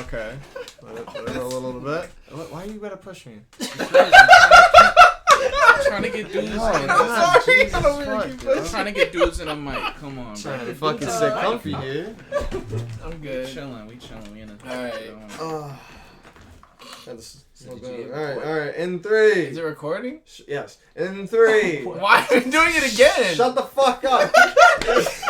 Okay. Let it roll a little bit. Why you gotta push me? Trying to get dudes. Trying to get dudes in a mic. Come on, bro. Trying to fucking sit comfy here. I'm good. We chilling. We in a. Alright. Alright. In 3. Is it recording? Yes. In 3. Why are you doing it again? Shut the fuck up. This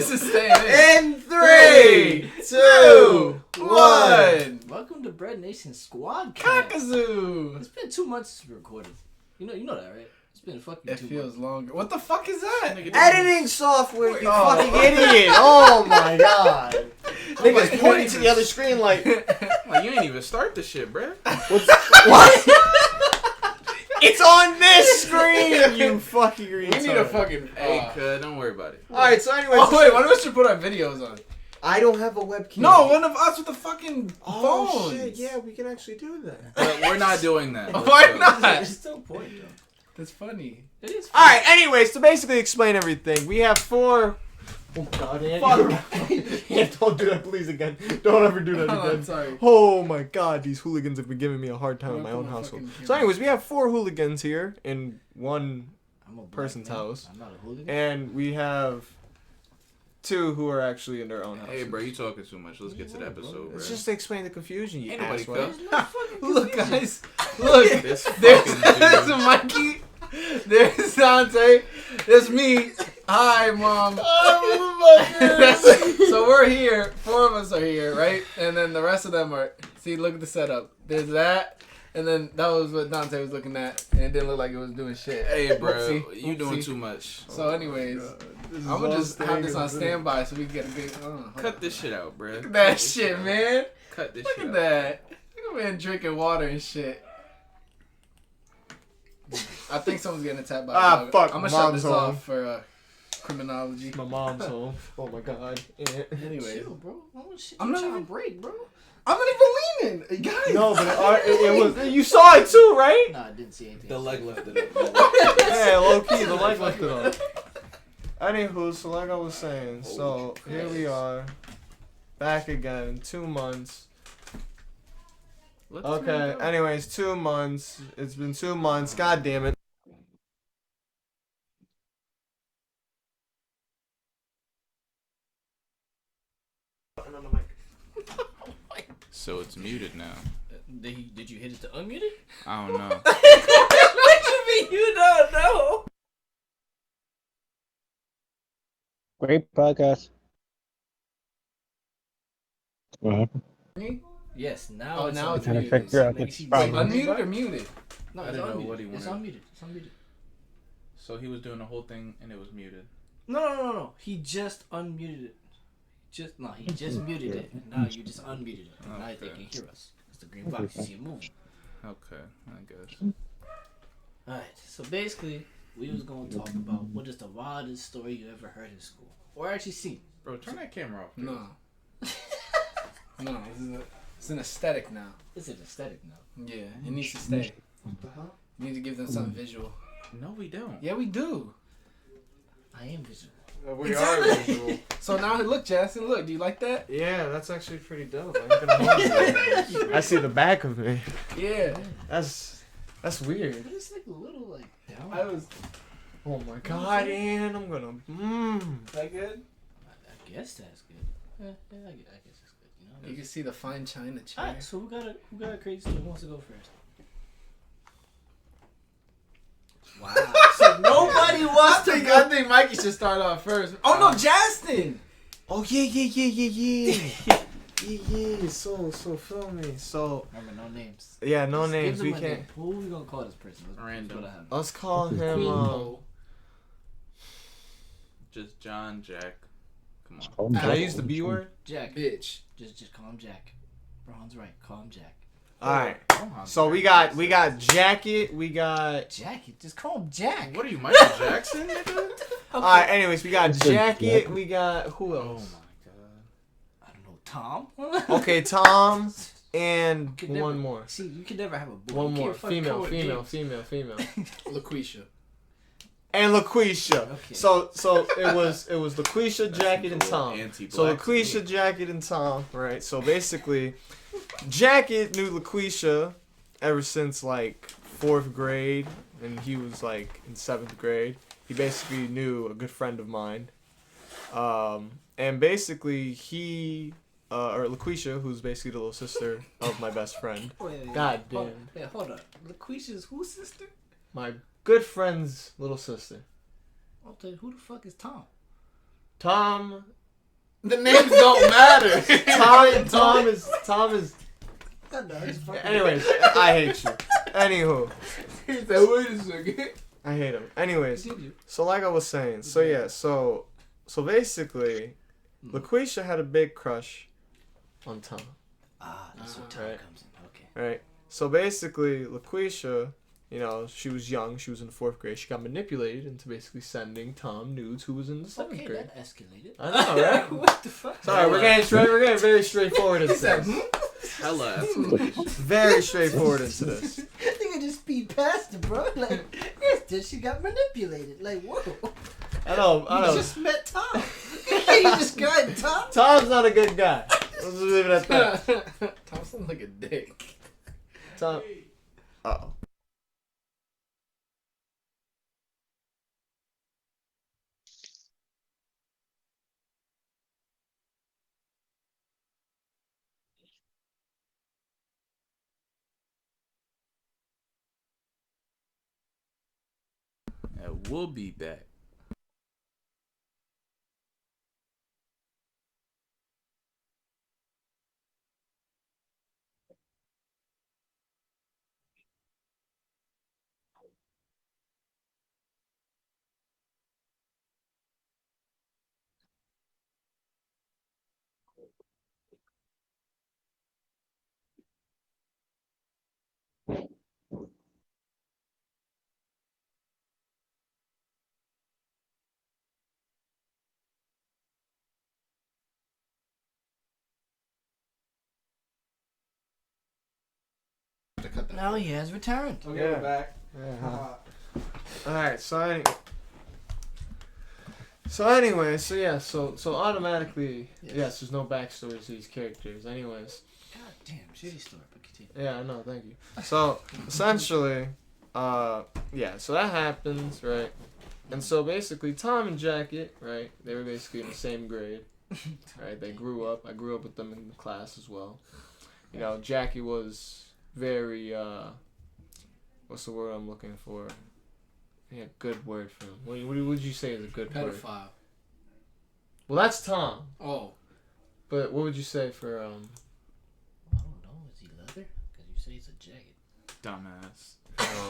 is staying in 3, 2, 1. Welcome to BreadNation SquadCast. Cockazoo. It's been 2 months since we recorded. You know that, right? It's been fucking 2 months. It feels longer. What the fuck is that? Editing software, you fucking idiot. Oh my god. Niggas pointing to the other screen like you ain't even start the shit, bro. What? It's on this screen, you fucking retard. We need a fucking... Hey, cuz, don't worry about it. Alright, so anyway. Oh, wait, why don't we put our videos on? I don't have a webcam. No, one of us with the fucking Oh, phones. shit, yeah, we can actually do that. But we're not doing that. Why not? There's still a point, though. That's funny. It is funny. Alright, anyways, to basically explain everything, we have 4... Oh god, Ant, don't do that please again. Don't ever do that again. Sorry. Oh my god, these hooligans have been giving me a hard time in my own household. So anyways, we have 4 hooligans here in one person's house. I'm not a hooligan. And we have 2 who are actually in their own house. Hey, bro, you talking too much. Let's get to the episode, bro. It's just to explain the confusion, you Ain't nobody asshole. Look, guys. Look. This There's Mikey. There's Dante. There's me. Hi, Mom. So we're here. 4 of us are here, right? And then the rest of them are... See, look at the setup. There's that. And then that was what Dante was looking at. And it didn't look like it was doing shit. Hey, bro. Oopsie. You doing too much. So anyways, I'm going to just have this on standby so we can get a good... Cut this shit out, bro. Look at that shit, man. Cut this Look shit at out. that. Look at man drinking water and shit. I think someone's getting attacked by a dog. fuck, I'm gonna shut mom's this home. off for criminology. My mom's home. Oh my god. Anyways, chill, bro. I'm not trying even to break, bro. I'm not even leaning, guys. No, but it was... You saw it too, right? Nah, I didn't see anything. The leg lifted up. Yeah, low key, the leg lifted up. Anywho, so like I was saying, so here we are, back again, 2 months. Okay, anyways, 2 months. It's been 2 months. God damn it. So it's muted now. Did you hit it to unmute it? I don't know. What you mean you don't know? Great podcast. What happened? Yes, now Oh, it's now unmuted. it's Trying to figure out this Wait, problem. unmuted or muted? No, I it's didn't know unmuted. what he It's wanted. unmuted. It's unmuted. So he was doing the whole thing and it was muted. No. He just unmuted it. He just muted it. And now you just unmuted it. And now they can hear us. It's the green box. You see it moving. Okay, I guess. Alright, so basically, we was going to talk about what is the wildest story you ever heard in school. Or actually seen. Bro, turn that camera off. No. No, it's an aesthetic now. It's an aesthetic now. Yeah, it needs to stay. You need to give them something visual. No, we don't. Yeah, we do. I am visual. We are visual. So now look, Jackson, look, do you like that? Yeah, that's actually pretty dope. I'm gonna hold it. I see the back of me. Yeah. That's weird. But it's like a little like down. I was... Oh my god, Ian, I'm gonna... Is that good? I guess that's good. Yeah, I guess it's good. You know. You can see the fine china chair. Alright, so who got a crazy story? Who wants to go first? Wow. So nobody wants to go. I think Mikey should start off first. Oh no, Justin! Oh yeah. Yeah. So feel me. So Remember, no names. yeah, no Just names. give We them a can't. name. Who are we gonna call this person? Random. Let's call him. Just John, Jack. Come on. Call him Can I Jack. use the B word? Jack. Bitch. Just call him Jack. Ron's right. Call him Jack. All right. So we got Jacket. We got. Jackie. Just call him Jack. What are you, Michael Jackson, nigga? All right. Anyways, we got It's a Jacket. Jack. We got who Oh else? my god. I don't know. Tom. Okay, Tom and Could one never- more. See, you can never have a boy. One You more. can't fucking Female. code names. Female. LaQuisha. and LaQuisha. Okay. So it was LaQuisha, Jacket, and Tom. So LaQuisha, Jacket, and Tom, right? So basically, Jacket knew LaQuisha ever since like 4th grade, and he was like in 7th grade. He basically knew a good friend of mine, and basically he. Or LaQuisha, who's basically the little sister of my best friend. Wait, God damn. Hold up. LaQuisha's whose sister? My good friend's little sister. Okay, who the fuck is Tom? Tom. The names don't matter. Tom is. I know, it's fucking- Anyways, I hate you. Anywho, He said, wait a second. I hate him. Anyways, Continue. so like I was saying, so basically, LaQuisha had a big crush on Tom. Ah, that's where Tom Right. comes in. Okay. Right. So basically, LaQuisha, you know, she was young. She was in 4th grade. She got manipulated into basically sending Tom nudes, who was in the 7th Okay, grade. that escalated. I know, right? What the fuck? Sorry, we're getting very straightforward into this. Hella escalation. Very straightforward into this. Nigga just speed past it, bro. Like, yes, then she got manipulated. Like, whoa. I know. You just met Tom. You just got Tom. Tom's not a good guy. Let's just leave it at that. Tom sounds like a dick. Tom. Uh-oh. Yeah, we'll be back. Now he has returned. Okay, Yeah. we're back. Alright, so anyway, so automatically, yes, there's no backstory to these characters. Anyways. God damn, shitty story, but continue. Yeah, I know, thank you. So, essentially, so that happens, right? And so basically, Tom and Jacket, right, they were basically in the same grade, right? They grew up. I grew up with them in the class as well. You know, Jackie was very, what's the word I'm looking for? Yeah, good word for him. What would you say is a good word? Pedophile. Well, that's Tom. Oh. But what would you say for, I don't know. Is he leather? Because you say he's a jacket. Dumbass.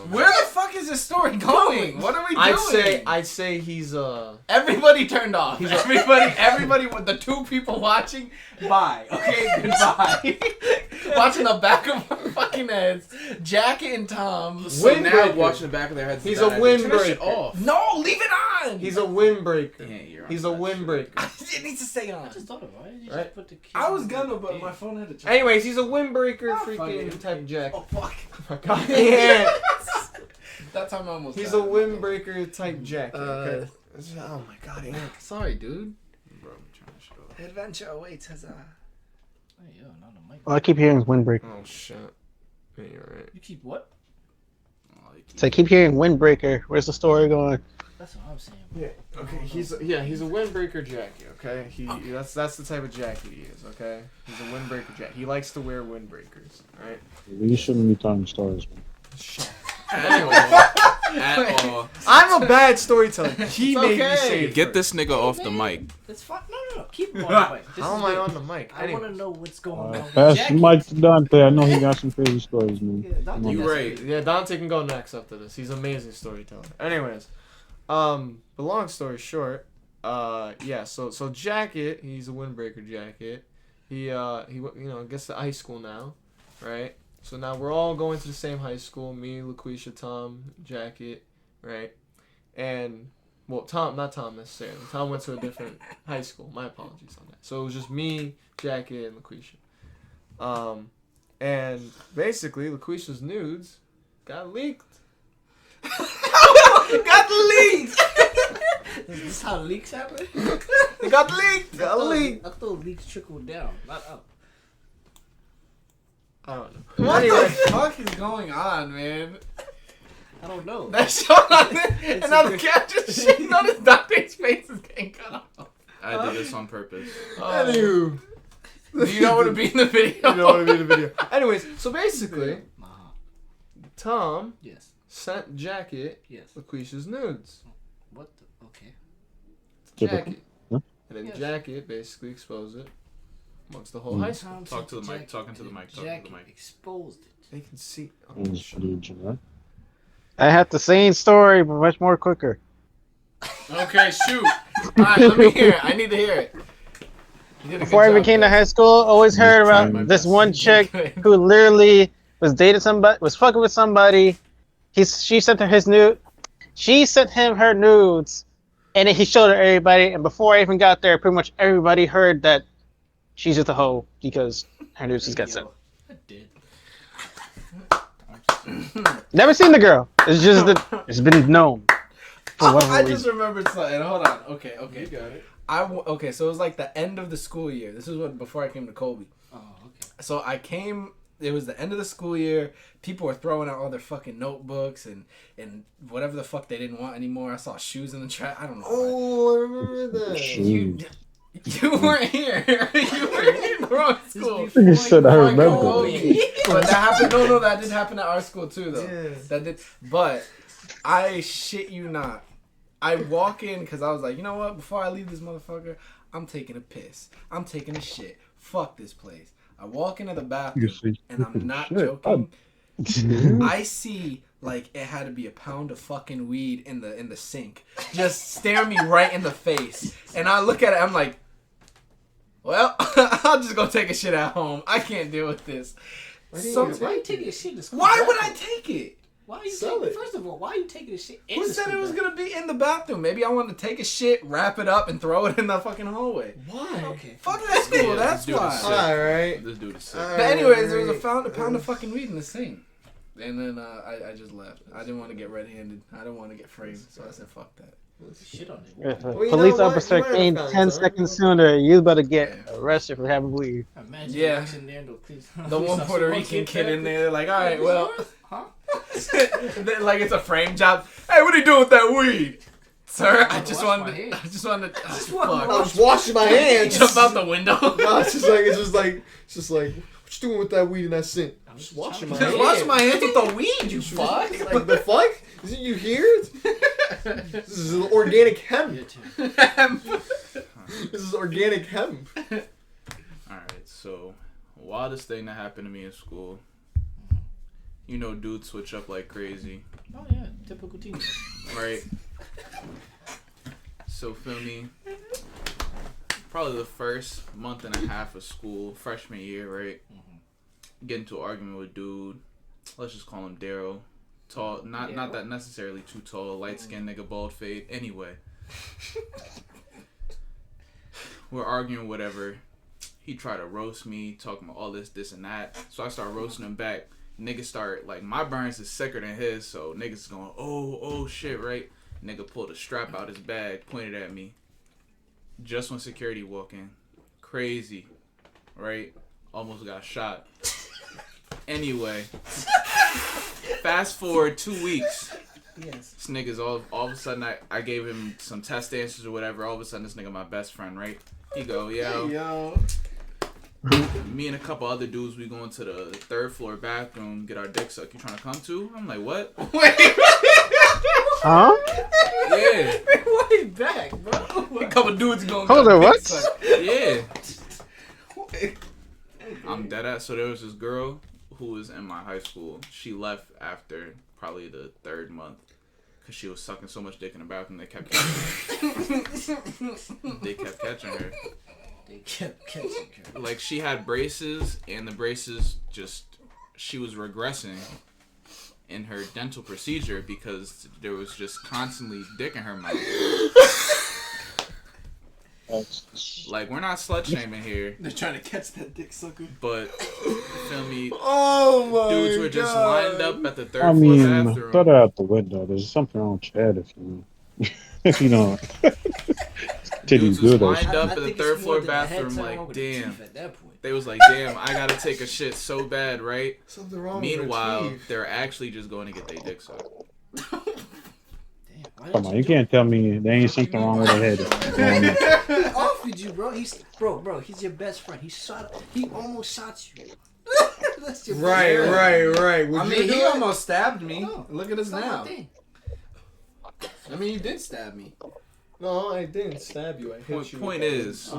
Where the fuck is this story going? What are we doing? I'd say he's, Everybody turned off. Everybody with the 2 people watching, bye. Okay, goodbye. Watching the back of our fucking heads, Jacket and Tom. So now Windbreaker. watching the back of their heads. He's die. a Turn that shit windbreaker. off. No, leave it on. he's a windbreaker. Yeah, you're on He's a that shit. windbreaker. It needs to stay on. I just thought of it. Why did you Right. just put the key I was on gonna, the but damn- my phone had to charge. Anyways, he's a windbreaker Oh, fuck freaking it. type jack. Oh fuck. God damn. That time I almost. He's a got it. windbreaker type jack. Okay. Oh my god, Eric. Sorry, dude. Bro, I'm trying to shut up. Adventure awaits as a. Hey, yo, not the mic. All I keep hearing is windbreaker. Oh shit. Yeah, you're right. You keep what? Oh, you So I keep hearing windbreaker. Where's the story going? That's what I'm saying. Yeah. Okay. He's a windbreaker Jackie. Okay. That's the type of Jackie he is. Okay. He's a windbreaker Jack. He likes to wear windbreakers. Right. You shouldn't be telling stories, man. Shut. Anyway, at all. I'm a bad storyteller. He It's made me okay. say it Get first. this nigga off the mic. That's fine. No. Keep him on the mic. This How is am I good. on the mic? I want to Anyway. know what's going on. with Pass Jackie. the mic to Dante. I know he got some crazy stories, man. Yeah, Dante Come on. You got right. Yeah, Dante can go next after this. He's an amazing storyteller. Anyways, but long story short, so Jacket, he's a windbreaker Jacket. He gets to high school now, right? So now we're all going to the same high school. Me, LaQuisha, Tom, Jacket, right? And well, not Tom necessarily. Tom went to a different high school. My apologies on that. So it was just me, Jacket, and LaQuisha. And basically, LaQuisha's nudes got leaked. Got the leaks. Is this how leaks happen? They got leaked. Got leaked. I thought leaks trickle down, not up. I don't know. What Anyway, the fuck is going on, man? I don't know. That's showing on there, and now the cat just shitting on his Dante's face is getting cut off. I did this on purpose. anywho, Do you know what to be in the video? you know what I mean? The video. Anyways, so basically, Uh-huh. Tom Yes. sent Jacket Yes. LaQuisha's nudes. What the? Okay. Typical. Jacket. Huh? And then Yes. Jacket basically exposed it amongst the whole Mm. high school. Tom Talk to the sent mic, Jack- talking to the mic, talking to the Jack mic. exposed it. They can see. Oh, Mm, shut up. dude, you know. I had the same story, but much more quicker. Okay, shoot. All right, let me hear it. I need to hear it. You did a good Before I even job, came to guys. high school, always heard trying my about this best. one chick who literally was dating somebody, was fucking with somebody. She sent her his nude. She sent him her nudes, and then he showed her everybody. And before I even got there, pretty much everybody heard that she's just a hoe because her nudes just got sent. Yo, I did. Never seen the girl. It's just that it's been known for whatever I just reason. remembered something. Hold on. Okay. You got it. Okay, so it was like the end of the school year. This is what before I came to Kobe. Oh, okay. So I came. It was the end of the school year. People were throwing out all their fucking notebooks and whatever the fuck they didn't want anymore. I saw shoes in the trash. I don't know. Oh, I remember that. You weren't here. You were in the wrong school. You said I remember. Kobe. But that happened. No, that did happen at our school too, though. Yeah. That did. But I shit you not. I walk in because I was like, you know what? Before I leave this motherfucker, I'm taking a piss. I'm taking a shit. Fuck this place. I walk into the bathroom, and I'm not joking. I see like it had to be a pound of fucking weed in the sink, just staring me right in the face. And I look at it, I'm like, well, I'll just go take a shit at home. I can't deal with this. Why do you So- take Why are you taking a shit in the school? Why would I take it? Why are you Sell taking? it. First of all, why are you taking a shit in Who the said school it was bathroom? gonna be in the bathroom? Maybe I wanted to take a shit, wrap it up, and throw it in the fucking hallway. Why? Okay. Fuck that school. Yeah, That's this dude is why. sick. Alright. This dude is sick. But anyways, there was a pound of fucking weed in the sink. And then I just left. I didn't want to get red-handed. I didn't want to get framed. So I said, fuck that. Shit on it. If a Well, you police know what? officer You might have came found 10 some. seconds sooner, you better get arrested for having weed. Imagine Yeah. you walks in there and please. The one Puerto Rican kid in there, like, all right, well, Huh? then, like it's a frame job. Hey, what are you doing with that weed, sir? I just wash my wanted. hands. I just wanted. To, just fuck. wanted to I was washing my hands. Jump out the window. No, it's just like, what you doing with that weed in that sink? I'm Just just washing trying my to- Just hands. wash my hands with the weed, you fuck. Like, the fuck? Isn't you here? This is organic hemp. This is organic hemp. Alright, so wildest thing that happened to me in school. You know, dudes switch up like crazy, Oh yeah, typical teenager. right? So feel me. Probably the first month and a half of school, freshman year, right? Get into an argument with dude. Let's just call him Daryl. Tall, not that necessarily too tall, light skinned nigga, bald fade. Anyway, we're arguing, whatever. He tried to roast me, talking about all this and that. So I start roasting him back. Niggas start, like, my burns is sicker than his, so niggas is going, oh shit, right? Nigga pulled a strap out his bag, pointed at me. Just when security walked in. Crazy, right? Almost got shot. Anyway, fast forward 2 weeks. Yes. This nigga's all of a sudden, I gave him some test answers or whatever. All of a sudden, this nigga my best friend, right? He go, yo. Me and a couple other dudes, we go into the 3rd floor bathroom, get our dick sucked. You trying to come too? I'm like, what? Huh? Yeah, Way back, bro. A couple dudes going. Hold on, what? yeah. I'm dead ass. So there was this girl who was in my high school. She left after probably the 3rd month because she was sucking so much dick in the bathroom. They kept catching her. They kept catching her. They kept catching her. Like, she had braces, and the braces just, she was regressing in her dental procedure because there was just constantly dick in her mouth. Like, we're not slut shaming here, They're trying to catch that dick sucker. but you feel me? Oh my Dudes were just lined up at the third I floor mean, bathroom. throw that out the window. There's something wrong with Chad if you if you don't. Dudes Titties was good. lined Actually. up at the third floor bathroom, like, damn. At that point. They was like, damn, I gotta take a shit so bad, right? Something wrong Meanwhile, with her teeth. they're actually just going to get their dick sucked. Come on, you can't tell me there ain't something wrong with her head. He offered you, bro. He's your best friend. He almost shot you. That's your Right. I mean, he almost stabbed me. No, Look at us That's now. my thing. I mean, you did stab me. No, I didn't stab you. I hit you. Point with is,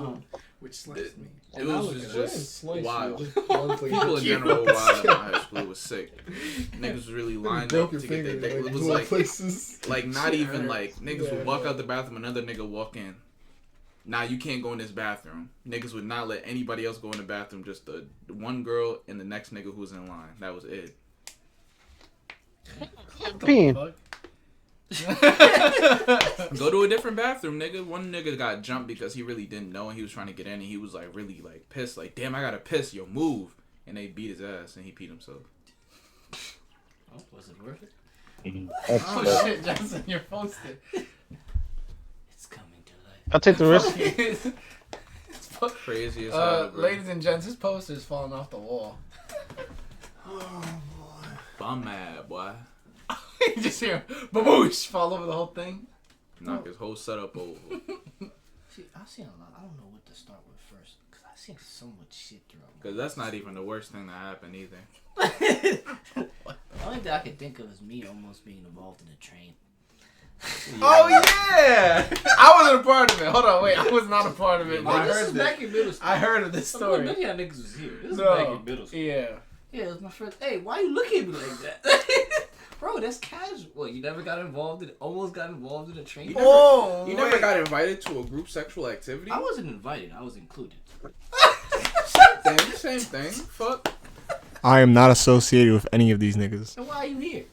Which sliced me. dudes was just I didn't wild. slice you, I just bluntly People in hit you. general were wild in high school. It was sick. Niggas was really lined Broke up your to get their finger dick. in, It was dual like, places. not Shit even hurts. like niggas would walk out the bathroom, another nigga walk in. Nah, you can't go in this bathroom. Niggas would not let anybody else go in the bathroom. Just the one girl and the next nigga who was in line. That was it. Peeing. Go to a different bathroom, nigga. One nigga got jumped because he really didn't know and he was trying to get in and he was like really like pissed. Like, damn, I gotta piss. Yo, move. And they beat his ass and he peed himself. Oh, was it worth it? Oh shit, Johnson, you're posted. It's coming to life. I'll take the risk. Crazy as hell, bro. Ladies and gents, his poster's falling off the wall. I'm mad, boy. You just hear baboosh fall over the whole thing. Knock his whole setup over. See, I've seen a lot. I don't know what to start with first because I've seen so much shit throughout. Because that's not even the worst thing that happened either. The only thing I can think of is me almost being involved in a train. Oh yeah! I wasn't a part of it. Hold on, wait. I was not a part of it. But I This heard is this. back in middle school. I heard of this Story. story. None of y'all niggas was here. This is No. back in middle school. Yeah. Yeah, it was my first. Hey, why you looking at me like that? Bro, that's casual. You never got involved in, almost got involved in a train? You never got invited to a group sexual activity? I wasn't invited. I was included. Same thing. Fuck. I am not associated with any of these niggas. So why are you here?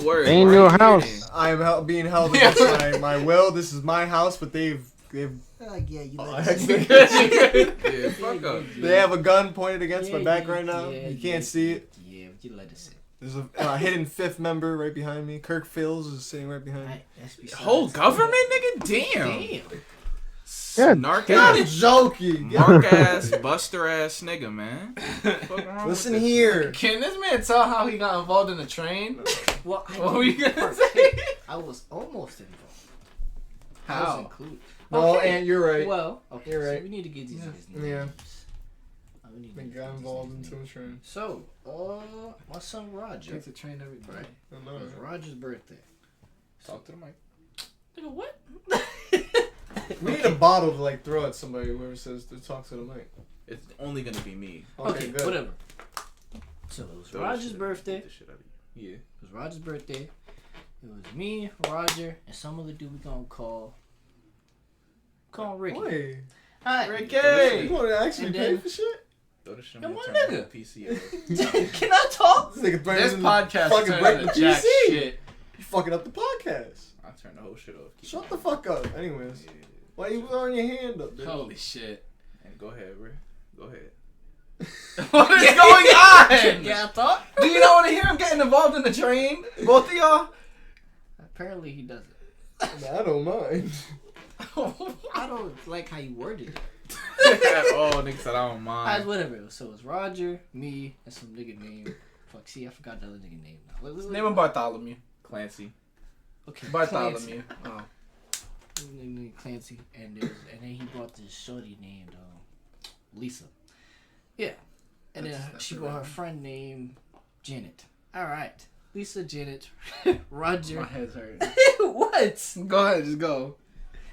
Word. They in Why your are you house. here? I am being held against my will. This is my house, but they've Yeah, you Yeah, fuck up. they have a gun pointed against my back right now. You can't see it. Yeah, but you let it sit. There's a hidden fifth member right behind me. Kirk Fields is sitting right behind me. Whole government, nigga? Damn. Yeah, Narc I'm ass, joking. mark ass, buster ass nigga, man. Fuck wrong Listen with this here. Can this man tell how he got involved in a train? Well, What were you gonna say? I was almost involved. I How? was included. No, Okay. and you're right. Well, okay, You're so right. we need to get these niggas names. Yeah. We need to They get got these involved niggas into a names. train. So, my son Roger. Takes a train every day. Right. I It know, was right? Roger's birthday. Talk to the mic. Nigga, what? We need a bottle to like throw at somebody whoever says to talk to the mic. It's only gonna be me. Okay, good. whatever. So it was Throw Roger's the shit- birthday. get the shit out of you. Yeah. It was Roger's birthday. It was me, Roger, and some other dude we gonna call Ricky. Wait, Alright. Ricky, you want to actually And pay then- for shit? Throw the shit Come on on, the nigga. PC. Can I talk? This nigga This podcast fucking turned break into the jack PC. shit. You fucking up the podcast. I turned the whole shit off. Keep Shut the fuck up. Anyways, Yeah. why you throwing your hand up, bitch? Holy shit. And go ahead, bro. Go ahead. What is going on? Yeah, I thought. Do you not want to hear him getting involved in the train? Both of y'all? Apparently he doesn't. I don't mind. I don't like how you worded it. Oh, nigga said I don't Alright, mind. whatever. So it was Roger, me, and some nigga named. Fuck, see, I forgot the other nigga name now. Name him Bartholomew. Clancy. Okay, Bartholomew. Oh. Named Clancy, and then he brought this shorty named Lisa. Yeah, and then That's she the brought her right friend named Janet. All right, Lisa, Janet, Roger. My head's hurting. What? Go ahead, just go.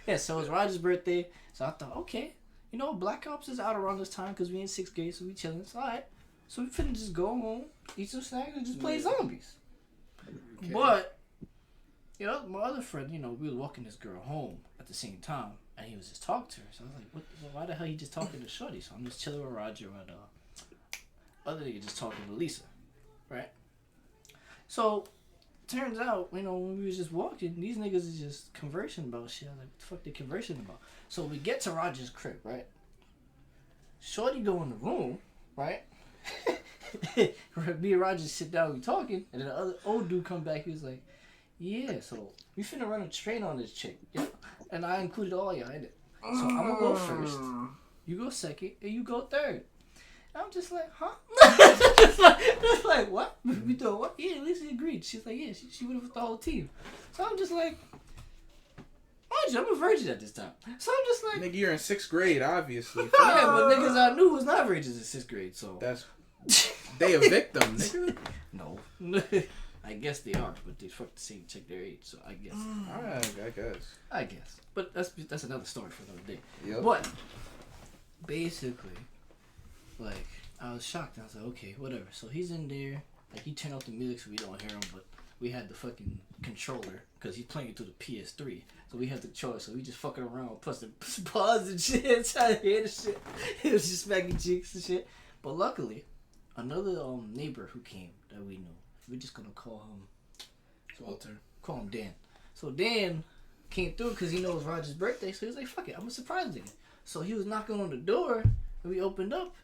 Yeah, so it was Roger's birthday, so I thought, okay, you know, Black Ops is out around this time because we in 6th grade, so we chilling. So all right, so we finna just go home, eat some snacks, and just play zombies. Okay. But you know, my other friend, you know, we was walking this girl home at the same time, and he was just talking to her. So I was like, "What? Why the hell he just talking to Shorty?" So I'm just chilling with Roger and other nigga just talking to Lisa, right? So turns out, you know, when we was just walking, these niggas is just conversing about shit. I was like, what the fuck they conversing about? So we get to Roger's crib, right? Shorty go in the room, right? Me and Roger sit down, we talking, and then the other old dude come back. He was like, "Yeah, so we finna run a train on this chick, yeah." And I included all y'all in it. So I'm gonna go first, you go second, and you go third. And I'm just like, huh? just like, what? We doing what? Yeah, Lisa agreed. She's like, yeah, she went with the whole team. So I'm just like, mind you, I'm a virgin at this time. So I'm just like, Nigga, you're in 6th grade, obviously. yeah, but niggas I knew was not virgins in 6th grade, so. That's they a victim, nigga. No. I guess they are, but they fuck the same check their age, so I guess. I guess. But that's another story for another day. Yep. But basically, like, I was shocked. I was like, okay, whatever. So he's in there. Like, he turned off the music so we don't hear him, but we had the fucking controller because he's playing it through the PS3. So we had the controller, so we just fucking around, pressing pause and shit, trying to hear the shit. It was just smacking cheeks and shit. But luckily, another neighbor who came that we knew, we're just gonna call him Walter. Call him Dan. So Dan came through because he knows Roger's birthday, so he was like, fuck it, I'm gonna surprise him. So he was knocking on the door, and we opened up,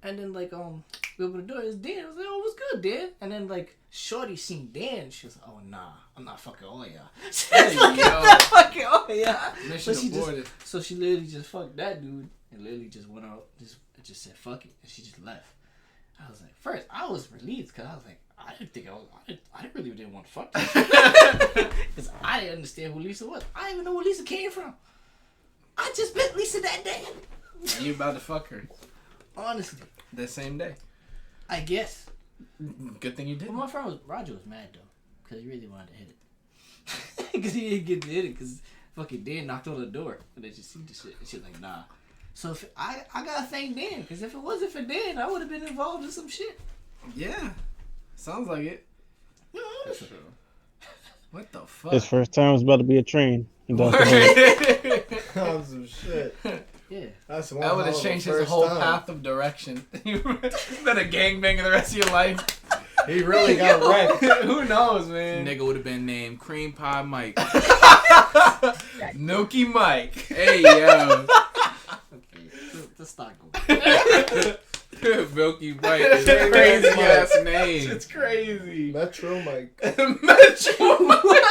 and then like we opened the door, it's Dan. I was like, oh, what's good, Dan? And then like Shorty seen Dan, she was like, oh nah, I'm not fucking all y'all. Hey, I'm not fucking all y'all. Mission aborted. So she literally just fucked that dude and literally just went out, just said fuck it, and she just left. I was like, first I was relieved because I was like, I didn't really want to fuck this because I didn't understand who Lisa was. I didn't even know where Lisa came from. I just met Lisa that day. You about to fuck her? Honestly, The same day. I guess. Good thing you did. But my friend Roger was mad though because he really wanted to hit it because he didn't get to hit it because fucking Dan knocked on the door and then she seen the shit and she was like, nah. So if I gotta thank Dan because if it wasn't for Dan, I would have been involved in some shit. Yeah. Sounds like it. No, honestly. What the fuck? His first time was about to be a train. He does the whole- Oh, some shit. Yeah. That's one That would hell have of a changed his first whole time. path of direction. Been a gangbanger the rest of your life. He really got wrecked. Who knows, man? Nigga would have been named Cream Pie Mike. Gnocchi Mike. Hey, yo. Okay. Let's not go. Milky Mike is a crazy ass name. It's crazy. Metro Mike. Metro Mike.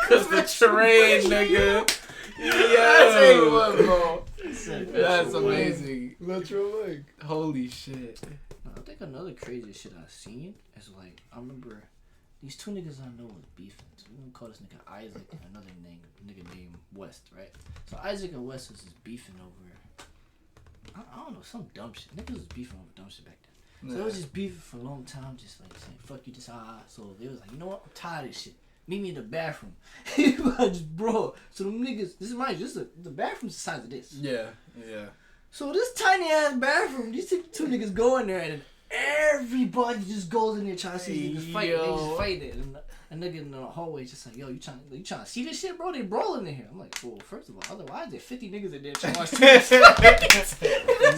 Cause the terrain, nigga. That's a Yo. one, bro. That's amazing. Metro Mike. Holy shit. I think another crazy shit I've seen is like, I remember these two niggas I know was beefing. So we're gonna call this nigga Isaac and another nigga named West, right? So Isaac and West was just beefing over, I don't know, some dumb shit. Niggas was beefing over dumb shit back then. So they was just beefing for a long time, just like saying, fuck you, just So they was like, you know what, I'm tired of this shit. Meet me in the bathroom. I just bro. So them niggas, this is my, the bathroom's the size of this. Yeah. So this tiny ass bathroom, these two niggas go in there and then everybody just goes in there trying to see these niggas fight. They just fight it. And a nigga in the hallway just like, yo, you trying to see this shit, bro? They brawling in here. I'm like, well, first of all, otherwise there's 50 niggas in there trying to watch this.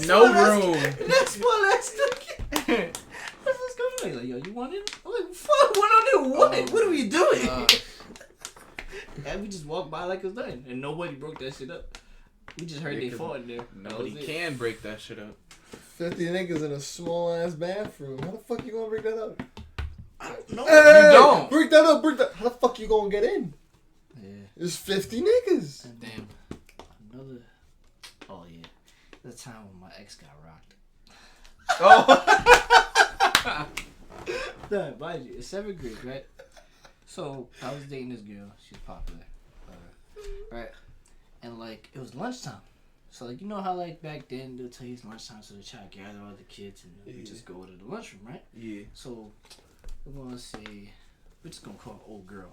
No room. That's what that's the That's what's going on. Like, yo, you want it? I'm like, fuck, what on there? What? What are we doing? And we just walked by like it was done. And nobody broke that shit up. We just heard they fought in there. Nobody can break that shit up. 50 niggas in a small ass bathroom. How the fuck you gonna break that up? I don't know. Hey, You don't. break that up. How the fuck you gonna get in? Yeah. There's 50 niggas. And Damn. Another. Oh yeah, the time when my ex got rocked. Oh. No, mind you, it's 7th grade, right? So I was dating this girl. She was popular, right? And like it was lunchtime. So like you know how like back then they'll tell you it's lunchtime, so they try to gather all the kids and we just go to the lunchroom, right? Yeah. So we're gonna say we're just gonna call her old girl.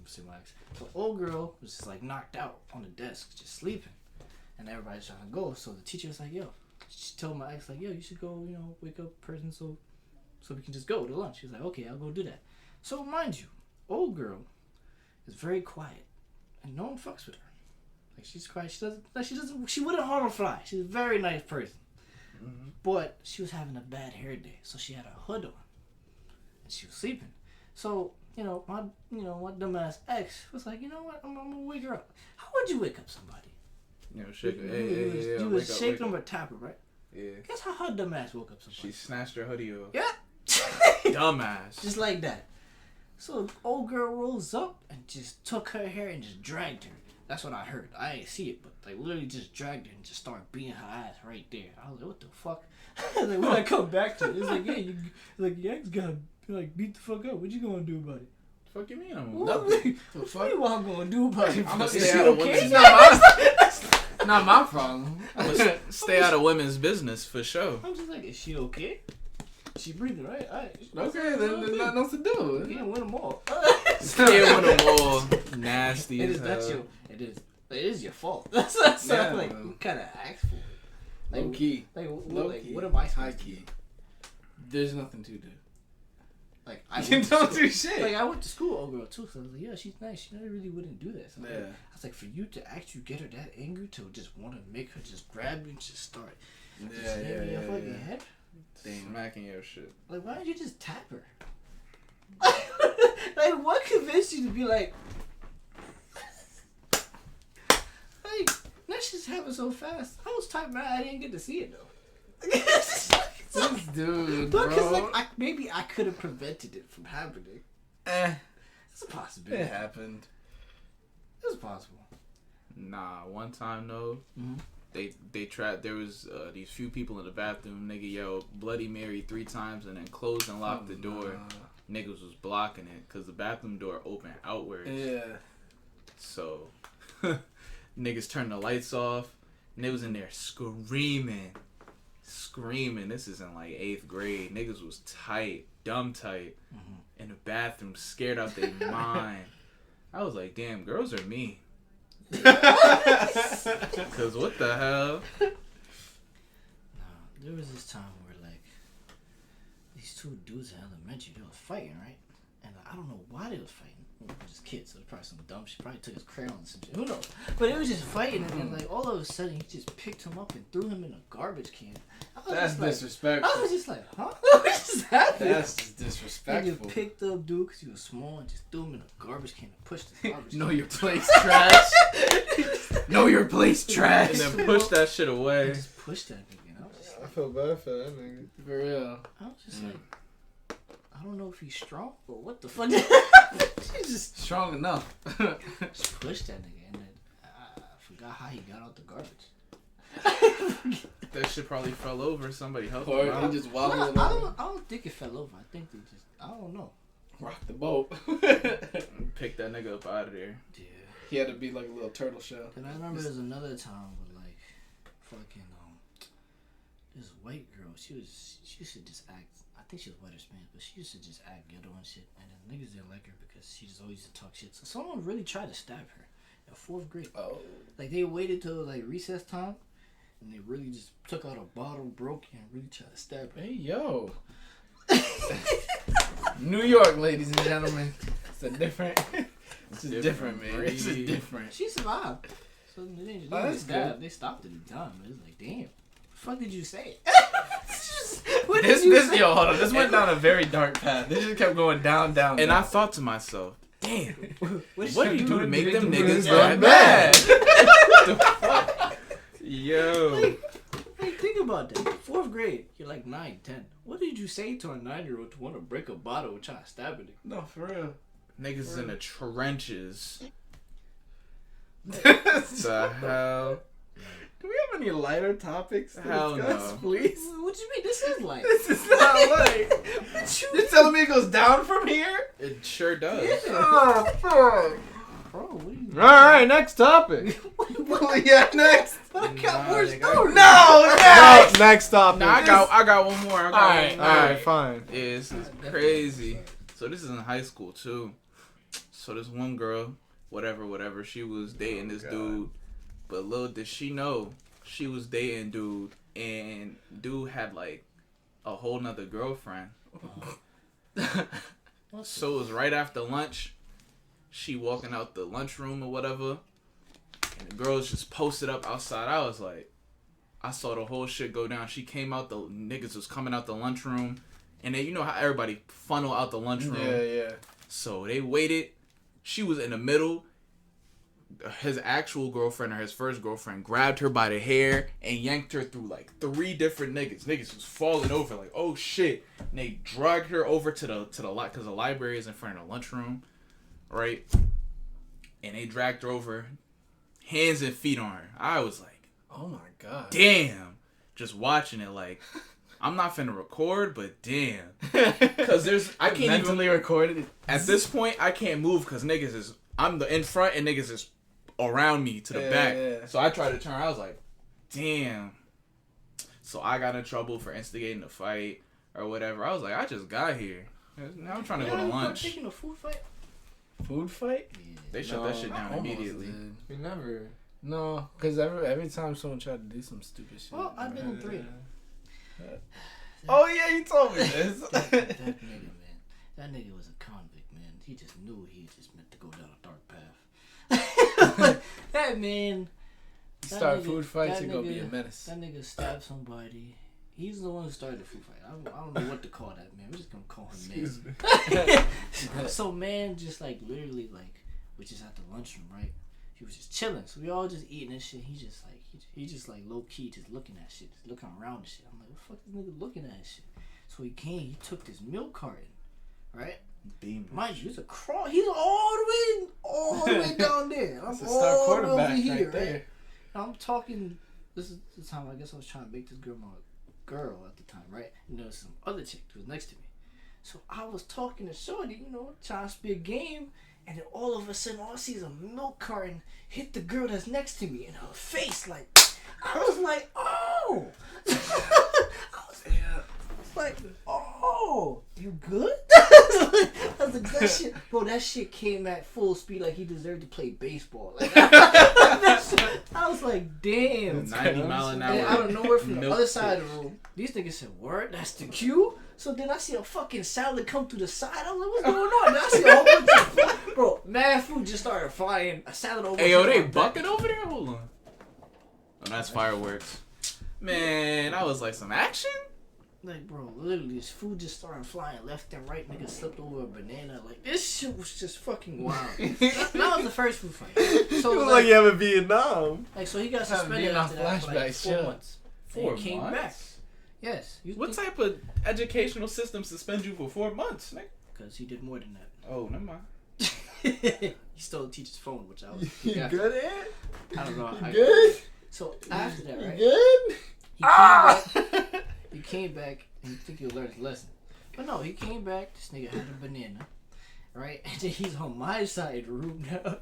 Say my ex. So old girl was just like knocked out on the desk, just sleeping, and everybody's trying to go. So the teacher was like, "Yo," she told my ex like, "Yo, you should go, wake up person so we can just go to lunch." She was like, "Okay, I'll go do that." So mind you, old girl is very quiet, and no one fucks with her. Like she's quiet. She wouldn't harm a fly. She's a very nice person. Mm-hmm. But she was having a bad hair day, so she had a hood on, and she was sleeping. So my dumbass ex was like, you know what, I'm gonna wake her up. How would you wake up somebody? Shake her. You was shake them or tap her, right? Yeah. Guess how her dumbass woke up somebody? She snatched her hoodie off. Yeah. Dumbass. Just like that. So old girl rolls up and just took her hair and just dragged her. That's what I heard. I ain't see it, but they literally just dragged her and just started beating her ass right there. I was like, what the fuck? Like, when I come back to it, it's like, yeah, your ex got beat the fuck up. What you gonna do about it? The fuck you mean? I'm What what I'm gonna do about it? I'm gonna Is stay she out of okay? women's Not my problem. stay out of women's business for sure. I'm just like, is she okay? She breathing, right? Okay, then there's nothing else to do. You can't win them all. Can't win them all. Nasty It as is not hell. your. It is your fault. That's Yeah, like man. you kind of asked for it. Low key. Low key. What am I High supposed to do? key. There's nothing to do. Like I You went to don't school- do shit. Like I went to school, old girl too. So I was like, yeah, she's nice. She really wouldn't do that. So I was Yeah. like- I was like, for you to actually get her that angry to just want to make her just grab you and just start. Just hit me in your fucking head. Smacking your shit. Like, why don't you just tap her? Like, what convinced you to be like, that shit's happened so fast. I was typing out, I didn't get to see it though. This dude, bro. Because like, maybe I could have prevented it from happening. It's a possibility. It happened. It's possible. Nah, one time though, Mhm. they tried. There was these few people in the bathroom. Nigga yelled Bloody Mary 3 times and then closed and locked the door. Niggas was blocking it because the bathroom door opened outwards. Yeah. So niggas turned the lights off. And they was in there screaming. This is in like 8th grade. Niggas was tight, dumb tight, in the bathroom, scared out their mind. I was like, damn, girls are mean. Cause what the hell? No, there was this time where like these two dudes in elementary, they was fighting, right? And I don't know why they was fighting. Well, they're just kids, so it's probably some dumb shit. Probably took his crayon and some shit. Who knows? But it was just fighting, and like all of a sudden, he just picked him up and threw him in a garbage can. That's disrespectful. I was just like, huh? What just happened? That's just He disrespectful. just picked up dude because he was small and just threw him in a garbage can and pushed the garbage Know can. your place, trash. Know your place, trash. And then push that shit I away. just pushed that nigga. And I was just I feel bad for that nigga. For real. like, I don't know if he's strong or what the fuck. He just Strong enough. pushed that nigga, and then I forgot how he got out the garbage. That shit probably fell over. Somebody helped Or him out. he just No, wobbled over. I don't think it fell over. I think they just, I don't know. Rock the boat. Pick that nigga up out of there. Yeah. He had to be like a little turtle shell. And I remember there's another time with like, fucking this white girl. She used to just act. I think she was white or Spanish, but she used to just act ghetto and shit. And then niggas didn't like her because she just always used to talk shit. So someone really tried to stab her in 4th grade. Oh. Like they waited till like recess time, and they really just took out a bottle, broke it, and really tried to stab her. Hey, yo. New York, ladies and gentlemen. It's a different. It's a different, man. It's a breed. different. She survived. So they didn't Oh, get that's stabbed. good. They stopped it in time. It was like, damn. The fuck did you say? Yo, hold on. This went down a very dark path. This just kept going down. And I thought to myself, damn, what do you do to make them niggas that that mad? mad? Yo. Like, think about that. 4th grade, you're like 9, 10. What did you say to a 9-year-old to want to break a bottle and try to stab it? No, for real. Niggas in the trenches. Do The hell? we have any lighter topics to Hell discuss, no. please? What you mean? This is like. This is not like. You're telling me it goes down from here? It sure does. Oh, fuck. Bro, what are you All right, next topic. Well, yeah, next. But I got Nah, worse nigga. stories. No, next. Next topic. Nah, I got one more. Alright, All right, fine. Yeah, this is crazy. So this is in high school too. So this one girl, whatever, she was dating this dude, but little did she know she was dating dude, and dude had like a whole nother girlfriend. So it was right after lunch. She walking out the lunchroom or whatever, and the girls just posted up outside. I was like, I saw the whole shit go down. She came out, the niggas was coming out the lunchroom, and then you know how everybody funnel out the lunchroom. Yeah. So they waited. She was in the middle. His actual girlfriend or his first girlfriend grabbed her by the hair and yanked her through like 3 different niggas. Niggas was falling over like, oh shit. And they dragged her over to the because the library is in front of the lunchroom, right? And they dragged her over, hands and feet on her. I was like, oh my god, damn. Just watching it like, I'm not finna record, but damn. Because I can't mentally even record it. At this point, I can't move because niggas is, I'm in front and niggas is around me to the back. Yeah. So I tried to turn. I was like, damn. So I got in trouble for instigating a fight or whatever. I was like, I just got here. Now I'm trying to go to lunch. Taking a food fight? Food fight? Yeah. They shut that shit down immediately. We never. No, because every time someone tried to do some stupid shit. Well, I've been in 3. Oh yeah, you told me this. that nigga, man. That nigga was a convict, man. He just knew he just meant to go down a dark path. That man. Start food fights, you're gonna be a menace. That nigga stabbed somebody. He's the one who started the food fight. I don't know what to call that, man. We're just gonna call him man. So man, just like literally like, we just at the lunchroom, right? He was just chilling. So we all just eating and shit. He just like he just like low key just looking at shit, just looking around and shit. I'm like, what the fuck is this nigga looking at shit? So he came, he took this milk carton, right? Mind you, it's a crawl. He's all the way down there. I'm all the way over here, right? I'm talking. This is the time I guess I was trying to make this girl my girl at the time, right? And there was some other chick who was next to me. So I was talking to Shorty, you know, trying to spit game, and then all of a sudden, all I see is a milk carton hit the girl that's next to me in her face. Like, I was like, oh! Like, oh, you good? I was like, that shit, bro, that shit came at full speed like he deserved to play baseball. Like, I was like, damn. 90 mile an hour. And out of nowhere from the other side of the room, these niggas said, word, that's the cue? So then I see a fucking salad come through the side. I was like, what's going on? Then I see a whole bunch of food. Bro, mad food just started flying. A salad over. Hey, yo, they bucket over there? Hold on. Oh, that's fireworks. Man, that was like some action? Like, bro, literally, this food just started flying left and right. Nigga slipped over a banana. Like, this shit was just fucking wild. That was the first food fight. So, it was like you have in Vietnam. Like, so he got suspended after that for like 4 months. 4 months? Came back. Yes. What type of educational system suspends you for 4 months, nigga? Because he did more than that. Oh, never mind. He stole the teacher's phone, which I was. You good at it? I don't know. You good? So after that, right? You good? He came back and you think he'll learn his lesson. But no, he came back, this nigga had a banana, right? And then he's on my side of the room now.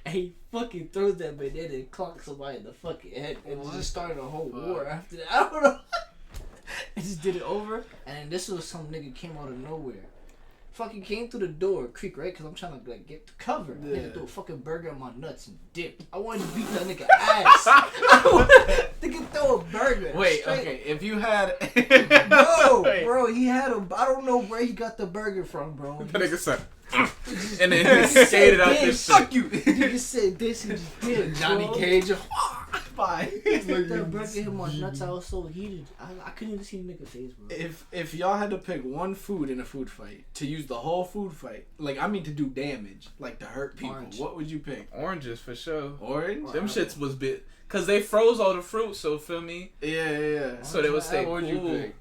And he fucking throws that banana and clocks somebody in the fucking head. And just started a whole war after that. I don't know. And just did it over. And then this was some nigga came out of nowhere. Fucking came through the door, creek, right? Because I'm trying to like get the cover. Yeah. Nigga threw a fucking burger on my nuts and dipped. I wanted to beat that nigga ass. I wanted to throw a burger. Wait, straight. Okay, if you had... Bro, he had a... I don't know where he got the burger from, bro. That nigga said... and then he skated out this shit. Fuck you! He just said this and just did, Johnny bro. Cage. Bye. That burger hit my nuts. I was so heated. I couldn't even see the nigga face, bro. If y'all had to pick one food in a food fight to use the whole food fight, like I mean to do damage, like to hurt people, what would you pick? Oranges for sure. Orange? Them shits was bit cause they froze all the fruit, so feel me. Yeah. So they would stay What would you cool. pick?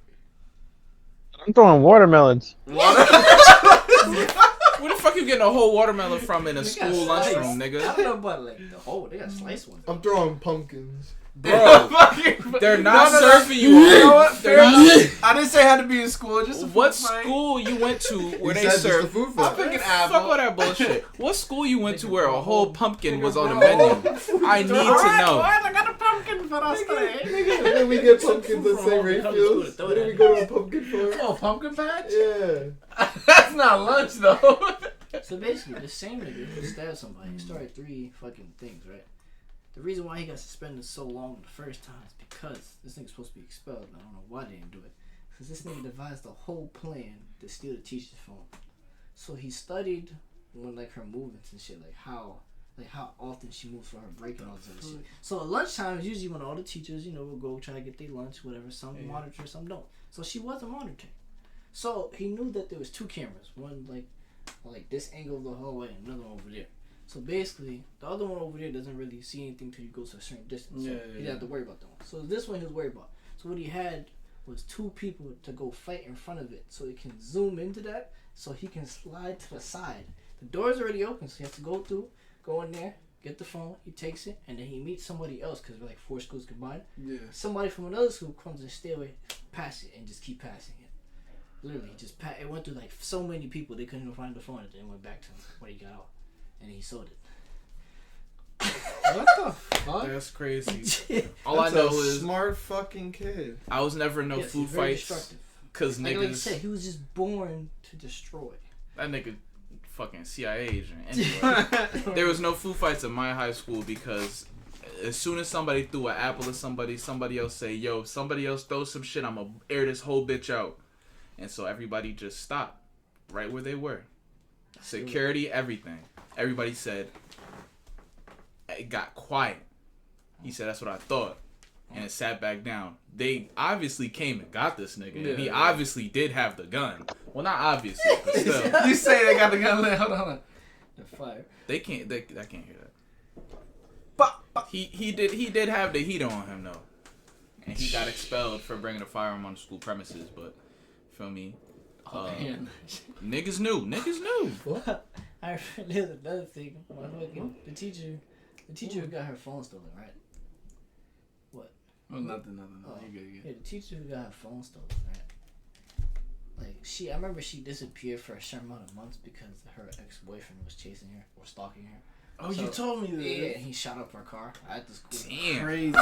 I'm throwing watermelons. Where the fuck you getting a whole watermelon from in a school lunchroom, I nigga? don't know about like the whole. They got sliced ones. I'm throwing pumpkins. Bro, they're not serving you. You know what? Fair enough. I didn't say I had to be in school. Just a What food fight. school you went to where He they said just serve the food I'm fight. picking Fuck apple. all that bullshit. What school you went to where a whole pumpkin was on the menu? I need to know. I got a pumpkin for us today. Didn't we get pumpkins at St. Rayfield's? Throw Didn't we that. go to a pumpkin farm? Oh, pumpkin patch? Yeah. That's not lunch though. So basically, the same nigga who stabbed somebody started 3 fucking things, right? The reason why he got suspended so long the first time is because this nigga's supposed to be expelled. I don't know why they didn't do it. Because this nigga devised a whole plan to steal the teacher's phone. So he studied when like her movements and shit, like how often she moves for her break and all this other shit. So at lunchtime is usually when all the teachers, will go try to get their lunch, whatever. Some monitor, some don't. So she wasn't monitoring. So he knew that there was 2 cameras. One like like this angle of the hallway and another one over there. So basically, the other one over there doesn't really see anything till you go to a certain distance. So he didn't have to worry about that one. So this one he was worried about. So what he had was 2 people to go fight in front of it, so he can zoom into that, so he can slide to the side. The door's already open, so he has to go through, go in there, get the phone, he takes it, and then he meets somebody else, because we're like 4 schools combined. Yeah. Somebody from another school comes and stay away, pass it, and just keep passing it. Literally, just it went through like so many people, they couldn't even find the phone, and then went back to him when he got out, and he sold it. What the fuck? That's crazy. All That's I know a is smart fucking kid. I was never in no Yes, food he's very fights destructive. because Like you niggas. said, he was just born to destroy. That nigga fucking CIA agent. Anyway, there was no food fights at my high school because as soon as somebody threw an apple at somebody else say, yo, if somebody else throws some shit, I'm gonna air this whole bitch out. And so everybody just stopped right where they were. Security, everything. Everybody said, it got quiet. He said, that's what I thought. And it sat back down. They obviously came and got this nigga. And he obviously did have the gun. Well, not obviously, but still. You say they got the gun. Hold on. The fire. I can't hear that. He did have the heat on him though, and he got expelled for bringing a firearm on the school premises. But feel me, niggas knew. What? I there's another thing. The teacher who got her phone stolen, right? What? Oh, nothing. Oh, You good. Yeah, the teacher who got her phone stolen, right? Like I remember she disappeared for a certain amount of months because her ex-boyfriend was chasing her or stalking her. Oh, you told me this. Yeah, he shot up her car at the school. Damn.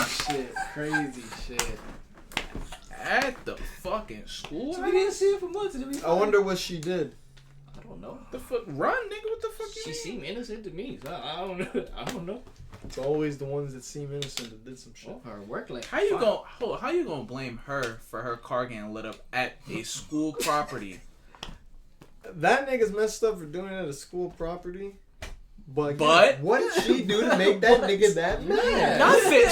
Crazy shit. At the fucking school? So we didn't see her for months. And I wonder what she did. I don't know. The fuck, run, nigga! What the fuck you She mean? seemed innocent to me. So I don't know. I don't know. It's always the ones that seem innocent that did some shit. Well, her work like How you gonna blame her for her car getting lit up at a school property? That nigga's messed up for doing it at a school property. But what did she do to make that nigga that mad? Nothing.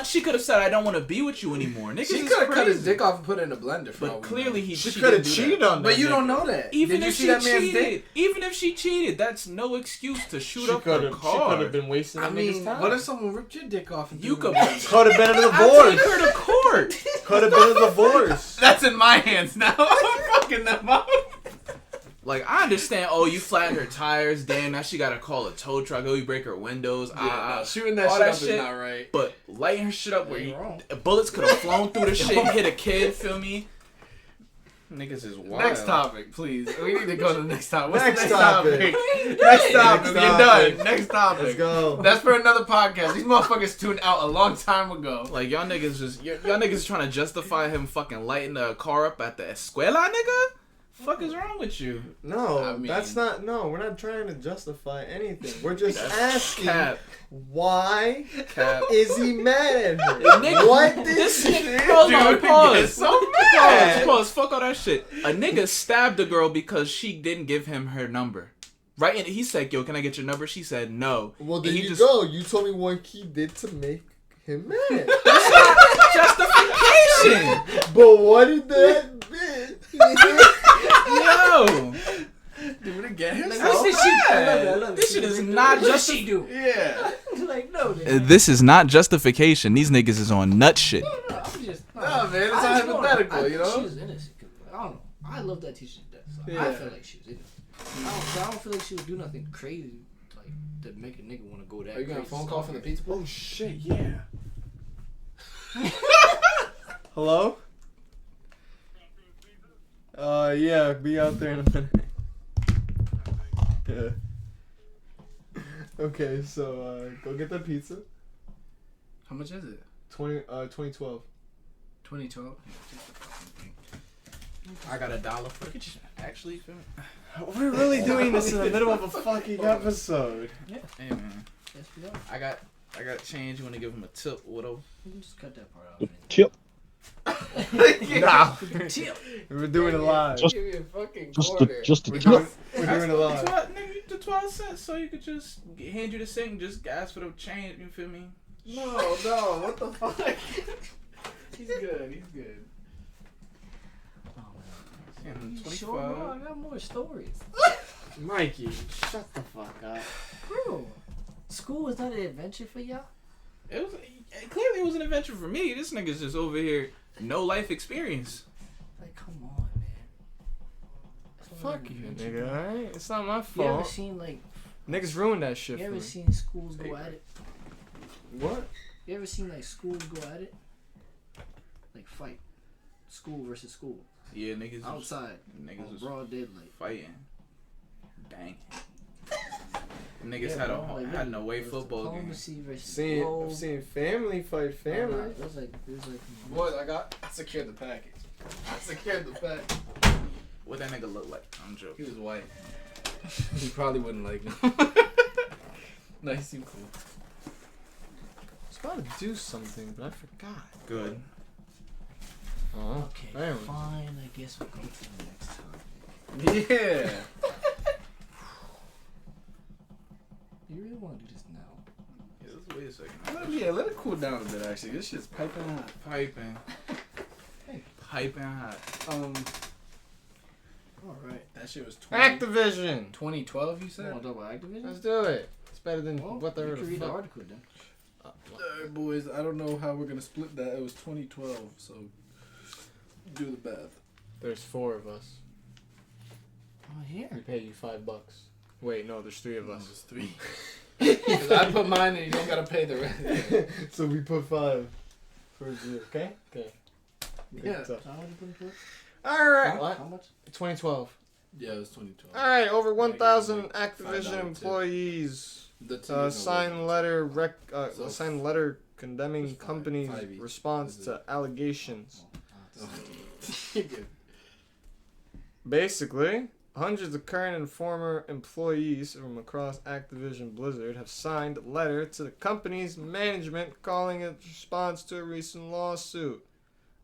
She could have said, "I don't want to be with you anymore." Niggas She is could have cut his crazy. dick off and put it in a blender. For all But we clearly know. she could have didn't do cheated that. on that. But you nigga. don't know that. Even Did if you see she that man's cheated, dick? even if she cheated, that's no excuse to shoot up her She could car. have been wasting I that nigga's mean, time. what if someone ripped your dick off and You threw could. it in the blender? Could have been a I'll take divorce. her to court. Could have been a divorce. That's in my hands now. I'm fucking them up. Like, I understand, oh, you flattened her tires, damn, now she gotta call a tow truck, oh, you break her windows, Shooting that all shit that up is shit. not right. But lighting her shit up where Ain't wrong. bullets could have flown through the shit and hit a kid, feel me? Niggas is wild. Next topic, please. We need to go to the next topic. What's Next the next topic. topic? Next topic. You're topic. done. Next topic. Let's go. That's for another podcast. These motherfuckers tuned out a long time ago. Like, y'all niggas trying to justify him fucking lighting the car up at the escuela, nigga? Fuck is wrong with you? No, I mean- that's not. No, we're not trying to justify anything. We're just asking Cap. why Cap. is he mad at her? Nigga, What did this she nigga, do? hold on, Dude, pause. get so mad. Pause, fuck all that shit. A nigga stabbed a girl because she didn't give him her number. Right? And he said, yo, can I get your number? She said no. Well, And there he you just- go. You told me what he did to make him mad. Justification! But what did that bitch? Yo! Do it again. Like, So what's this shit? I love it. I bad. love it. This shit is not What just- she do? Yeah. Like no. nigga. This is not justification. These niggas is on nut shit. No, I'm just. No, man, it's I just hypothetical, know, you know? She was innocent. 'Cause, I don't know. I love that teacher to death. So Yeah. I feel like she was innocent. I don't feel like she would do nothing crazy like to make a nigga want to go that. Are you getting a crazy phone call from the stalker. pizza place? Oh shit! Yeah. Hello. Yeah. Be out there in a minute. Yeah. Okay, so go get that pizza. How much is it? 2012. 2012. I got $1 for it. Actually, feel me? We're really doing this in the middle of a fucking episode. Hey man, Yes, we are. I got change. You want to give him a tip? Whatever. You can just cut that part out. Man. Tip. Nah. Tip. We're doing it live. Just- Give me a fucking Just quarter. the We're tip. doing it live. The 12 cents, so you could just hand you the cent and just ask for the change. You feel me? No, what the fuck? He's good. He's good. Oh, man. Yeah, You 25. sure, bro? I got more stories. Mikey, shut the fuck up. Bro, school was not an adventure for y'all? It was clearly it was an adventure for me. This nigga's just over here, no life experience. Like, come on, man. It's not Fuck an you, adventure, nigga, bro. alright? It's not my You ever fault. seen, like, Niggas ruined that shit you for ever me. seen schools go at it? What? You ever seen, like, schools go at it? Like, fight. School versus school. Yeah, niggas was, Outside. niggas On was broad daylight. fighting. Dang. Niggas Yeah, had bro, like, had an away it was football game. diplomacy versus I've seen family fight family. It was like Boys, I secured the package. I secured the package. What that nigga look like? I'm He joking. was white. He probably wouldn't like him. No, he seemed cool. I was about to do something, but I forgot. Good. Oh, okay, damn. fine. I guess we'll go to the next topic. Yeah. You really want to do this now? Yeah, let's wait a second. Yeah, let it cool down a bit, actually. This shit's piping hot. Piping. Hey. Piping hot. All right. That shit was 20, Activision! 2012, you You said? want to talk about Activision? Let's do it. It's better than Well, what you the can read the fuck. article then. Alright, boys, I don't know how we're gonna split that. It was 2012, so do the math. There's 4 of us. Oh, here. We pay you $5. Wait, no, there's 3 of It was us. 3. Because I put mine and you don't gotta pay the rest. So we put 5 for you, okay? Okay. Yeah. So how much you putting for it? Alright. How much? 2012. Yeah, it was 2012. Alright, over 1,000 like Activision $5 tip. employees The team signed letter So signed letter condemning it's five- company's 5 each. response Is to allegations. Good. Basically, hundreds of current and former employees from across Activision Blizzard have signed a letter to the company's management calling it response to a recent lawsuit,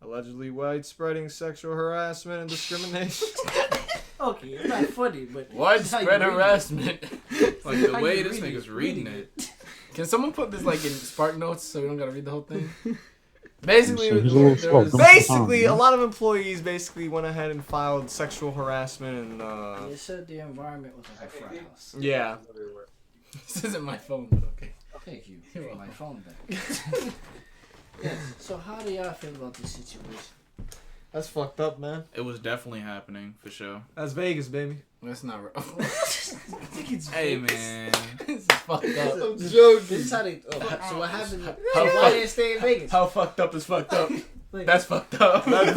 allegedly widespreading sexual harassment and discrimination. Okay, it's not funny, but Widespread it's how you read harassment. Like the How way you this read nigga's it, reading reading it. Can someone put this like in Spark Notes so we don't gotta read the whole thing? Basically, So he's a there little was slow. Basically, Yeah. a lot of employees basically went ahead and filed sexual harassment and They said the environment was like a frat house. yeah. this isn't my phone, but okay. Thank you You're for my welcome. phone back. Yes. So how do y'all feel about this situation? That's fucked up, man. It was definitely happening for sure. That's Vegas, baby. That's not right. I think it's Hey Vegas. man. This is fucked up. I'm This joking. is how they. So what happened? How Why didn't stay in Vegas? How fucked up is fucked up. Like, That's fucked up. like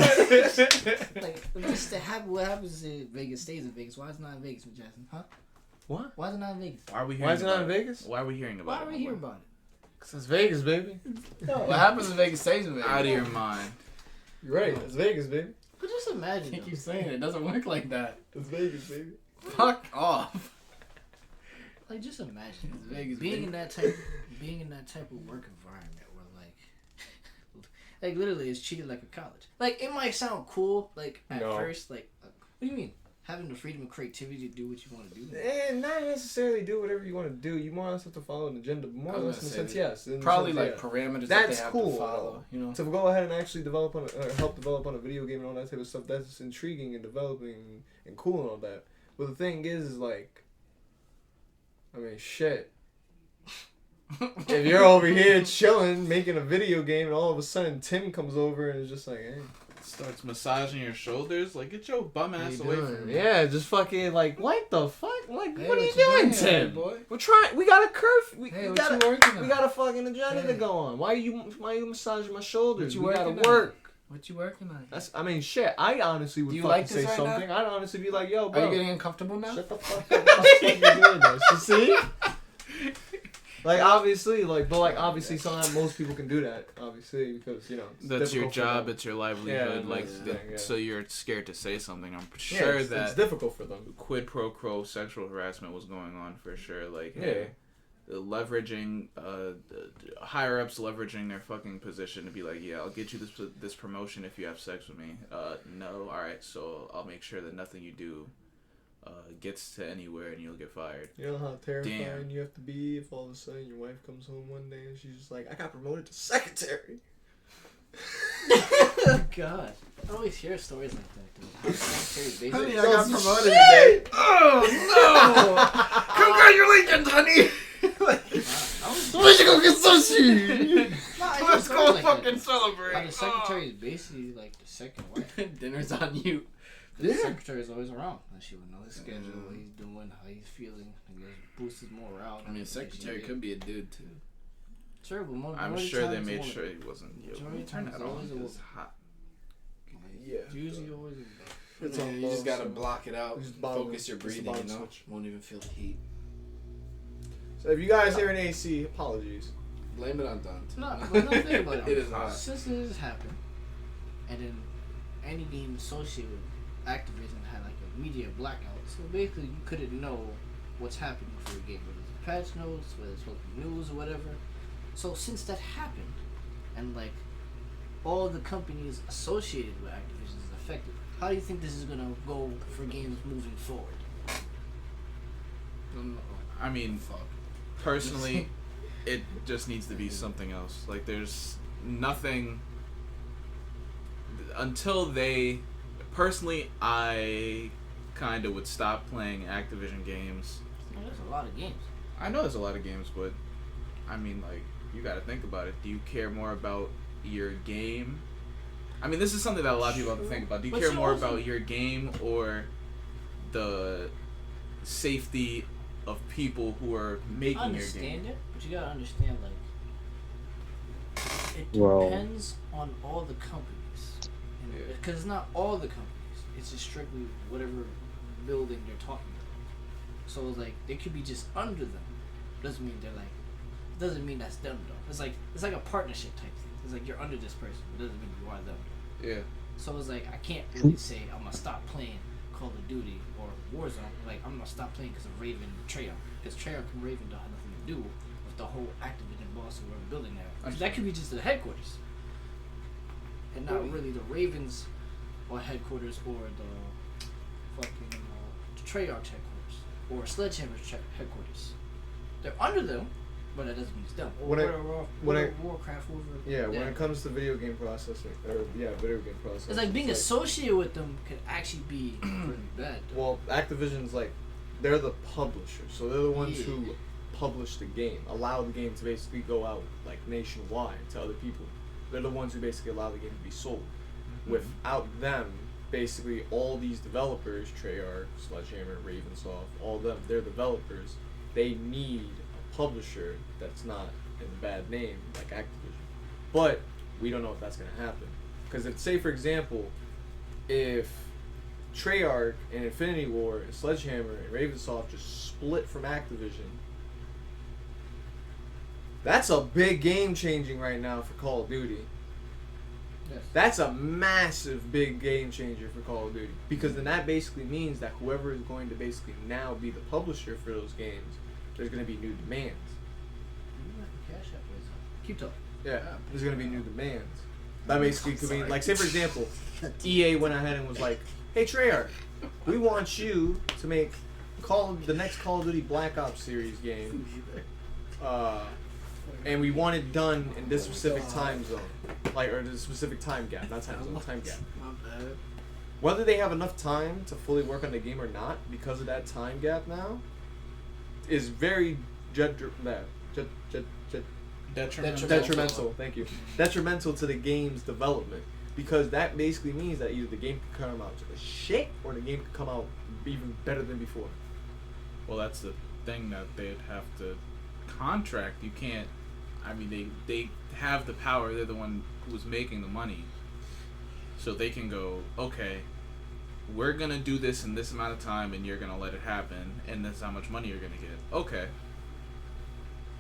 just to happen. What happens in Vegas stays in Vegas. Why is it not in Vegas with Jackson? Huh? What? Why is it not in Vegas? Why are we hearing Why is it not in about it? Vegas? Why are we hearing about Why it? are we hearing about Cause it's Vegas, baby. it? No. What happens in Vegas stays in Vegas. Out of your mind. You're right. It's Vegas, baby. But just imagine. You though. keep saying it. It doesn't work like that. It's Vegas, baby. Fuck off. Like just imagine It's Vegas, being baby. in that type of work environment where like literally it's treated like a college. Like it might sound cool like at No. first like what do you mean having the freedom of creativity to do what you want to do? And not necessarily do whatever you want to do. You more or less have to follow an agenda. But more I or was less in the gonna sense, say yes. in the Probably sense, like yeah. parameters That's that they have cool, to follow. You know. To go ahead and actually develop on or help develop on a video game and all that type of stuff, that's intriguing and developing and cool and all that. But the thing is like, I mean, shit. If you're over here chilling, making a video game, and all of a sudden Tim comes over and is just like, hey, Starts massaging your shoulders. Like, get your bum what ass you away doing? from me. Yeah, just fucking like, what the fuck? Like, Hey, what are you what you doing, doing here, Tim? boy? We're trying. We got a curfew. We, Hey, we what got you working we on? got a fucking agenda to Hey. go on. Why you massaging my shoulders? you We gotta working on? work. What you working on? That's. I mean, shit. I honestly would Do you fucking like this say right now? something. I'd honestly be like, yo, Are bro. you getting uncomfortable now? Shut the fuck up. What the fuck you doing this? You see? Like obviously, obviously, sometimes most people can do that. Obviously, because you know it's That's your difficult for job. them. It's your livelihood. Yeah, like, that's the thing, yeah. so you're scared to say something. I'm Yeah, sure it's that difficult for them. quid pro quo sexual harassment was going on for sure. Like, Yeah. hey, leveraging the higher ups leveraging their fucking position to be like, yeah, I'll get you this promotion if you have sex with me. No, all right, so I'll make sure that nothing you do gets to anywhere and you'll get fired. You know how terrifying Damn. you have to be if all of a sudden your wife comes home one day and she's just like, I got promoted to secretary. Oh God. I always hear stories like that, dude. How the secretary Honey, basically. I got promoted today. Oh Congratulations, honey. We should go get sushi. Let's go fucking celebrate. How the secretary is basically like the second wife. Dinner's on you. The secretary is always around. And she would know his schedule, what he's doing, how he's feeling. I guess boost his morale. I mean, secretary could be a dude too. Sure, but I'm sure they made sure he wasn't. Majority of Turn times that on. always a It's hot. Yeah. It's usually always a It's Yeah, on you low, just gotta so- block it out. Just bottom- Focus your just the breathing, you bottom know? switch. Won't even feel the heat. So if you guys hear an AC, apologies. Blame it on Dante. No, but no, think about it. It is hot. Since this has happened, and then any game associated with Activision had like a media blackout, so basically you couldn't know what's happening for your game, whether it's patch notes, whether it's supposed to be news or whatever. So since that happened, and like all the companies associated with Activision is affected, how do you think this is gonna go for games moving forward? I mean, personally, it just needs to be something else. Like, there's nothing until they. Personally, I kind of would stop playing Activision games. There's a lot of games. I know there's a lot of games, but I mean, like, you got to think about it. Do you care more about your game? I mean, this is something that a lot of people have to think about. Do you But care you more also- about your game or the safety of people who are making I your understand game? it, but you gotta understand, like, it Well- depends on all the companies. Yeah. Because it's not all the companies. It's just strictly whatever building they're talking about. So, like, they could be just under them. Doesn't mean they're, like, doesn't mean that's them, though. It's like a partnership type thing. It's like you're under this person. It doesn't mean you are them. Yeah. So it's like I can't really say I'm gonna stop playing Call of Duty or Warzone. Like I'm gonna stop playing because of Raven and Treyarch. Because Treyarch and Raven don't have nothing to do with the whole Activision boss or whatever building there. That could be just the headquarters, and not really the Ravens or headquarters or the fucking Treyarch headquarters or Sledgehammer's headquarters. They're under them, but that doesn't mean it's them. Or When Warcraft, whatever. Yeah, when it comes to video game processing, video game processing. It's like being associated with them could actually be pretty bad. Though. Well, Activision's like, they're the publisher, so they're the ones Yeah. who publish the game, allow the game to basically go out like nationwide to other people. They're the ones who basically allow the game to be sold. Without them, basically all these developers, Treyarch, Sledgehammer, Ravensoft, all them, they're developers. They need a publisher that's not in a bad name like Activision. But we don't know if that's going to happen. Because if, say for example, if Treyarch and Infinity Ward and Sledgehammer and Ravensoft just split from Activision, that's a big game changing right now for Call of Duty. Yes. That's a massive big game changer for Call of Duty. Because then that basically means that whoever is going to basically now be the publisher for those games, there's going to be new demands. Keep talking. Yeah, there's going to be new demands. That basically could mean, like, say for example, EA went ahead and was like, hey Treyarch, we want you to make the next Call of Duty Black Ops series game. And we want it done in this specific time zone. Like, or this specific time gap. Not time zone, time gap. My bad. Whether they have enough time to fully work on the game or not, because of that time gap now, is very detrimental. Thank you. Detrimental to the game's development. Because that basically means that either the game could come out to the shit, or the game could come out even better than before. Well, that's the thing that they'd have to contract. You can't. I mean, they have the power. They're the one who's making the money, so they can go, okay, we're gonna do this in this amount of time, and you're gonna let it happen, and that's how much money you're gonna get. Okay.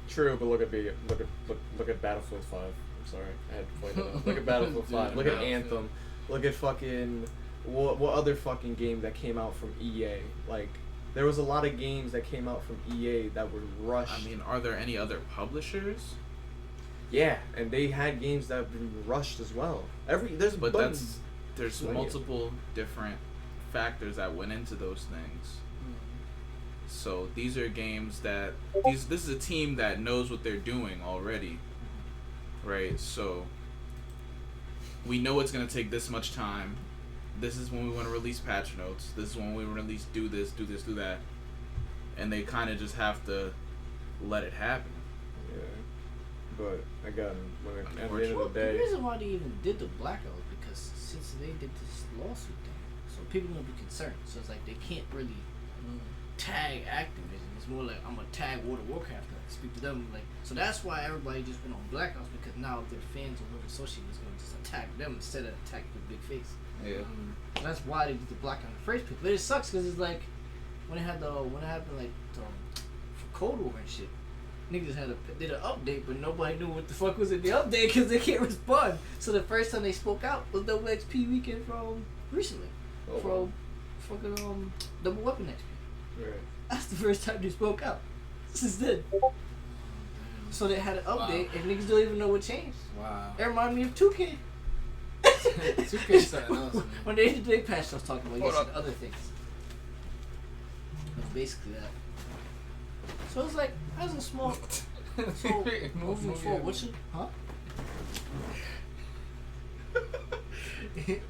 True, but look at Battlefield 5. I'm sorry, I had to point it out. Look at Battlefield 5. Look at Anthem. Look at fucking what other fucking game that came out from EA? Like, there was a lot of games that came out from EA that were rushed. I mean, are there any other publishers? Yeah, and they had games that have been rushed as well. There's multiple different factors that went into those things. So these are games that this is a team that knows what they're doing already, right? So we know it's gonna take this much time. This is when we want to release patch notes. This is when we want to release do this, do that, and they kind of just have to let it happen. Yeah, but again, when at the end of Well, the day, the reason why they even did the blackout is because since they did this lawsuit thing, so people gonna be concerned. So it's like they can't really tag Activision. It's more like I'm gonna tag World of Warcraft and speak to them. Like, so that's why everybody just went on blackouts, because now their fans or whoever associated is gonna just attack them instead of attack the big face. Yeah. So that's why they did the blackout in the first place. But it sucks because it's like when it happened like for Cold War and shit. Niggas did an update, but nobody knew what the fuck was in the update because they can't respond. So the first time they spoke out was Double XP weekend from recently, from fucking Double Weapon XP. right. That's the first time they spoke out. Since then. So they had an update and niggas don't even know what changed. Wow. It reminded me of 2K. 2K something else, man. When they did the big patch, I was talking about Hold yes up. and other things. That's basically that. So it's like, as a small. So moving forward, what's it? Huh?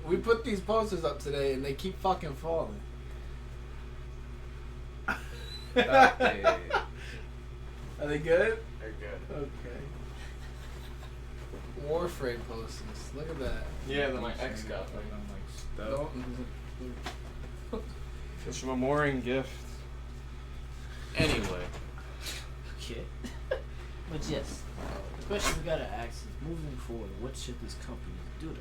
We put these posters up today and they keep fucking falling. Are they good? They're good. Okay. Warframe posters. Look at that. Yeah, that my ex got me. Don't. It's from a mooring gift. Anyway, Okay. But yes, the question we gotta ask is, moving forward, what should these companies do though?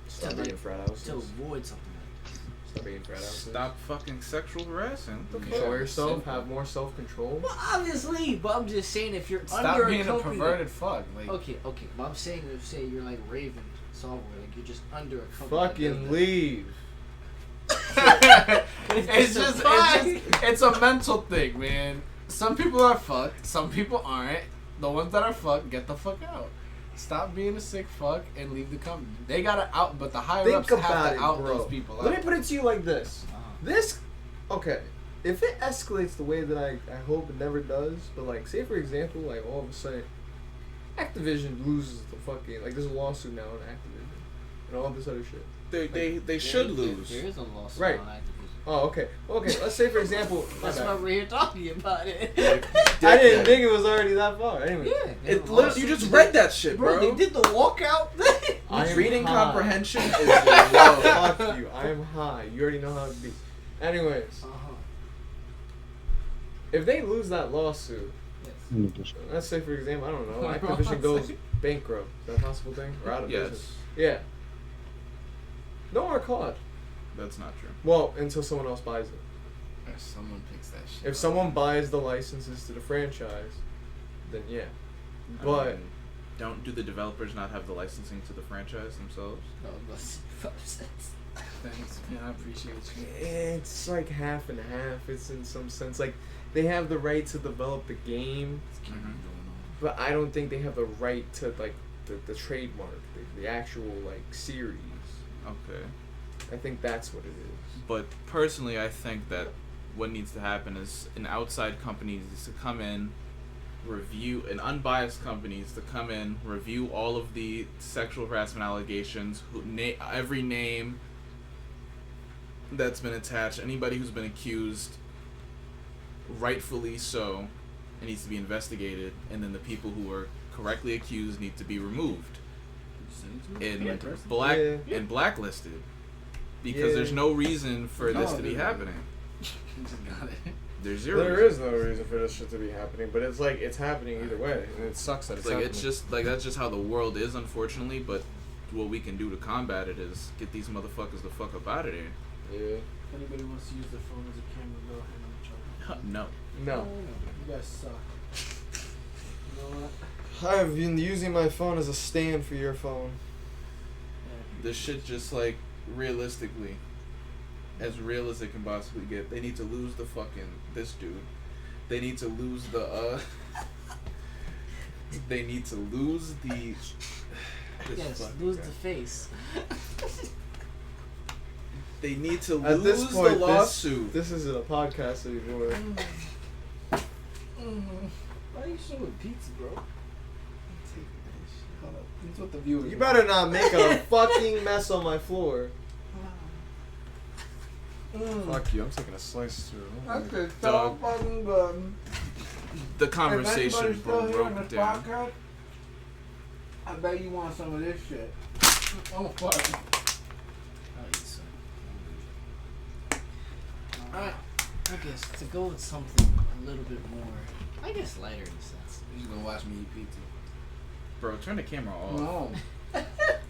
Stop To, being like, frat to houses. avoid something like this. Stop being frat houses. stop fucking sexual harassing. What the Control fuck? yourself. Simple. Have more self-control. Well, obviously, but I'm just saying if you're Stop under being a a company. perverted fuck. Like, Okay, but I'm saying if say you're like Raven Software, like you're just under a company. Fucking leave. it's a mental thing, man. Some people are fucked, some people aren't. The ones that are fucked, get the fuck out. Stop being a sick fuck and leave the company. They gotta out, but the higher ups Think have about to it, out bro. those people. Let me out. put it to you like this. Uh-huh. Okay, if it escalates the way that I hope it never does, but like, say for example, like all of a sudden, Activision loses the fucking, like there's a lawsuit now on Activision, and all this other shit. They should lose. There is a lawsuit Right. on Activision. Oh, okay. Let's say for example, That's why we're here talking about it. I didn't think it was already that far. Anyway, Yeah. It literally, you just read that shit, Bro, bro. they did the walkout thing. I am Reading high. comprehension is low. Fuck you. I am high. You already know how it be. Anyways, Uh-huh. if they lose that lawsuit, Yes. let's say for example, I don't know, Hold Activision on. goes bankrupt. Is that a possible thing? Or out of Yes, business? Yeah. No more caught. that's not true. Well, until someone else buys it. If someone picks that shit. If up. someone buys the licenses to the franchise, then yeah. But I mean, don't the developers not have the licensing to the franchise themselves? No, that's sense. Thanks, man. I appreciate you. it's like half and half. It's in some sense like they have the right to develop the game, Let's keep Mhm. going on. but I don't think they have the right to like the trademark, the actual like series. Okay. I think that's what it is. But personally, I think that what needs to happen is an outside company needs to come in, review, an unbiased companies to come in, review all of the sexual harassment allegations, every name that's been attached, anybody who's been accused, rightfully so, it needs to be investigated, and then the people who are correctly accused need to be removed and and blacklisted. Because there's no reason for this to be happening. Got it. There's zero. There reason. is no reason for this shit to be happening, but it's like it's happening either way, and it sucks that it's Like happening. it's just like that's just how the world is, unfortunately. But what we can do to combat it is get these motherfuckers the fuck up out of there. Yeah. If anybody wants to use their phone as a camera, go ahead and No. No. You guys suck. You know what? I've been using my phone as a stand for your phone. This shit just like realistically, as real as it can possibly get. They need to lose the fucking this dude. They need to lose the They need to lose the. This Yes, fucking lose guy. the face. They need to At this lose point, the lawsuit. This isn't a podcast anymore. Why are you showing pizza, bro? Hold up. That's what the viewers. You better not make a fucking mess on my floor. Fuck you, I'm taking a slice too. That's just so Dog. fucking good. The conversation If anybody's still here in broke this down. podcast, I bet you want some of this shit. Oh fuck. I'll eat some. Alright, I guess to go with something a little bit more, I guess lighter in a sense. You just gonna watch me eat pizza? Bro, turn the camera off. No. Oh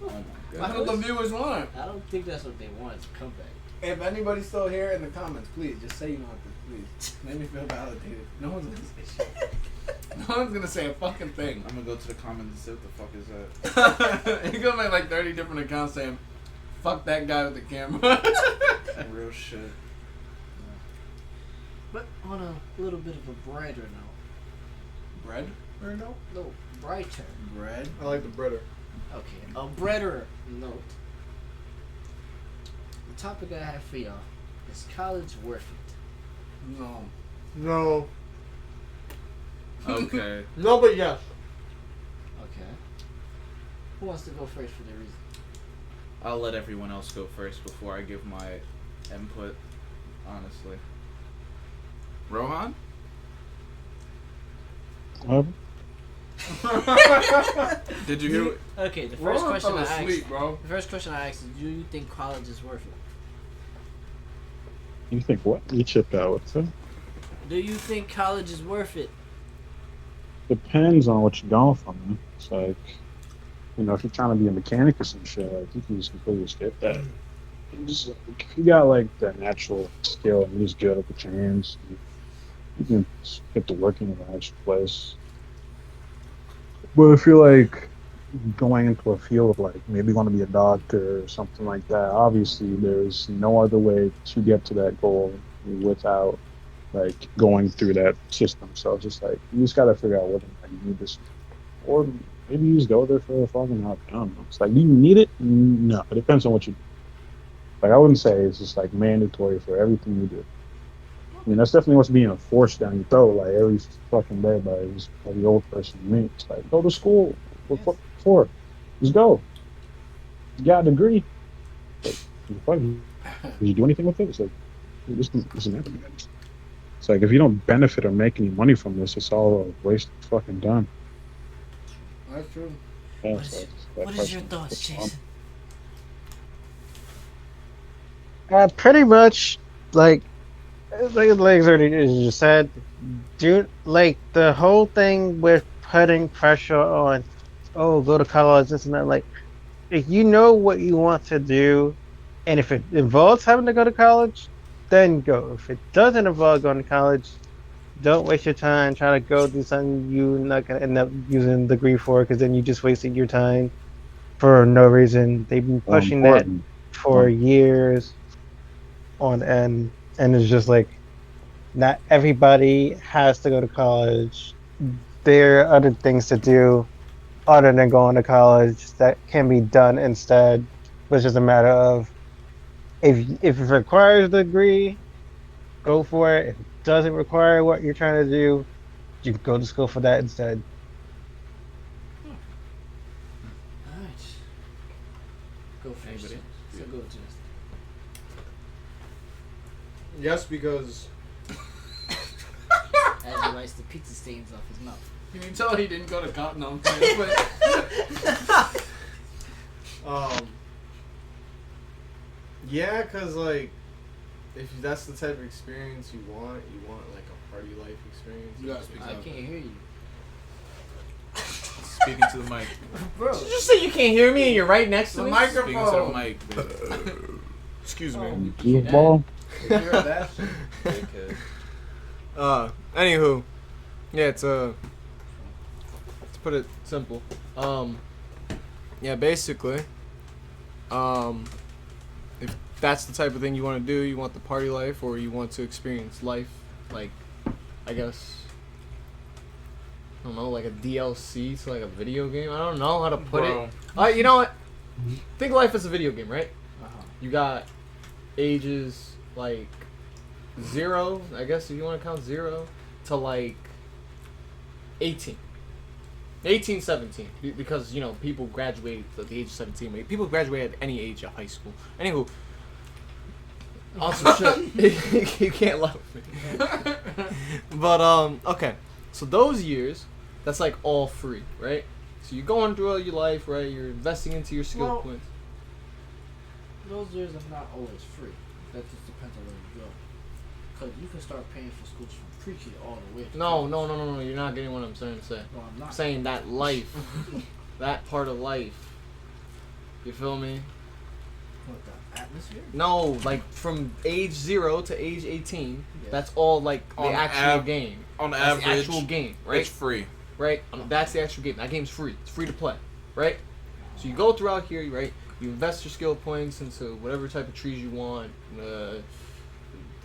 my That's god. what the viewers want. I don't think that's what they want. It's a comeback. If anybody's still here in the comments, please just say you want this. Please make me feel validated. No one's gonna say shit. No one's gonna say a fucking thing. I'm gonna go to the comments and say what the fuck is that. You're gonna make like 30 different accounts saying, "Fuck that guy with the camera." Real shit. But on a little bit of a brighter note. Bread? Or no? No, brighter. Bread? I like the breader. Okay, a brighter note. The topic I have for y'all is college worth it? No. No. Okay. No, but yes. Okay. Who wants to go first for their reason? I'll let everyone else go first before I give my input, honestly. Rohan? Did you hear? Okay, the first question I asked. asleep, bro. The first question I asked is, do you think college is worth it? You think what? You chipped out. What's that? Do you think college is worth it? Depends on what you're going for, man. It's like, you know, if you're trying to be a mechanic or some shit, like, you can just completely skip that. You just, like, if you got, like, the natural skill and you're just good with your hands, you can just get to work in a nice place. But if you're, like, going into a field of, like, maybe you want to be a doctor or something like that, obviously there's no other way to get to that goal without, like, going through that system. So it's just like, you just gotta figure out whether or not you need this, or maybe you just go there for a fucking help. I don't know. It's like, do you need it? No, it depends on what you do. Like, I wouldn't say it's just like mandatory for everything you do. I mean, that's definitely what's being forced down your throat, like, every fucking day by the old person to me. It's like, go to school. What for? Just go. You got a degree. Like, did you do anything with it? It's like, this isn't happening. It's like, if you don't benefit or make any money from this, it's all a waste of fucking time. That's true. Yeah, What is- What is your thoughts, Jason? Pretty much, like already just said, dude, like, the whole thing with putting pressure on, oh, go to college, this and that, like, if you know what you want to do, and if it involves having to go to college, then go. If it doesn't involve going to college, don't waste your time trying to go do something you're not going to end up using a degree for, because then you just wasted your time for no reason. They've been pushing that for years on end, and it's just like, not everybody has to go to college. There are other things to do other than going to college that can be done instead. But it's just a matter of, if it requires the degree, go for it. If it doesn't require what you're trying to do, you can go to school for that instead. Alright. Go first. Anybody? So go, Jason. Yes, because As he wipes the pizza stains off his mouth. Can you tell he didn't go to college? No, I'm kidding. yeah, cause like, if that's the type of experience you want like a party life experience. You gotta speak I up. can't hear you. Speaking to the mic. Bro. Did you say you can't hear me and you're right next to The me? microphone. Speaking to the mic, bitch. Excuse Oh. me. Goofball. You hear that shit? Dickhead. Anywho, yeah, to put it simple, yeah, basically, if that's the type of thing you want to do, you want the party life, or you want to experience life, like, I guess, I don't know, like a DLC to like a video game. I don't know how to put Bro. it. You know what? Think life as a video game, right? Uh-huh. You got ages like 0, I guess if you want to count 0, to like 18. 18, 17. Because, you know, people graduate at the age of 17. People graduate at any age of high school. Anywho, awesome shit. You can't love me. But, okay. So those years, that's like all free, right? So you're going through all your life, right? You're investing into your skill points. Those years are not always free. That just depends on where you go. Because you can start paying for schools from pre-K all the way to No. You're not getting what I'm trying to say. No, I'm not. I'm saying that life, that part of life. You feel me? What, the atmosphere? No, like from age 0 to age 18, Yes. that's all like the On actual game. On That's the average, actual game, right? it's free. Right? That's the actual game. That game's free. It's free to play, right? So you go throughout here, right? You invest your skill points into whatever type of trees you want.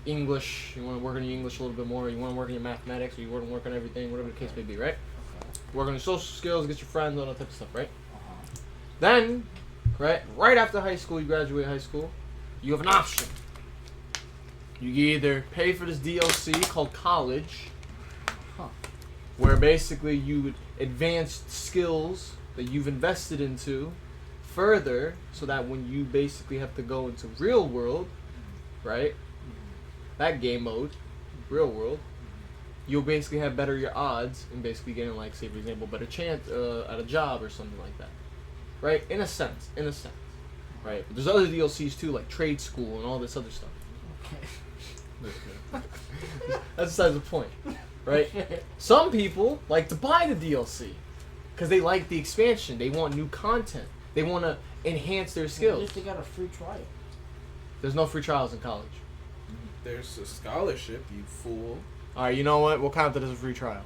English, you want to work on your English a little bit more. You want to work on your mathematics, or you want to work on everything, whatever the case may be, right? Okay. Work on your social skills, get your friends, all that type of stuff, right? Uh-huh. Then, right after high school, you graduate high school, you have an option. You can either pay for this DLC called college, Huh. where basically you would advance skills that you've invested into further, so that when you basically have to go into real world, right? That game mode, real world, you'll basically have better your odds in basically getting, like, say for example, better chance at a job or something like that, right? In a sense, right? But there's other DLCs too, like trade school and all this other stuff. Okay. That's besides the point, right? Some people like to buy the DLC because they like the expansion. They want new content. They want to enhance their At skills. least they got a free trial. There's no free trials in college. There's a scholarship, you fool. All right, you know what? We'll count that as a free trial.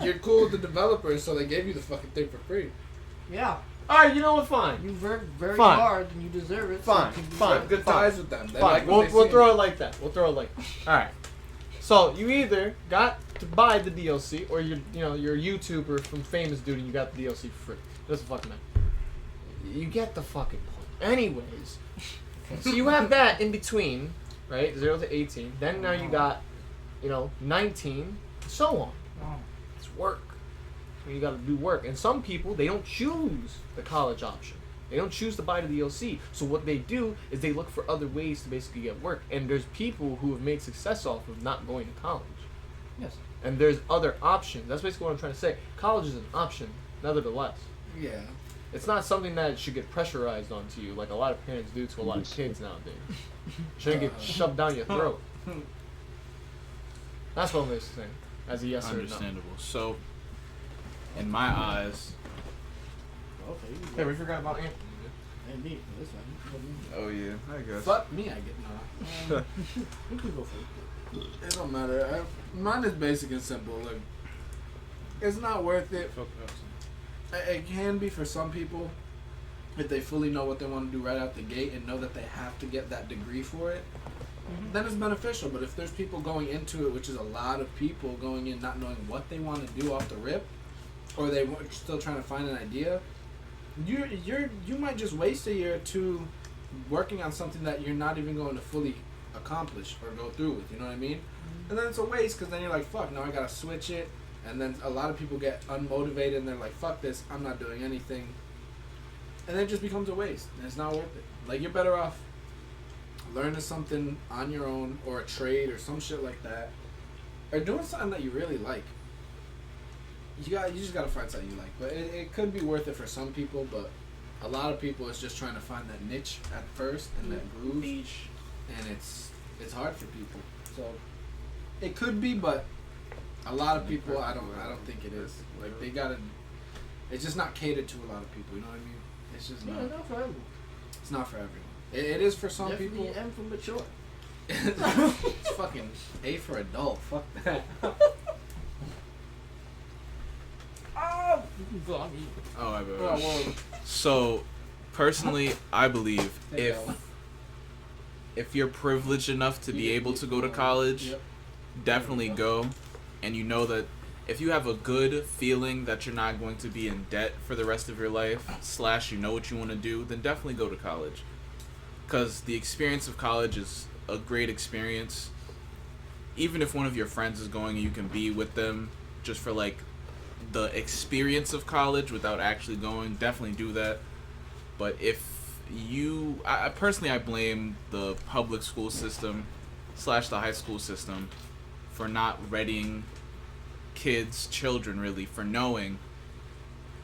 You're cool with the developers, so they gave you the fucking thing for free. Yeah. All right, you know what? Fine. You worked very Fine. hard and you deserve it. Fine. So you can do Fine. that. Good Fine. ties with them. They Fine. like what We'll they throw see. it like that. All right. So you either got to buy the DLC, or you're a YouTuber from famous dude and you got the DLC for free. Doesn't fucking matter. You get the fucking point. Anyways, so you have that in between, right? 0 to 18. Then now you got, 19, so on. Oh. It's work. You got to do work. And some people, they don't choose the college option. They don't choose to buy the DLC. So what they do is they look for other ways to basically get work. And there's people who have made success off of not going to college. Yes. And there's other options. That's basically what I'm trying to say. College is an option, nevertheless. Yeah. It's not something that should get pressurized onto you like a lot of parents do to a lot of kids nowadays. Shouldn't get shoved down your throat. That's what I'm basically saying. As a yes or no. Understandable. So, in my eyes, Okay. You Hey, we forgot about Anthony. And me. This one. oh yeah, I guess. Fuck me, I get nah. You can go for it. It don't matter. Mine is basic and simple. Like, it's not worth it. Fuck up. It can be for some people if they fully know what they want to do right out the gate and know that they have to get that degree for it. Then it's beneficial. But if there's people going into it, which is a lot of people going in not knowing what they want to do off the rip, or they still trying to find an idea, you might just waste a year or two working on something that you're not even going to fully accomplish or go through with. You know what I mean? And then it's a waste because then you're like, fuck, now I gotta switch it. And then a lot of people get unmotivated and they're like, fuck this, I'm not doing anything. And then it just becomes a waste and it's not worth it. Like, you're better off learning something on your own, or a trade or some shit like that, or doing something that you really like. You just gotta find something you like. But it could be worth it for some people, but a lot of people is just trying to find that niche at first and that groove, and it's hard for people. So it could be, but a lot of people, I don't think it is. Like, they gotta, it's just not catered to a lot of people. You know what I mean? It's just not. Not for everyone. It's not for everyone. It is for some Definitely people. M for mature. It's fucking A for adult. Fuck that. Oh, Oh, I bet. Oh, whoa. So, personally, I believe There you if you're privileged enough to be able to go to college, Yep. definitely go. And you know that if you have a good feeling that you're not going to be in debt for the rest of your life, / you know what you want to do, then definitely go to college. Because the experience of college is a great experience. Even if one of your friends is going and you can be with them, just for like the experience of college without actually going, definitely do that. But if you, I personally, I blame the public school system / the high school system for not readying children really, for knowing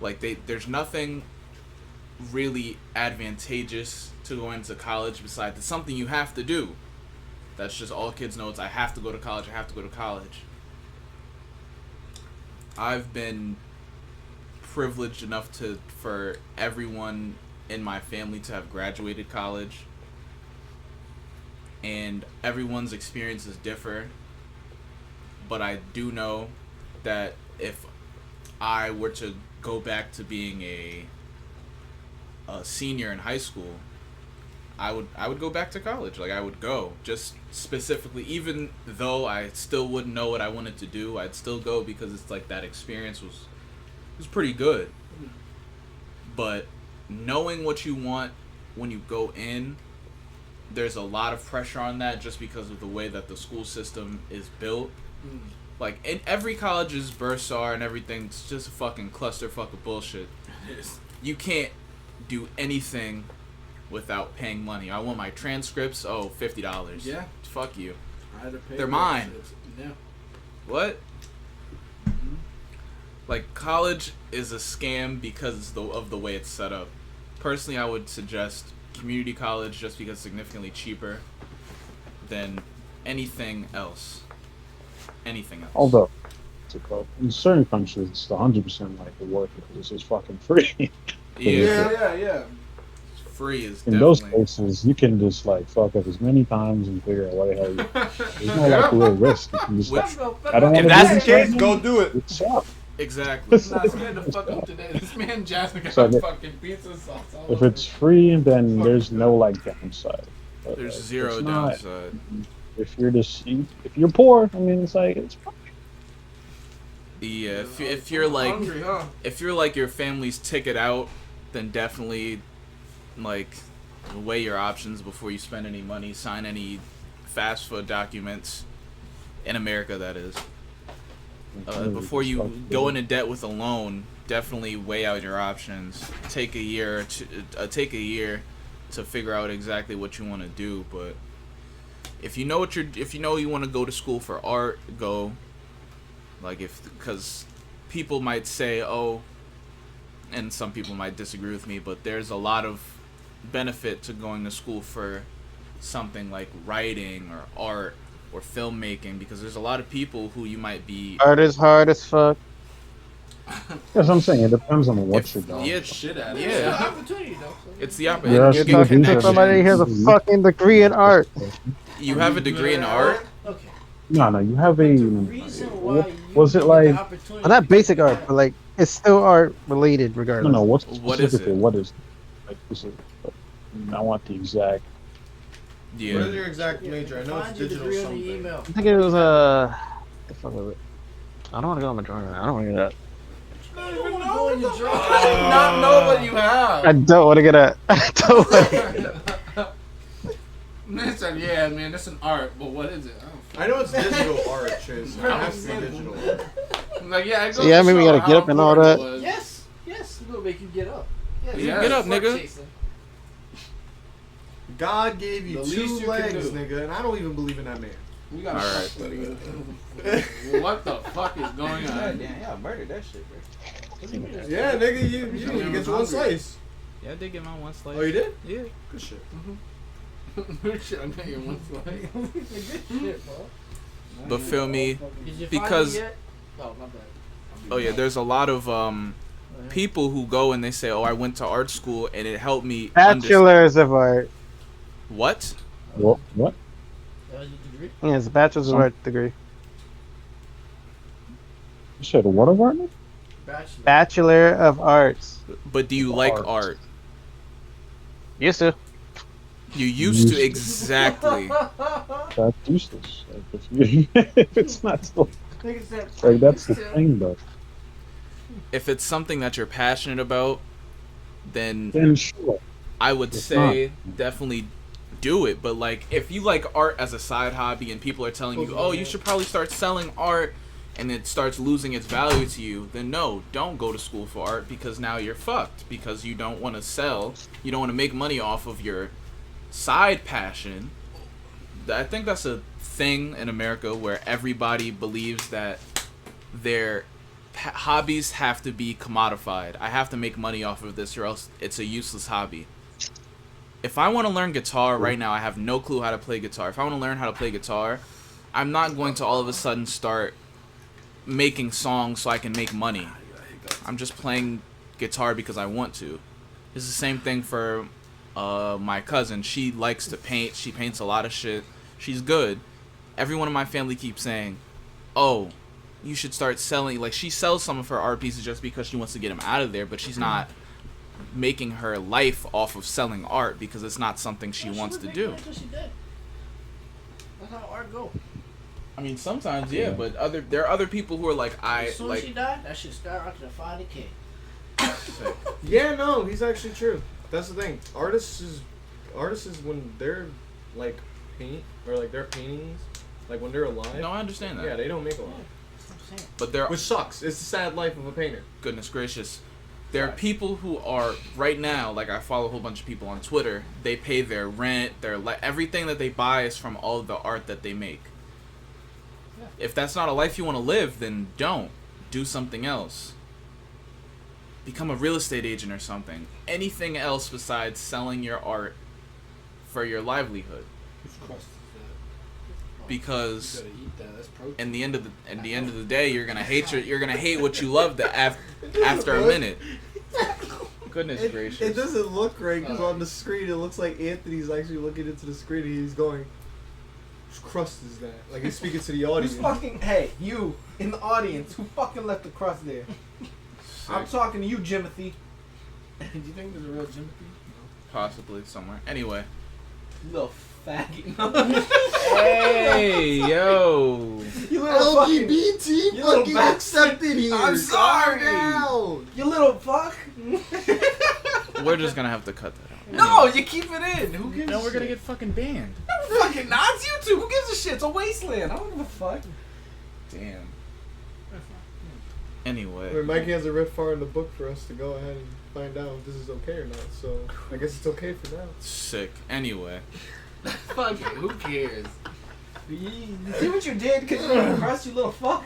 like there's nothing really advantageous to go into college besides it's something you have to do. That's just all kids know. It's I have to go to college. I have to go to college. I've been privileged enough for everyone in my family to have graduated college, and everyone's experiences differ. But I do know that if I were to go back to being a senior in high school, I would go back to college. Like, I would go, just specifically, even though I still wouldn't know what I wanted to do, I'd still go because it's like that experience was pretty good. But knowing what you want when you go in, there's a lot of pressure on that just because of the way that the school system is built. Like, in every college's bursar and everything, it's just a fucking clusterfuck of bullshit. It is. You can't do anything without paying money. I want my transcripts. Oh, $50. Yeah. Fuck you. I had to pay. They're mine. Yeah. What? Like, college is a scam because of the way it's set up. Personally, I would suggest community college just because it's significantly cheaper than anything else. Anything else. Although, in certain countries, it's 100% like worth it because it's just fucking free. Yeah. Free is In definitely. those cases, you can just like fuck up as many times and figure out what the hell you. There's no like real risk. You can just like, I don't want If to that's do the this case, right go now. do it. It's up. Exactly. I'm not scared to fuck up today. This man Jasmine got So that- fucking pizza sauce all If over it's free, then there's no like downside. But, There's like, zero it's not. downside. If you're just if you're poor, I mean, it's like it's fine. Yeah, if you're like hungry, huh? if you're like your family's ticket out, then definitely like weigh your options before you spend any money, sign any fast food documents in America, that is. Before you go into debt with a loan, definitely weigh out your options. Take a year to figure out exactly what you want to do. But if you know you want to go to school for art, go. Like, because people might say, oh, and some people might disagree with me, but there's a lot of benefit to going to school for something like writing or art or filmmaking, because there's a lot of people who you might be. Art is hard as fuck. That's what I'm saying. It depends on what If- you're doing. yeah, Shit out of Yeah. it. It's an opportunity, though. It's the Yeah, opportunity. that's You not get because Somebody connections. has a fucking degree in art. You have a degree in art. Okay. No, you have a. The reason why you Was it get like? the opportunity Well, not to basic do art, that- but like it's still art related No, regardless. no. What's What is specifically? it? What is? Like, I want the exact. What is Yeah. your exact major? I know it's Find your digital degree on the something. email. I think it was the fuck was it? I don't want to go on my drawing. I don't want to get that. I don't even know Go what in the your fuck. drawer. I do not know what you have. I don't want to get that. I don't want to. Man said, yeah, man, that's an art, but what is it? I know it's digital art, Chase. It has to be digital. I'm like, yeah, it goes Yeah, I to mean, we show gotta how get up and all important that. it was. Yes, we'll make you get up. Yes, Yeah, get up, fuck nigga. chasing. God gave you The 2 least you can legs, do. nigga, and I don't even believe in that man. We gotta All right. stop studying. What the fuck is going on? Damn, y'all murdered that shit, bro. Yeah, nigga, you I'm get one hungry. slice. Yeah, I did get my one slice. Oh, you did? Yeah. Good shit. Shit, I'm taking one slice. Good shit, bro. But feel me, Did you Because- find it yet? Oh, my bad. oh yeah, there's a lot of people who go and they say, "Oh, I went to art school and it helped me." Bachelor's of art. What? What? That was your degree? Yeah, it's a bachelor's of art degree. You said what of art? Bachelor. Bachelor of Arts. But do you like Art. art? Used to. You used to, exactly. That's useless. Like, if it's not still Nigga said, like that's the used to. thing, though. If it's something that you're passionate about, then Then sure. I would It's say definitely do it. But like, if you like art as a side hobby and people are telling you, "Oh, you should probably start selling art and it starts losing its value to you, then no, don't go to school for art, because now you're fucked, because you don't want to sell, you don't want to make money off of your side passion. I think that's a thing in America where everybody believes that their hobbies have to be commodified. I have to make money off of this or else it's a useless hobby. If I want to learn guitar right now, I have no clue how to play guitar. If I want to learn how to play guitar, I'm not going to all of a sudden start making songs so I can make money. I'm just playing guitar because I want to. It's the same thing for my cousin. She likes to paint. She paints a lot of shit. She's good. Everyone in my family keeps saying, oh, you should start selling. Like, she sells some of her art pieces just because she wants to get them out of there, but she's not making her life off of selling art because it's not something she wants to do. She did. That's how art go. I mean, sometimes, yeah, but there are other people who are like, As soon as she died, that shit skyrocketed to 5K. Yeah, no, he's actually true. That's the thing. Artists is when they're like paint or like their paintings, like when they're alive. No, I understand that. Yeah, they don't make a lot. But there, Which sucks. It's the sad life of a painter. goodness gracious, there are people who are right now. Like, I follow a whole bunch of people on Twitter. They pay their rent. Everything that they buy is from all the art that they make. Yeah. If that's not a life you want to live, then don't. Do something else. Become a real estate agent or something. Anything else besides selling your art for your livelihood. Because in the end of the day, you're gonna hate what you loved after a minute. Goodness gracious! It doesn't look right because on the screen it looks like Anthony's actually looking into the screen and he's going, "Whose crust is that?" Like he's speaking to the audience. Who's fucking? Hey, you in the audience, who fucking left the crust there? I'm talking to you, Jimothy. Do you think there's a real Jimothy? Possibly somewhere. Anyway. You little faggot. Hey, yo. You little fucking. LGBT You little fucking bastard. accepted here. I'm sorry. Calm down. You little fuck. We're just gonna have to cut that out. No, you keep it in. Who gives No, a we're gonna shit? get fucking banned. Fucking not you two. Who gives a shit? It's a wasteland. I don't give a fuck. Damn. Anyway. I mean, Mikey hasn't read far in the book for us to go ahead and find out if this is okay or not. So I guess it's okay for now. Sick. Anyway. Fuck it. Who cares? You see what you did? Cause you didn't crust, you little fuck.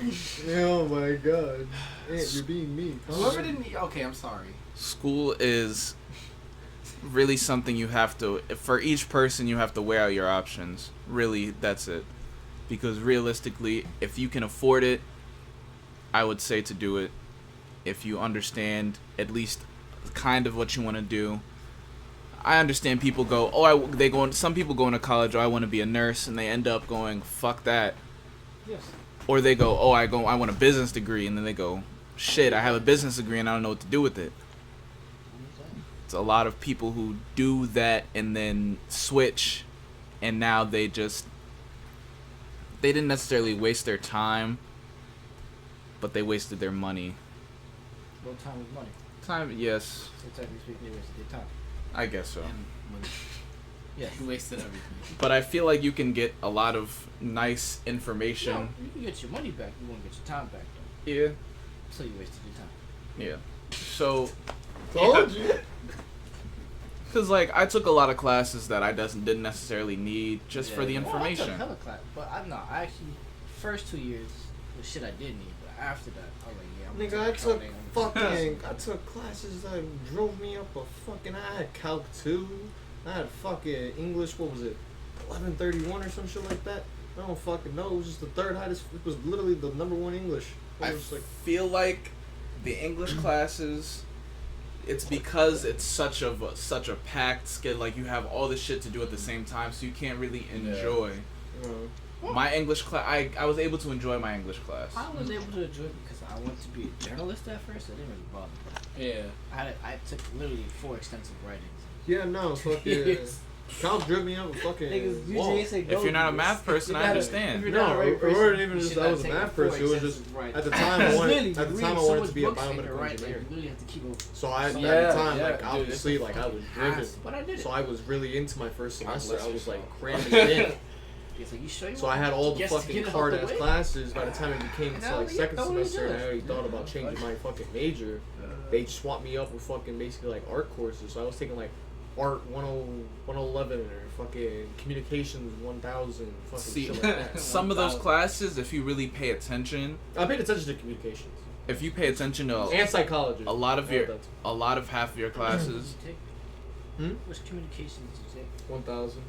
Oh my god. Aunt, you're being mean. Whoever didn't. Okay, I'm sorry. School is really something you have to, for each person, you have to weigh out your options. Really, that's it. Because realistically, if you can afford it, I would say to do it. If you understand at least kind of what you want to do. I understand people go, some people go into college, I want to be a nurse, and they end up going, fuck that. Yes. Or they go, I want a business degree, and then they go, shit, I have a business degree and I don't know what to do with it. It's a lot of people who do that and then switch, and now they didn't necessarily waste their time, but they wasted their money. Well, time is money. Time, yes, So technically speaking, they wasted their time. I guess so. Yeah, he wasted everything. But I feel like you can get a lot of nice information. No, you can get your money back. You won't get your time back, though. Yeah. So you wasted your time. Yeah. So, Told you. because like I took a lot of classes that I didn't necessarily need just for the Well, I information. took hella class, but I actually, first 2 years was shit I did need, but after that, I was like, yeah, I'm Nigga, gonna I take took accounting. I took classes that drove me up a fucking. I had Calc 2. I had fucking English. What was it? 1131 or some shit like that. I don't fucking know. It was just the third highest. It was literally the number one English. It I was like, feel like the English classes, it's because it's such a packed schedule. Like you have all this shit to do at the same time, so you can't really enjoy. My English class, I was able to enjoy my English class. I was able to enjoy it because I wanted to be a journalist at first. It didn't really bother me. Yeah. I took literally 4 extensive writings. yeah, no, fucking. Calc drove me up a fucking. Niggas wall. usually say If you're not a math person, I understand. No, it wasn't even just I was a math person. It was just at the time I wanted. At the time I wanted to be a biomedical engineer. You really have to keep up. So at the time, like obviously, like I was driven. But I did it. So I was really into my first semester. I was like cramming it in. It's like, you sure you So I want had all the just to fucking get it out hard the ass way? classes. By the time it became Hell like yeah, second know what you're semester, and I doing. already thought about changing my fucking major. They swapped me up with fucking basically like art courses. So I was taking like art 111 or fucking communications 1000. Fucking See, shit like that. some of those classes, if you really pay attention, I paid attention to communications if you pay attention to and psychology. a lot of your, That's a lot of half of your classes, Did you Hmm? take? Which communications did you take? 1000.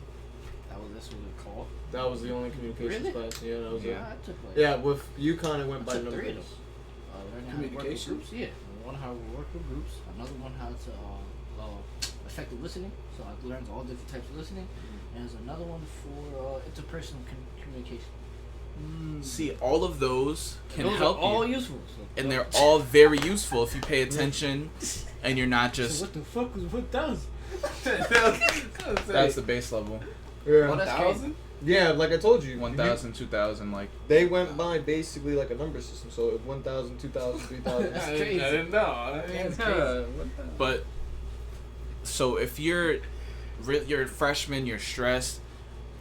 That's what it called. That was the only communications Really? class. Yeah, that was it. I took like. Yeah, with UConn it went I by took 3 of numbers. those. Learning how to work with Communication? groups. Yeah, one how to work with groups. Another one how to effective listening. So I learned all different types of listening. And there's another one for interpersonal communication. see, all of those can Those help are all you, useful. So and they're all very useful if you pay attention, and you're not So just. what the fuck is what does? That's the base level. Yeah. Oh, that's crazy. 1,000? Yeah, like I told you. 1,000, 2,000, like. They went by basically like a number system. So 1,000, 2,000, 3,000. That's I crazy. didn't know. I That's didn't know. crazy. What the? But so if you're a freshman, you're stressed.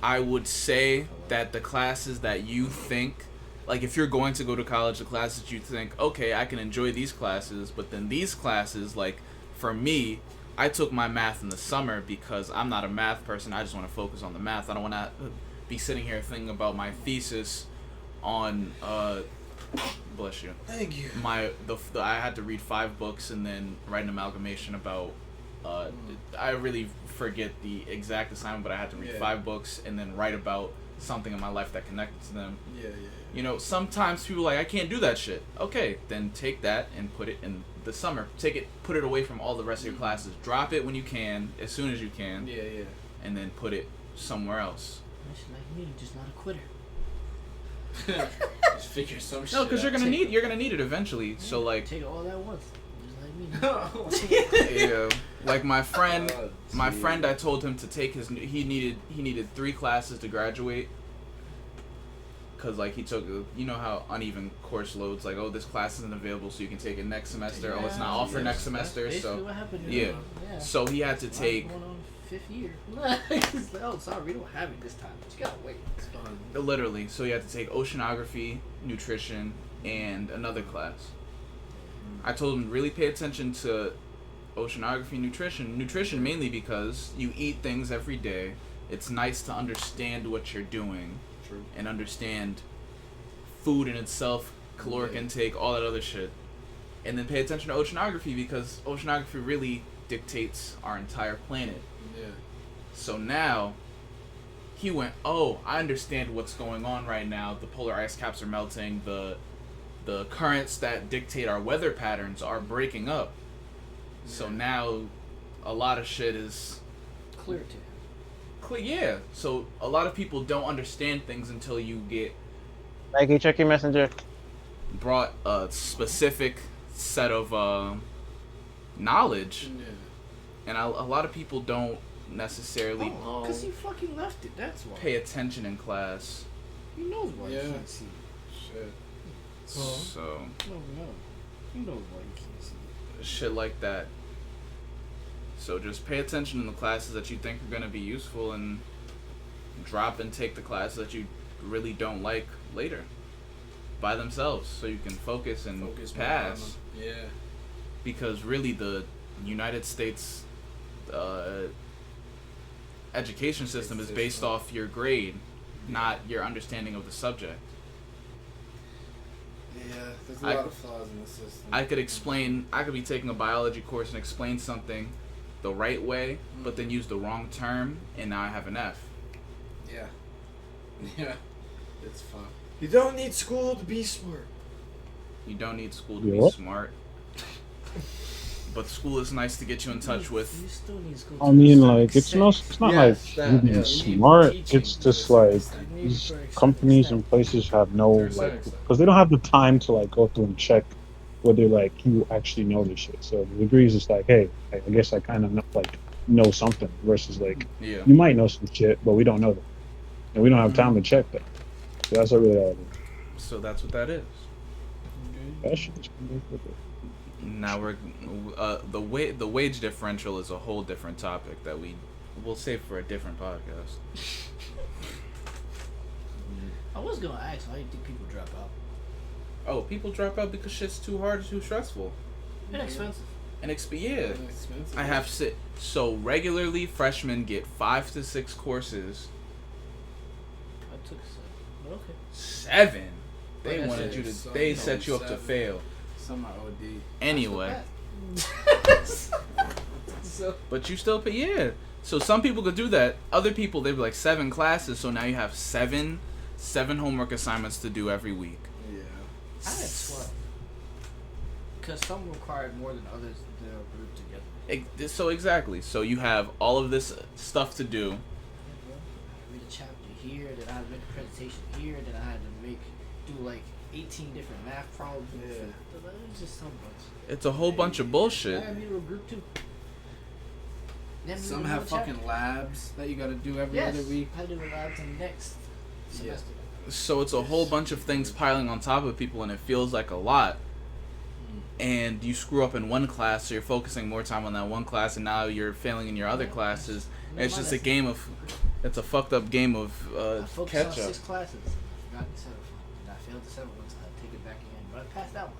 I would say that the classes that you think, like if you're going to go to college, the classes you think, okay, I can enjoy these classes, but then these classes, like for me, I took my math in the summer because I'm not a math person. I just want to focus on the math. I don't want to be sitting here thinking about my thesis on bless you. Thank you. I had to read 5 books and then write an amalgamation about I really forget the exact assignment, but I had to read Yeah. 5 books and then write about something in my life that connected to them. Yeah. You know, sometimes people are like, I can't do that shit. Okay, then take that and put it in the summer. Put it away from all the rest of your classes. Drop it when you can, as soon as you can, Yeah. and then put it somewhere else. That's like me, just not a quitter. Just figure some shit. No, because out. you're gonna need it eventually. So like, Take it all at once. Just like me. yeah, like my friend, Oh, my gee. friend, I told him to take his. He needed 3 classes to graduate. Cause like he took, you know how uneven course loads. Like, oh, this class isn't available, so you can take it next semester. Oh, it's not offered next semester. That's basically So what happened. yeah. So he had to I'm take going on 5th year. It's like, oh, sorry, we don't have it this time. But you gotta wait. It's fine. literally. So he had to take oceanography, nutrition, and another class. I told him to really pay attention to oceanography, nutrition mainly because you eat things every day. It's nice to understand what you're doing. True. And understand food in itself, caloric Yeah. intake, all that other shit. And then pay attention to oceanography because oceanography really dictates our entire planet. Yeah. So now he went, oh, I understand what's going on right now. The polar ice caps are melting. The currents that dictate our weather patterns are breaking up. So now a lot of shit is Clear to him. yeah. So a lot of people don't understand things until you get Mikey, check your messenger. brought a specific set of knowledge, Yeah. and a lot of people don't necessarily Oh, because he fucking left it. That's why. pay attention in class. He knows why Yeah. you can't see it. Shit. So No. He knows why you can't see it. shit like that. So just pay attention in the classes that you think are gonna be useful, and drop and take the classes that you really don't like later by themselves, so you can focus and Focus more pass. on them. Yeah. Because really, the United States education system is based off your grade, not your understanding of the subject. Yeah. There's a I- lot of flaws in the system. I could be taking a biology course and explain something the right way, but then use the wrong term, and now I have an F. Yeah. Yeah. It's fun. You don't need school to be smart. You don't need school to Yeah. be smart. But school is nice to get you in touch with. You still need school. I to mean, a certain like, it's not extent. Yes, like that, you being yeah. smart. teaching It's to just a like certain extent. You need these for a certain companies extent. and places have no To a certain like extent. because they don't have the time to like go through and check whether like you actually know this shit. So the degree is just like, hey, I guess I kind of know something versus like Yeah. you might know some shit, but we don't know that, and we don't have time to check that. So that's what really all it is. So that's what that is. That shit is ridiculous. Now we're the wage differential is a whole different topic that we'll save for a different podcast. I was gonna ask, why do you think people drop out? Oh, people drop out because shit's too hard or too stressful. Inexpensive. And yeah. Expensive. I have so regularly freshmen get 5 to 6 courses. I took 7. But okay. 7. They Like I wanted said, you to. some They don't set you up to 7. fail. Some are OD. Anyway, So but you still pay. Yeah. So some people could do that. Other people, they'd be like 7 classes. So now you have 7 homework assignments to do every week. Yeah. I had 12. Because some required more than others that are grouped together. So exactly. So you have all of this stuff to do. Read a chapter here, then I had to make a presentation here, then I had to do like 18 different math problems. Yeah. It was just so much. It's a whole bunch of bullshit. I had to do a group too. Then we Some did have another chapter. fucking labs that you gotta do every Yes, other week. I had to do labs in the next semester. So it's a whole bunch of things piling on top of people, and it feels like a lot. And you screw up in one class, so you're focusing more time on that one class, and now you're failing in your other classes. And it's just a game of, it's a fucked up game of I focused catch on up. 6 classes. I forgot the 7th one. And I failed the 7th one, so I had to take it back again. But I passed that one.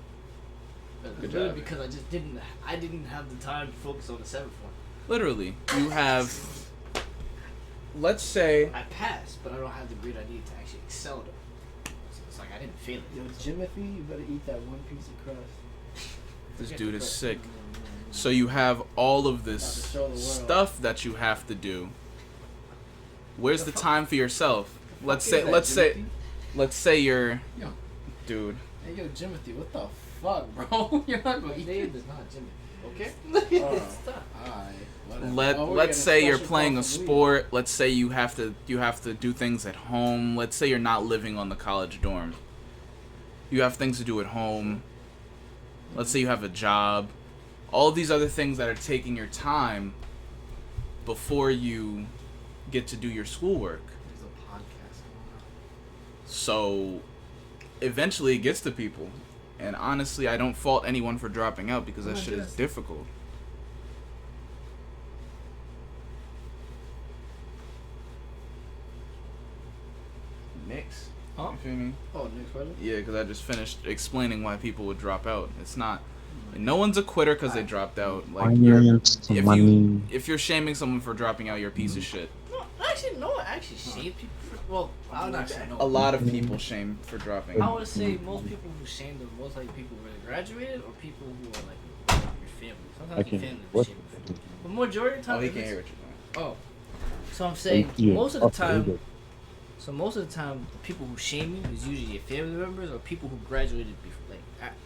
But it was Good really job. because I didn't have the time to focus on the 7th one. Literally, you have, let's say, I passed, but I don't have the grade I need to actually excel though. So it's like I didn't fail it. Yo, Jimothy, you better eat that one piece of crust. this dude is sick. So you have all of this About to show the world. stuff that you have to do. Where's the time for yourself? Let's say, Is that let's say you're, Yo. dude. Hey, yo, Jimothy, what the fuck, bro? You're not gonna My eat name it. is not Jimmy. Okay? Oh. Stop. Alright, whatever. Oh, we're Let's getting say a you're special playing call a from Lee. sport. Let's say you have to do things at home. Let's say you're not living on the college dorm. You have things to do at home. Let's say you have a job. All of these other things that are taking your time before you get to do your schoolwork. There's a podcast going on. So eventually it gets to people. And honestly, I don't fault anyone for dropping out because that shit is difficult. Next. Huh? You feel me? Oh, next question? Yeah, because I just finished explaining why people would drop out. It's not. No one's a quitter because they dropped out. Like, Finance, money. if you're shaming someone for dropping out, you're a piece of shit. No, actually, no one actually shame people. Well, I would not say no. A lot of people shame for dropping I out. would say most people who shame the most like people who really graduated or people who are like your family. I Sometimes your can't. family will What? shame you. But majority of the time, Oh, he if can't it's- hear what you're saying. Oh, so I'm saying Yeah, most of the okay, time. good. So most of the time, the people who shame you is usually your family members or people who graduated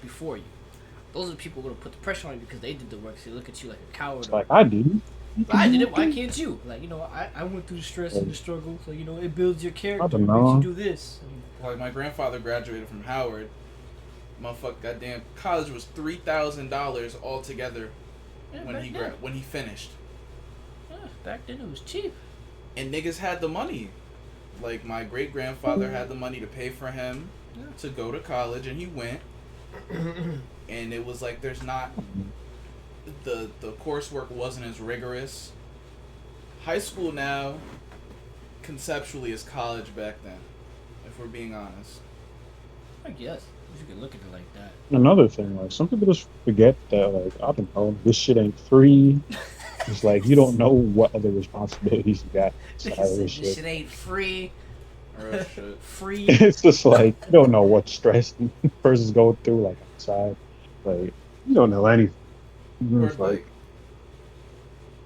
before you. Those are the people who are gonna put the pressure on you because they did the work. So they look at you like a coward. It's like I didn't. But I did it. Why can't you? Like, you know, I went through the stress and the struggle. So you know, it builds your character. don't It know. makes you do this. Like, my grandfather graduated from Howard. Motherfucker, goddamn, college was $3,000 altogether Yeah, when back he then. when he finished. Yeah, back then it was cheap. And niggas had the money. Like, my great grandfather had the money to pay for him to go to college, and he went. And it was like, there's not the coursework wasn't as rigorous. High school now, conceptually, is college back then, if we're being honest. I guess if you could look at it like that. Another thing, like some people just forget that, like I don't know, this shit ain't free. It's like you don't know what other responsibilities you got. This Outside of this shit shit. ain't free. Real shit. Free. It's just like you don't know what stress the person's going through, like outside. Like you don't know anything. It's Or, like,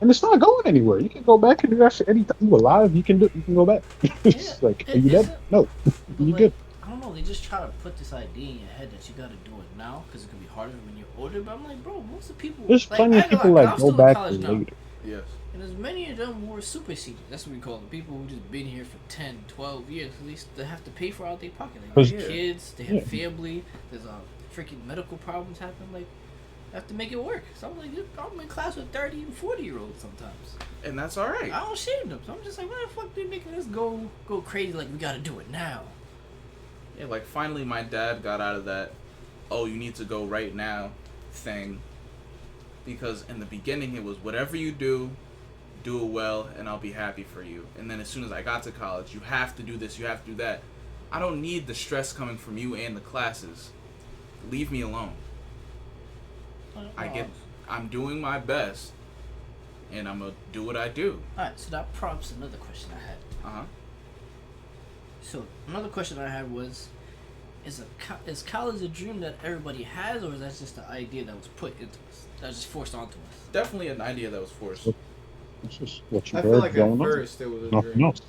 and it's not going anywhere. You can go back and do that shit anytime you alive. You can go back. It's Yeah, like, are you dead? No, But you like, good. I don't know. They just try to put this idea in your head that you gotta do it now because it could be harder when you're older. But I'm like, bro, most of the people. There's like, plenty I of ain't gonna people lie, like I'm go still in back college now. later. Yes. And there's many of them who are super seniors. That's what we call them. People who just been here for 10, 12 years. At least they have to pay for out their pocket. Like, 'Cause- they have kids, they have Yeah. family. There's freaking medical problems happen. Like, I have to make it work. So I'm like, I'm in class with 30 and 40-year-olds sometimes. And that's alright. I don't shame them. So I'm just like, why the fuck they making us go crazy? Like, we gotta do it now. Yeah, like finally my dad got out of that, oh, you need to go right now thing. Because in the beginning it was whatever you do it well and I'll be happy for you. And then as soon as I got to college, you have to do this, you have to do that. I don't need the stress coming from you and the classes. Leave me alone. I'm doing my best, and I'm gonna do what I do. Alright, so that prompts another question I had. Uh-huh. So another question I had was, is college a dream that everybody has, or is that just the idea that was put into us, that was just forced onto us? Definitely an idea that was forced. It's just what you I heard feel like growing at up. first it was a Nothing dream. else.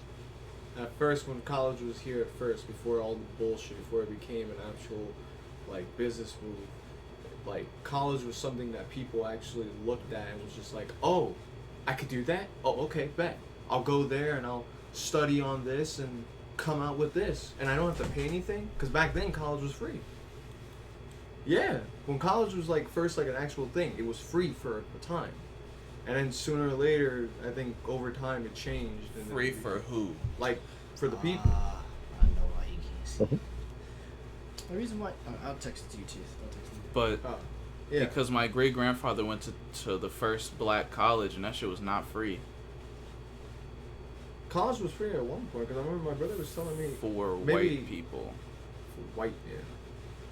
At first, when college was here at first, before all the bullshit, before it became an actual, like, business move, like, college was something that people actually looked at and was just like, oh, I could do that? Oh, okay, bet. I'll go there and I'll study on this and come out with this. And I don't have to pay anything? Because back then, college was free. Yeah. When college was, like, first, like, an actual thing, it was free for a time. And then sooner or later, I think over time it changed. And Free for who? Like, for the people. I know why you can't see. Mhm. The reason why I'll text it to you, Chief. I'll text it. But Oh, yeah. because my great grandfather went to the first black college, and that shit was not free College was free at one point, because I remember my brother was telling me. for Maybe- white people. For white, yeah.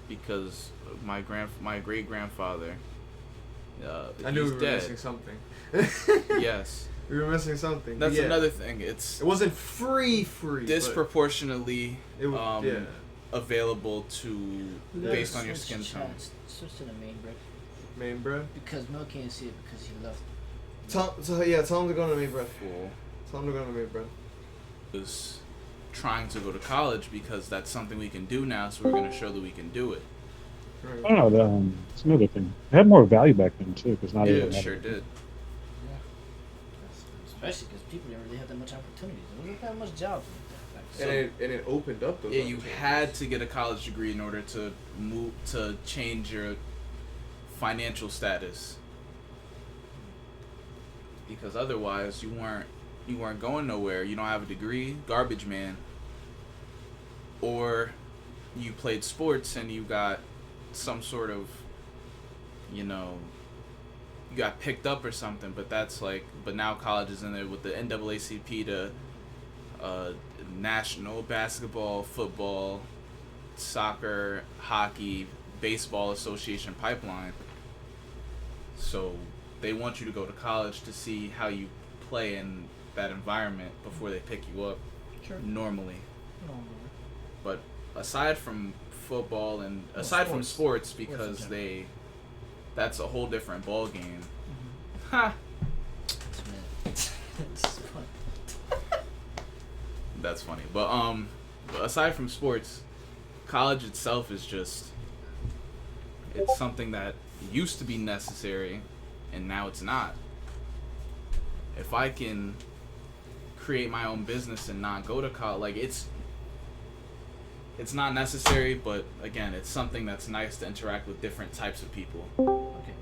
Because my great grandfather, I knew he's we were dead. missing something. Yes, We were missing something. that's yeah. another thing. It's It wasn't free, but disproportionately it was, yeah. available to based on your skin tone. Switch to the main break. Main bread. Because Mel can't see it because he left. Tell him to go to main bread. Cool. Tell him to go to main bread. Was trying to go to college because that's something we can do now, so we're going to show that we can do it. Right. I don't know. It's another thing. It had more value back then too, because not Yeah, everyone it had sure it. did. Especially because people didn't really have that much opportunities. There wasn't that much jobs like that. And it opened up those. Yeah, you opportunities. had to get a college degree in order to change your financial status, because otherwise you weren't going nowhere. You don't have a degree, garbage man. Or you played sports and you got some sort of, you got picked up or something, but now college is in there with the NAACP to national basketball, football, soccer, hockey, baseball association pipeline. So they want you to go to college to see how you play in that environment before they pick you up. Sure. Normally. No, But aside from football and Well, aside from sports. sports, because Sports that's a whole different ball game. Mm-hmm. Ha! it's fun. That's funny. But aside from sports, college itself is it's something that used to be necessary and now it's not. If I can create my own business and not go to college, like it's not necessary, but again, it's something that's nice to interact with different types of people. Okay.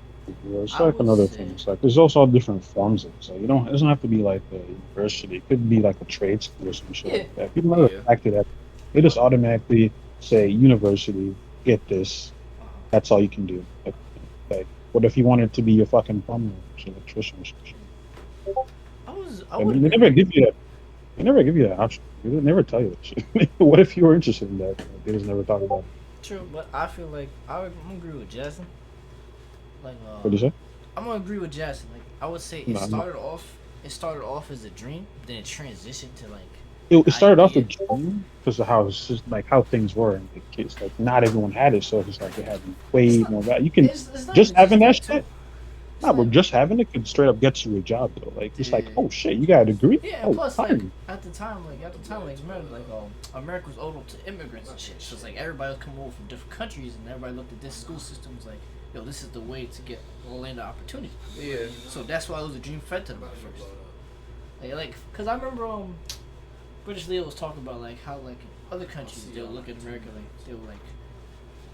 Yeah, it's I like would another say- thing. It's like there's also all different forms of it. So it doesn't have to be like a university. It could be like a trade school or some shit like that. People never Yeah. factor that. They just automatically say university, get this. That's all you can do. Like what if you wanted to be a fucking plumber or electrician or some shit? I I would. mean, they never give you that. They never give you that option. They never tell you that shit. What if you were interested in that? Like, they just never talk about it. True, but I feel like I'm gonna agree with Jason. Like, What do you say? I'm gonna agree with Jason. Like, I would say No, it I'm started off as a dream, then it transitioned to like. It started off idea. with dream because of how it's just like how things were and the kids. Like not everyone had it, so it's like it had way It's more value. You can It's not just even having that too. shit. It's Nah, but not- just having it could straight up get you a job though. Like it's like, Yeah. oh shit, you got a degree? Yeah, Oh, and plus, like fine. at the time, remember, like America was open to immigrants and shit. So it's like everybody was coming over from different countries, and everybody looked at this school system was like, yo, this is the way to get all into opportunity. Yeah. So that's why it was a dream fed to them at first. Like, cause I remember British Leo was talking about like how like in other countries they'll look at America like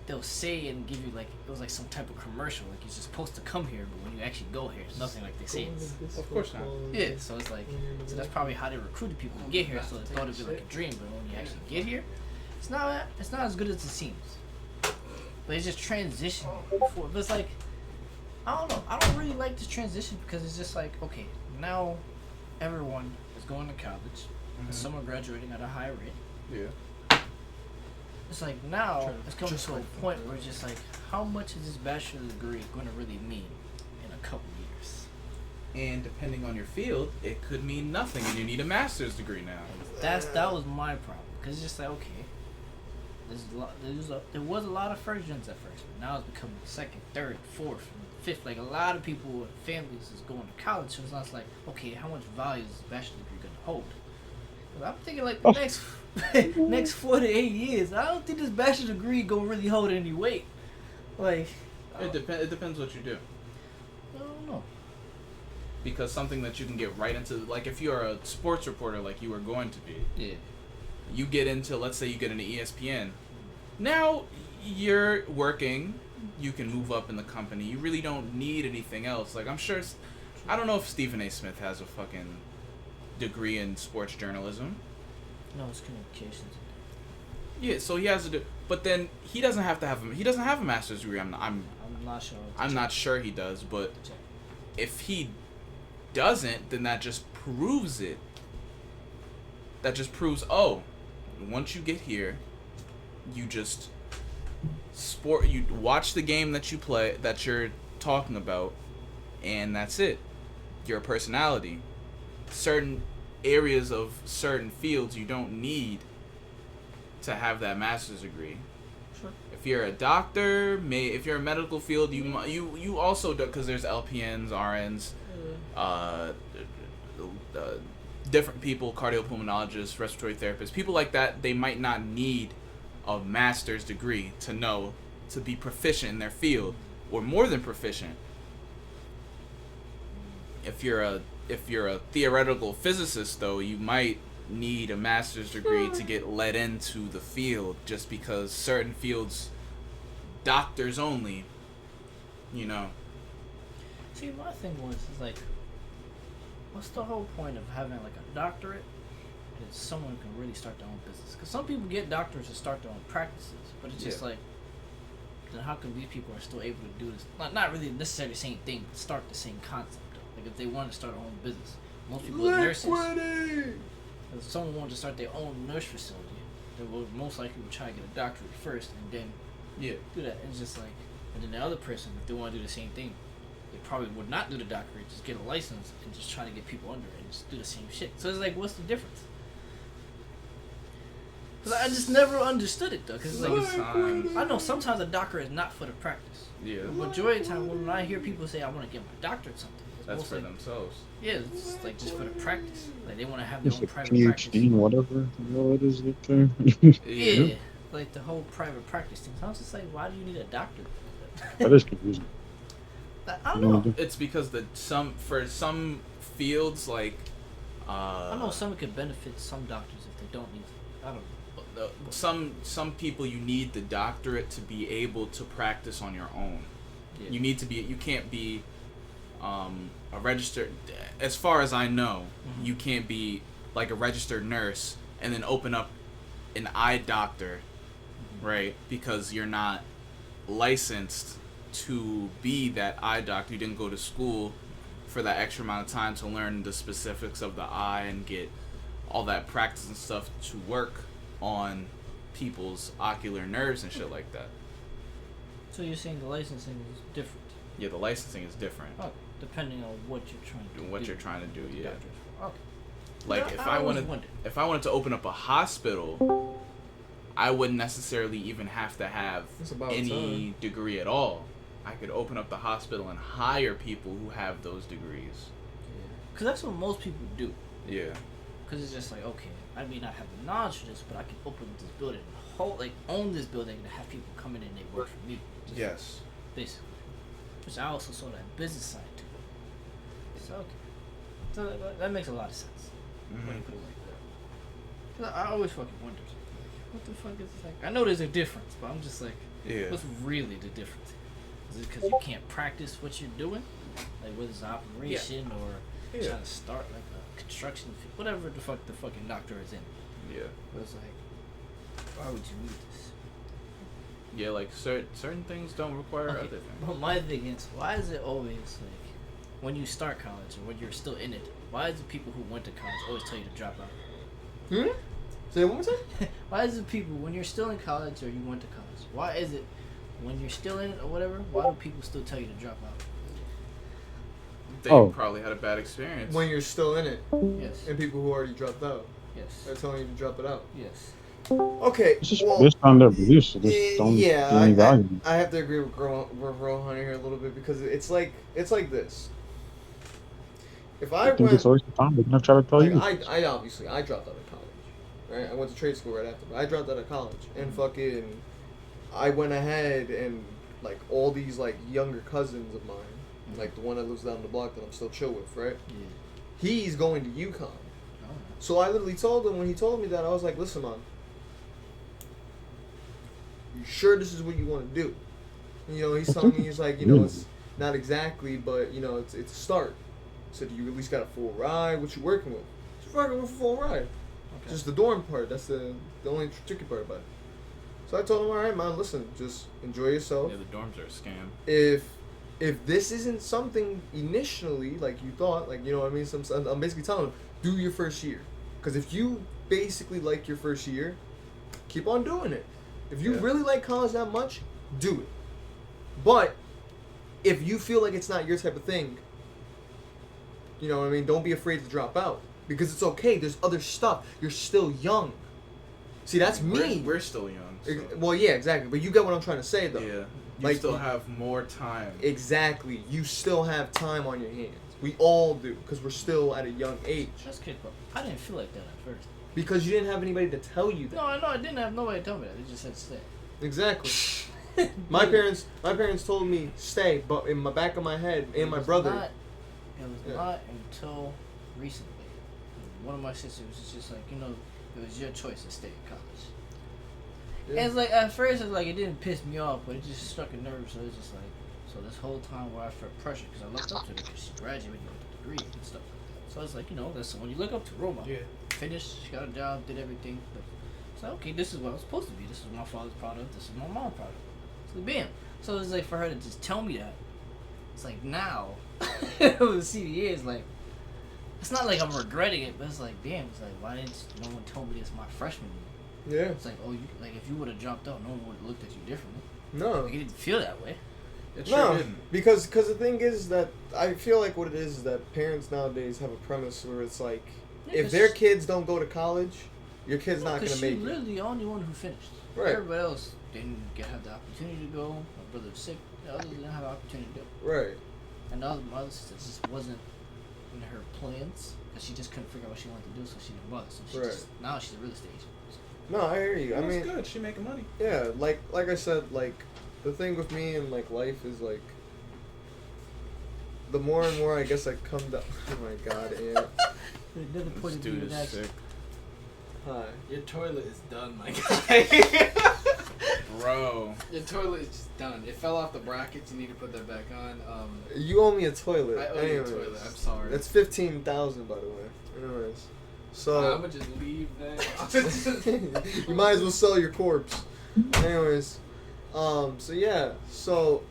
they'll say and give you like it was like some type of commercial like you're just supposed to come here, but when you actually go here, it's nothing like they say. Of course not. Yeah, so it's like so that's probably how they recruited people to get here. So they thought it'd be like a dream, but when you actually get here, it's not as good as it seems. But it's just transition before. But it's like I don't know. I don't really like this transition because it's just like okay, now everyone is going to college. And some are graduating at a high rate. Yeah. it's like now it's coming to a point where it's just like, how much is this bachelor's degree going to really mean in a couple years? And depending on your field, it could mean nothing, and you need a master's degree now. That was my problem, because it's just like, okay, there was a lot of first gens at first, but now it's becoming second, third, fourth, and fifth. Like a lot of people with families is going to college, so it's not like, okay, how much value is this bachelor's degree going to hold? I'm thinking like the next 4 to 8 years, I don't think this bachelor's degree gonna really hold any weight. Like, It depends what you do. I don't know. Because something that you can get right into, like if you're a sports reporter, like you are going to be, Yeah. you get into, let's say you get into ESPN. Now you're working, you can move up in the company. You really don't need anything else. Like I'm sure, I don't know if Stephen A. Smith has a fucking degree in sports journalism. No, it's communications. Yeah, so he has but then he doesn't have a master's degree. I'm not sure. I'm not sure he does, but if he doesn't, then that just proves it. That just proves, oh, once you get here, you just you watch the game that you play, that you're talking about, and that's it. Your personality. Certain areas of certain fields you don't need to have that master's degree. Sure. If you're a doctor, if you're a medical field, you also do, because there's LPNs, RNs, different people, cardiopulmonologists, respiratory therapists, people like that. They might not need a master's degree to be proficient in their field, or more than proficient. If you're a theoretical physicist, though, you might need a master's degree to get let into the field, just because certain fields, doctors only, See, my thing was, is like, what's the whole point of having like a doctorate if someone can really start their own business? Because some people get doctors to start their own practices, but it's just like, then how come these people are still able to do this? Not really necessarily the same thing, but start the same concept though. Like if they want to start their own business, most people are nurses. If someone wanted to start their own nurse facility, they will most likely try to get a doctorate first and then do that. It's just like, and then the other person, if they want to do the same thing, they probably would not do the doctorate, just get a license and just try to get people under it and just do the same shit. So it's like, what's the difference? Because I just never understood it though. Because like, I know sometimes a doctorate is not for the practice. Yeah. The majority of the time, when I hear people say I want to get my doctorate or something, That's for themselves. Yeah, it's like just for the practice. Like they want to have their It's own like private PhD, practice. whatever the hell it is up there. Yeah, like the whole private practice thing. So I was just like, why do you need a doctor? That is confusing. I don't know. It's because for some fields, like I know some could benefit some doctors if they don't need it. I don't know. Some people, you need the doctorate to be able to practice on your own. Yeah. You can't be a registered, as far as I know, you can't be like a registered nurse and then open up an eye doctor, right? Because you're not licensed to be that eye doctor. You didn't go to school for that extra amount of time to learn the specifics of the eye and get all that practice and stuff to work on people's ocular nerves and shit like that. So you're saying the licensing is different? Yeah, the licensing is different. Oh, depending on what you're trying to do. What you're trying to do, yeah. Okay. Like if I wanted to open up a hospital, I wouldn't necessarily even have to have any degree at all. I could open up the hospital and hire people who have those degrees. Because that's what most people do. Yeah. Because it's just like, okay, I may not have the knowledge for this, but I can open up this building, own this building, and have people come in and they work for me. Yes. Basically. Which I also saw that business side too. So, okay. So that makes a lot of sense. When you put it like that. 'Cause I always fucking wondered, what the fuck is this like? I know there's a difference, but I'm just like, what's really the difference? Is it because you can't practice what you're doing? Like whether it's an operation or trying to start like a construction, whatever the fuck the fucking doctor is in. Yeah. But it's like, why would you need this? Yeah, like certain things don't require other things. But my thing is, why is it always like, when you start college or when you're still in it, why is the people who went to college always tell you to drop out? Say it one more time. Why is it people when you're still in college or you went to college? Why is it when you're still in it or whatever? Why do people still tell you to drop out? They probably had a bad experience. When you're still in it, Yes. and people who already dropped out, Yes. they're telling you to drop it out. Yes. Okay. It's just well, based on their beliefs. So just don't yeah, give any value. I have to agree with Rohan here a little bit because it's like this. If I think it's a waste of time. They're gonna try to tell like, you. I obviously I dropped out of college, right? I went to trade school right after, but I dropped out of college and fucking, I went ahead and like all these like younger cousins of mine, like the one that lives down the block that I'm still chill with, right? Yeah. He's going to UConn. Oh. So I literally told him when he told me that, I was like, listen, man, you sure this is what you want to do? And, you know, he's telling me, he's like, you know, it's not exactly, but, you know, it's a start. So do you at least got a full ride? What you working with? Just working with a full ride. Okay. Just the dorm part. That's the only tricky part about it. So I told him, all right, man, listen, just enjoy yourself. Yeah, the dorms are a scam. If this isn't something initially like you thought, like, you know what I mean, I'm basically telling him, do your first year. Because if you basically like your first year, keep on doing it. If you really like college that much, do it. But if you feel like it's not your type of thing, you know what I mean, don't be afraid to drop out. Because it's okay, there's other stuff. You're still young. See, that's me. We're still young. So. Well, yeah, exactly. But you get what I'm trying to say, though. Yeah. You Like, still have more time. Exactly. You still have time on your hands. We all do, because we're still at a young age. Just kidding, bro. I didn't feel like that at first. Because you didn't have anybody to tell you that. No, I know I didn't have nobody tell me that. They just said stay. Exactly. My parents told me stay, but in my back of my head, and my brother. It was not until recently. One of my sisters was just like, you know, it was your choice to stay in college. Yeah. And it's like, at first, it's like, it didn't piss me off, but it just struck a nerve. So it's just like, so this whole time where I felt pressure, because I looked up to her, because she graduated with a degree and stuff like that. So it's like, you know, that's someone you look up to, Roma. Yeah. Finished, she got a job, did everything. But it's like, okay, this is what I'm supposed to be. This is what my father's proud of. This is my mom's proud of. So bam. So it's like, for her to just tell me that, it's like, now, with CBA, it's like, it's not like I'm regretting it, but it's like, damn, it's like, why didn't no one tell me this my freshman year? Yeah. It's like, oh, you, like, if you would have dropped out, no one would have looked at you differently. No. Like, it didn't feel that way. It sure No, didn't. because the thing is that I feel like what it is that parents nowadays have a premise where it's like, Yeah, if their kids don't go to college, your kid's not Because gonna she's make it. literally the only one who finished. Right. Everybody else didn't have the opportunity to go. My brother was sick. The others didn't have the opportunity to go. Right. And the other, my other sister just wasn't in her plans because she just couldn't figure out what she wanted to do, so she didn't bother. So she Right. just, now she's a real estate agent. No, I hear you. I That's mean, good. She making money. yeah, like I said, like the thing with me and like life is like the more and more I guess I come down. Oh my god, Aunt. Another point This of view dude of is that. sick. Hi. Your toilet is done, my guy. Bro. Your toilet is just done. It fell off the brackets. You need to put that back on. You owe me a toilet. I owe you a Anyways. toilet. I'm sorry. That's 15,000 by the way. Anyways. So I'm gonna just leave that. you might as well sell your corpse. Anyways, so yeah, so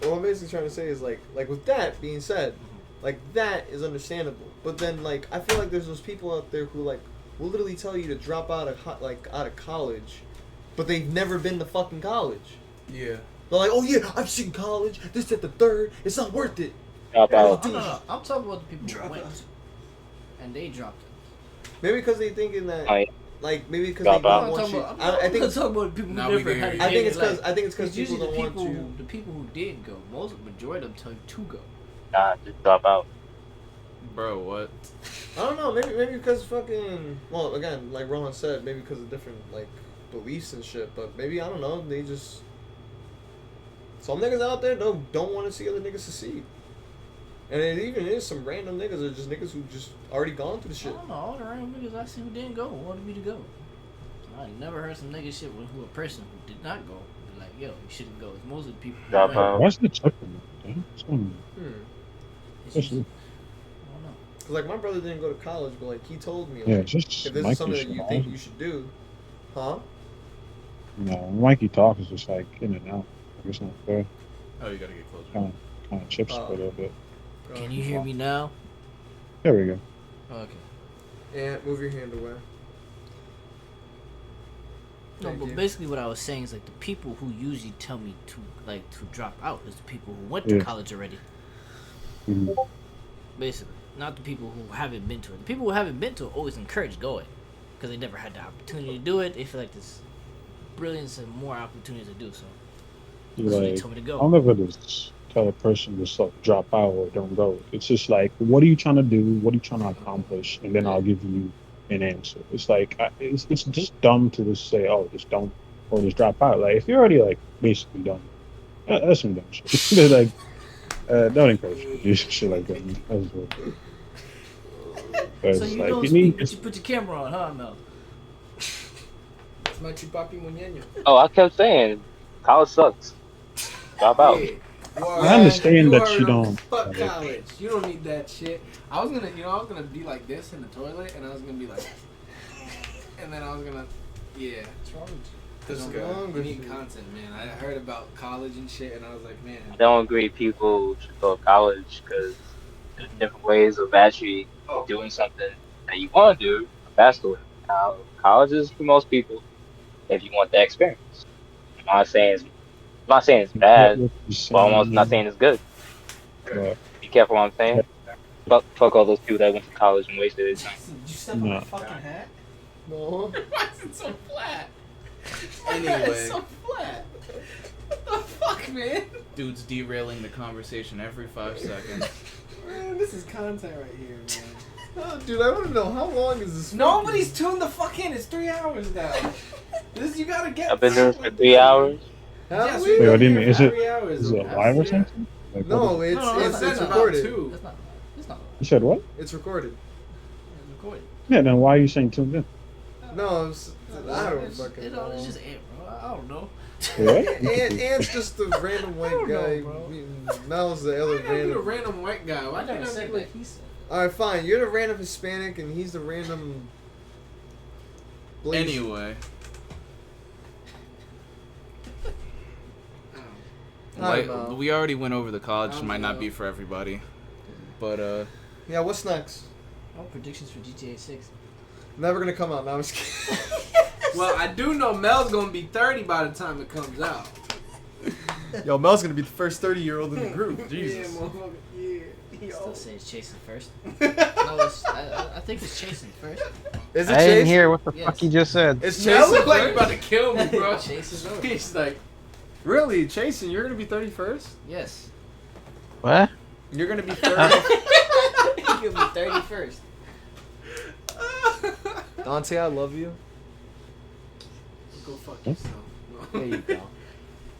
what I'm basically trying to say is like with that being said, like that is understandable. But then like I feel like there's those people out there who like will literally tell you to drop out of out of college, but they've never been to fucking college. Yeah. They're like, oh yeah, I've seen college. This at the third. It's not worth it. Drop out. No. I'm talking about the people who went. And they dropped it. Maybe because they thinking that. Oh, yeah. Like maybe because Drop they out. don't want you. I'm I think not talking about the people Now who we never can had hear a you. I think it's daily because life. because It's usually people don't want people, you. the people who did go. Majority of them tell you to go. Nah, just drop out. Bro, what? I don't know. Maybe because fucking. Well, again, like Rohan said, maybe because of different like beliefs and shit. But maybe I don't know. They just some niggas out there don't want to see other niggas succeed. And it even is some random niggas or just niggas who just already gone through the I shit. don't know. All the random niggas I see who didn't go wanted me to go. I never heard some nigga shit with who a person who did not go be like, yo, you shouldn't go. It's mostly people who Drop went. out. Why's the chicken? Damn. What's going on? It's just, I Especially- don't know. Cause like my brother didn't go to college, but like he told me, like, Yeah, just if this is Mikey something shit. that you think you should do, huh? You know, when Mikey talks is just like in and out. Like it's not fair. Oh, you gotta get closer. Kind of, chips Oh. a little bit. Can you hear me now? There we go. Okay. And move your hand away. No, Thank but you. basically what I was saying is like the people who usually tell me to drop out is the people who went to college already. Mhm. Basically, not the people who haven't been to it. The people who haven't been to it always encourage going because they never had the opportunity to do it. They feel like there's brilliance and more opportunities to do so. That's why they Like, told me to I go. don't know if it is tell a person to like drop out or don't go. It's just like, what are you trying to do? What are you trying to accomplish? And then I'll give you an answer. It's like, it's just dumb to just say, oh, just don't, or just drop out. Like, if you're already like basically done, that's some dumb shit. They're like, don't encourage me to do shit like that. That's what. So It's you like, don't you speak, need. but you put your camera on, huh, Mel? It's my chupapi muñeño. Oh, I kept saying, college sucks. Drop out. Yeah. I understand that heard you him. don't. Fuck like, college. You don't need that shit. I was gonna be like this in the toilet, and I was gonna be like, and then I was gonna, yeah. What's wrong with you? What's Because wrong you with need you? content, man. I heard about college and shit, and I was like, man. I don't agree people should go to college because there's different ways of actually doing something that you want to do faster. Now, college is for most people if you want that experience. I'm not saying it's get bad, what you're but I'm almost not saying, saying it's good. but Be careful what I'm saying. Fuck all those people that went to college and wasted their time. Did you step on No. my fucking hat? No. Why is it so flat? Anyway. It's so flat. What the fuck, man? Dude's derailing the conversation every 5 seconds. Man, this is content right here, man. Oh, dude, I want to know how long is this? Nobody's tuned the fuck in. It's 3 hours now. This you gotta get. I've been doing this for 3 hours. Yes, we? Wait, what do you been mean? here Is for it 3 hours. is it Yeah. live or something? Like, No, what- it's No, it's It's recorded. about 2. That's not. It's not. you said what? It's recorded. It's recorded. Yeah, then why are you saying tuned in? No, I don't It's, fucking it's know. just Ant, bro. I don't know. What? Ant's just a random white don't know, guy. bro. Mel's the Why other you gotta be the random. random white guy? Why I never can't I said be that. like He said. Alright, fine. You're the random Hispanic, and he's the random. Blaze. Anyway, Hi, like, Mel. we already went over the college. Hi, Might not Mel. be for everybody, but Yeah, what's next? Oh, predictions for GTA 6. Never gonna come out. Now I'm just kidding. Well, I do know Mel's gonna be 30 by the time it comes out. Yo, Mel's gonna be the first 30-year-old in the group. Jesus. Yeah, motherfucker. Yeah. Still say it's chasing first. No, it's, I think it's chasing first. Is it I didn't Chase? hear what the Yes. fuck you just said. It's Mel Chase. look like you about to kill me, bro. Chasing over. He's like, Really, Chase? You're gonna be 31st? Yes. What? You're gonna be 30. You'll be 31st. Dante, I love you. go fuck yourself. There you go.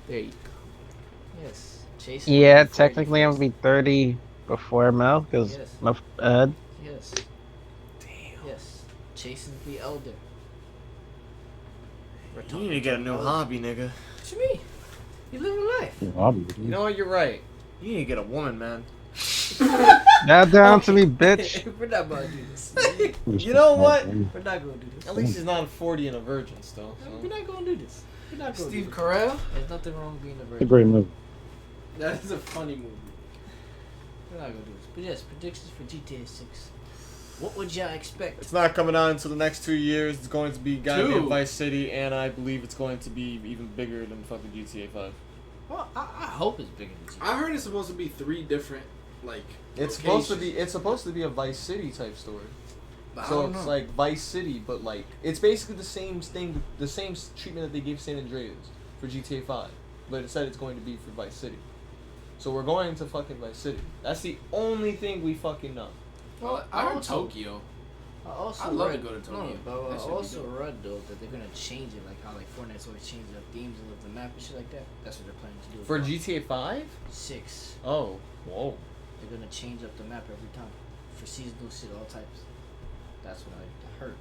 There you go. Yes. Chasing. Yeah, before technically you I'm gonna be 30 before Mel, because Yes. my Yes. Damn. Yes. Chasing the elder. We're You talking need to get a new elder. hobby, nigga. What you mean? You live a life. You know what? You're right. You need to get a woman, man. Not down to me, bitch. We're not about to do this. You know what? We're not going to do this. At least he's not 40 and a virgin still. We're So. not going to do this. We're not going to do Steve this. Carell? There's nothing wrong with being a It's a virgin. great movie. That is a funny movie. We're not going to do this. But yes, predictions for GTA 6. What would y'all expect? It's not coming out until the next 2 years. It's going to be goddamn 2? Vice City, and I believe it's going to be even bigger than fucking GTA 5. Well, I hope it's bigger than GTA. I heard it's supposed to be 3 different, like, It's supposed to be a Vice City type story. but I So don't it's know. like Vice City, but like it's basically the same thing, the same treatment that they gave San Andreas for GTA 5, but instead it's going to be for Vice City. So we're going to fucking Vice City. That's the only thing we fucking know. Well, I heard Tokyo. I also I'd love read, to go to Tokyo. No, but That I should be also dope. read though that they're gonna change it, like how like Fortnite's always changing up themes of the map and shit like that. That's what they're planning to do. For with GTA 5? 6, Oh, whoa. they're gonna change up the map every time for seasonal shit, all types. That's what I heard.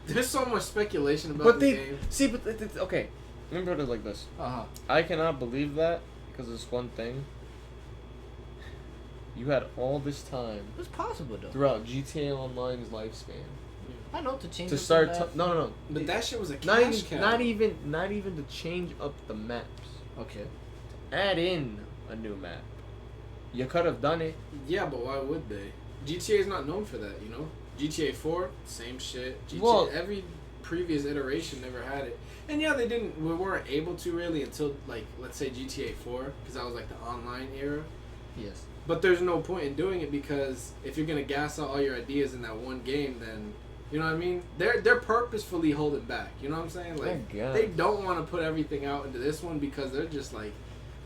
There's so much speculation about But the they game. see, but okay. Let me put it like this. Uh huh. I cannot believe that because it's one thing. You had all this time It's possible though. throughout GTA Online's lifespan I know to change to up start. the map. No. But that shit was a Not cash even, cow. not even to change up the maps. Okay. Add in a new map. You could have done it. Yeah, but why would they? GTA is not known for that, you know? GTA 4, same shit. GTA, Well- every previous iteration never had it. And yeah, we weren't able to really until, like, let's say GTA 4, because that was like the online era. Yes. But there's no point in doing it because if you're gonna gas out all your ideas in that one game, then you know what I mean. They're purposefully holding back. You know what I'm saying? Like guess. they don't want to put everything out into this one because they're just like,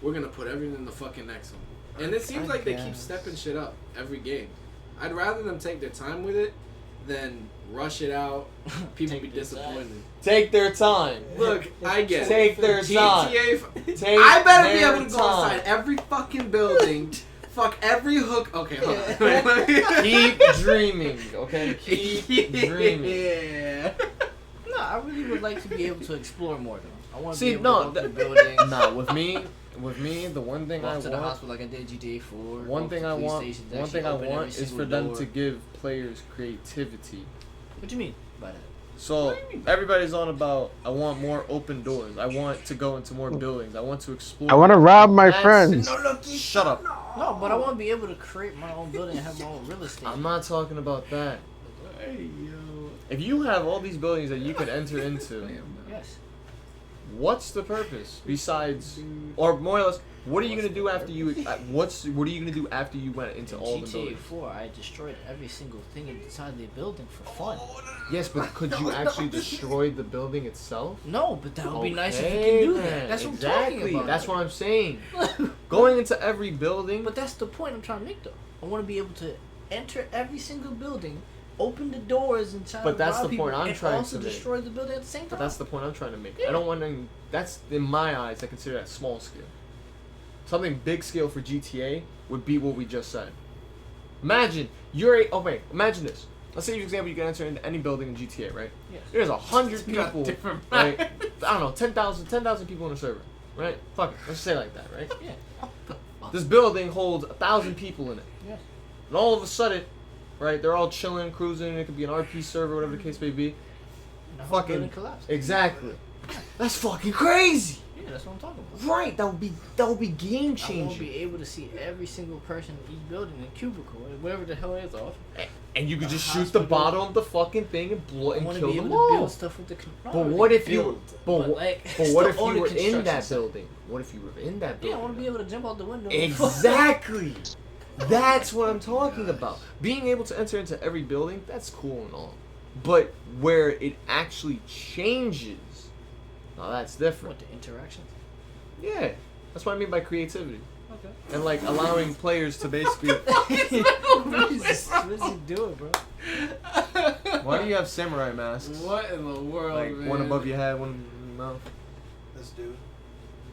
we're gonna put everything in the fucking next one. And it seems like they keep stepping shit up every game. I'd rather them take their time with it than rush it out. People be disappointed. Take their time. Look, I get it. Take their time. GTA. Take I better be their able to go time. inside every fucking building. Fuck every hook. Okay, hold on. Wait, let me- Keep dreaming, okay? Keep dreaming. Yeah. No, I really would like to be able to explore more though. I want to See, be able no, to go to the building. Nah, with me, the one thing I Walk to the want, hospital like I did GTA 4. one walk thing to I police want, stations, one actually thing I open every want is single for them door. to give players creativity. What do you mean by that? So everybody's on about, I want more open doors. I want to go into more buildings. I want to explore. I want to rob my That's- friends. Shut up. No, but I want to be able to create my own building and have my own real estate. I'm not talking about that. If you have all these buildings that you could enter into, Yes. what's the purpose besides, or more or less, what are you gonna do after you? What are you gonna do after you went into all the GTA buildings? 4, I destroyed every single thing inside the building for fun. Yes, but could you actually destroy the building itself? No, but that would be nice if you Okay, can do then. that. That's what I'm Exactly. talking about. That's what I'm saying. Going into every building. But that's the point I'm trying to make, though. I want to be able to enter every single building, open the doors, and try But to that's rob the people, point I'm and trying also to make. destroy the building at the same time. But that's the point I'm trying to make. I don't want to. That's in my eyes. I consider that small scale. Something big scale for GTA would be what we just said. Imagine imagine this. Let's say, for example, you can enter into any building in GTA, right? Yes. There's 100 got people, different right? I don't know, 10,000 people on a server, right? Fuck it, let's say it like that, right? Yeah. This building holds 1,000 people in it. Yes. And all of a sudden, right, they're all chilling, cruising. It could be an RP server, whatever the case may be. And the whole Fucking building collapsed. exactly. That's fucking crazy. Yeah, that's what I'm talking about. Right, that would be game I want changing. to be able to see every single person in each building, in cubicle, whatever the hell it is off. And you could The just shoot the hospital. bottom of the fucking thing and blow I and want to kill be them able to all. build stuff with the. But what if you? But like, what if still own you the were in that construction building? What if you were in that Yeah, building? I want to be able to jump out the window. Exactly. That's what I'm talking about. Being able to enter into every building, that's cool and all. But where it actually changes, now that's different. What, the interactions? Yeah. That's what I mean by creativity. Okay. And like allowing players to basically. What is he doing, bro? Why do you have samurai masks? What in the world, Like man? one above your head, one in your mouth. This dude.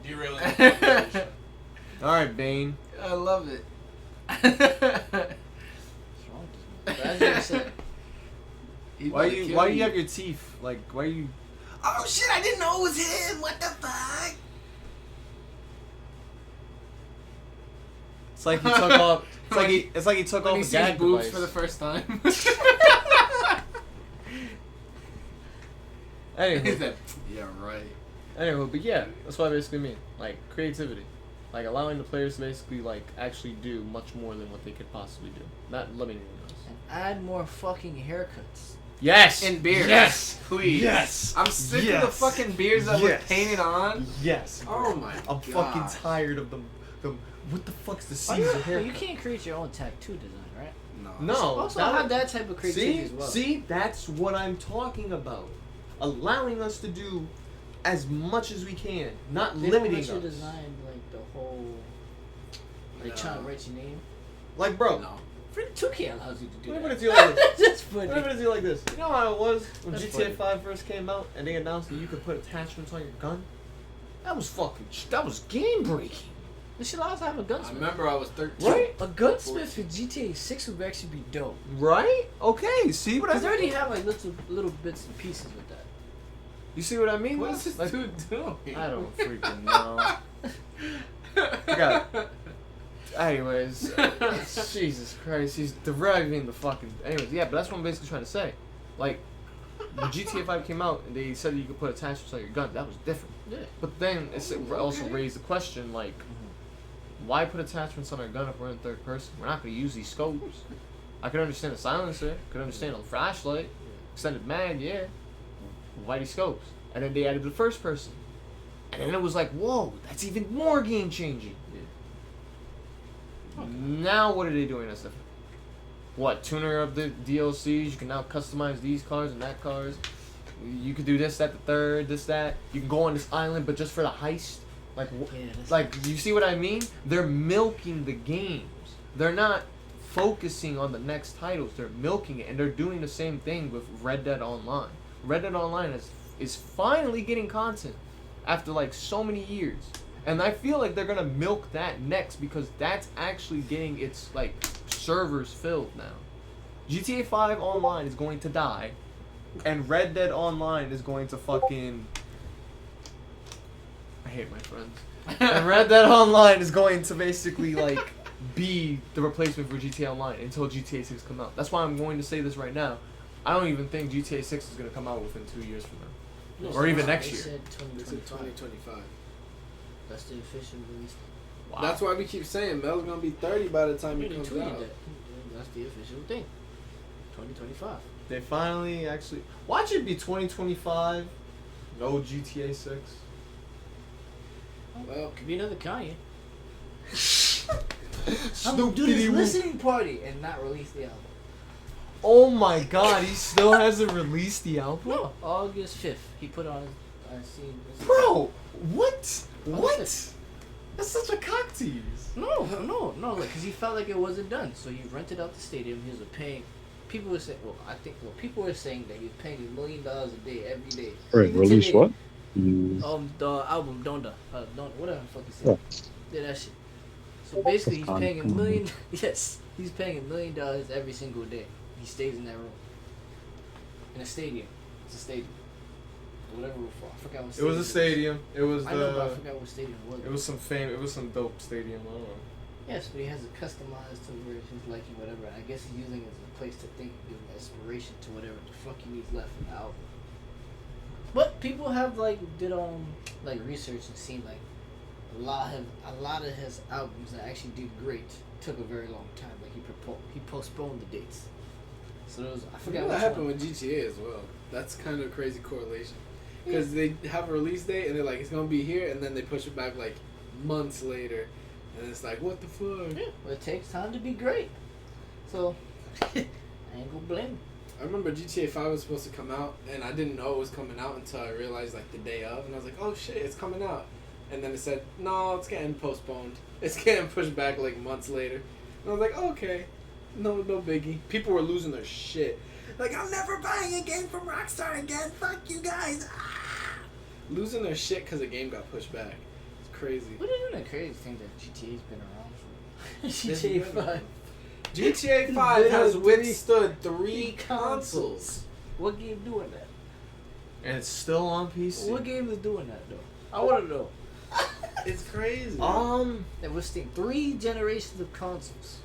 Derailing. Alright, Bane. I love it. What's wrong with this man? But as you said, Why you have your teeth? Like why you Oh shit! I didn't know it was him. What the fuck? It's like he took off it's like he took When off he a sees gag boobs device. for the first time. He Anywho, said, "Yeah, right." but yeah, that's what I basically mean. Like creativity. Like allowing the players to basically like actually do much more than what they could possibly do. Not limiting them. and add more fucking haircuts. Yes! In beers. Yes! Please. Yes! I'm sick of the Yes. fucking beers that Yes. was painted on. Yes. Oh my I'm god. fucking tired of them. What the fuck's the Oh, Caesar you haircut? can't create your own tattoo design, right? No. Also, I have that type of creativity as well. See, that's what I'm talking about. Allowing us to do as much as we can, not They don't limiting let you us. design like the whole. Like trying to write your name. Like, bro, No. Free 2K allows you to do what if that. it's you like this? That's funny. What if it's you like this? You know how it was when That's GTA funny. 5 first came out and they announced that you could put attachments on your gun? That was game breaking. They should also have a I gunsmith. remember I was 13. Right? A gunsmith for GTA 6 would actually be dope. Right? Okay, see what I Because they already mean? have like little bits and pieces with that. You see what I mean? What is this Like, dude doing? I don't freaking know. I got Anyways, Jesus Christ, he's deriving the fucking. Anyways, yeah, but that's what I'm basically trying to say. Like, when GTA 5 came out and they said that you could put attachments on your gun, that was different. Yeah. But then it also raised the question, like, why put attachments on our gun if we're in third person? We're not going to use these scopes. I could understand a silencer, could understand a flashlight, extended mag, yeah, Whitey scopes, and then they added the first person, and then it was like, whoa, that's even more game changing. Okay. Now what are they doing that's different? What, tuner of the DLCs? You can now customize these cars and that cars. You could do this, that, the third, this, that. You can go on this island, but just for the heist. Like, like, you see what I mean? They're milking the games. They're not focusing on the next titles. They're milking it, and they're doing the same thing with Red Dead Online. Red Dead Online is finally getting content after like so many years, and I feel like they're gonna milk that next because that's actually getting its like servers filled now. GTA 5 Online is going to die, and Red Dead Online is going to fucking. I hate my friends. And Red Dead Online is going to basically like be the replacement for GTA Online until GTA 6 come out. That's why I'm going to say this right now. I don't even think GTA 6 is going to come out within 2 years from now. No, Or even they next year. said It's in 2025. That's the official release. Wow. That's why we keep saying Mel's gonna be 30 by the time He he comes tweeted out. that. That's the official thing. 2025. They finally actually... Watch it be 2025. No GTA 6. Well, Could be another Kanye. I'm Snoop gonna do this Diddy Whoop. listening party and not release the album. Oh my god, he still hasn't released the album? No, August 5th. He put on his scene. Bro, what? What? August 5th. That's such a cock tease. No, because he felt like it wasn't done. So he rented out the stadium. He was paying. People were saying, people were saying that he was paying $1 million a day every day. Wait, Even release today, what? The album Donda, whatever the fuck he said. Yeah, that shit. So basically, he's paying $1 million. Yes, he's paying $1 million every single day. He stays in that room. In a stadium. It's a stadium. Whatever it was for. I forgot what It stadium. was a stadium. It was I know, but I the... forgot what stadium it was. It was some fame. It was some dope stadium. I don't know. Yes, but he has it customized to where he's liking whatever. I guess he's using it as a place to think and give him inspiration to whatever the fuck he needs left in the album. But people have did research and seen a lot of his albums that actually did great took a very long time. Like he postponed the dates. So there was I forgot what what happened with GTA as well. That's kind of a crazy correlation. Because they have a release date and they're like, it's gonna be here, and then they push it back like months later, and it's like, what the fuck? Yeah, well, it takes time to be great. So I ain't gonna blame him. I remember GTA 5 was supposed to come out, and I didn't know it was coming out until I realized the day of, and I was like, oh shit, it's coming out. And then it said, no, it's getting postponed. It's getting pushed back months later. And I was like, okay, no biggie. People were losing their shit. Like, I'm never buying a game from Rockstar again. Fuck you guys. Ah! Losing their shit because a game got pushed back. It's crazy. What are you doing that crazy thing that GTA's been around for? GTA GTA 5. GTA 5 has withstood 3 consoles. What game doing that? And it's still on PC. What game is doing that though? I want to know. It's crazy. That withstood 3 generations of consoles.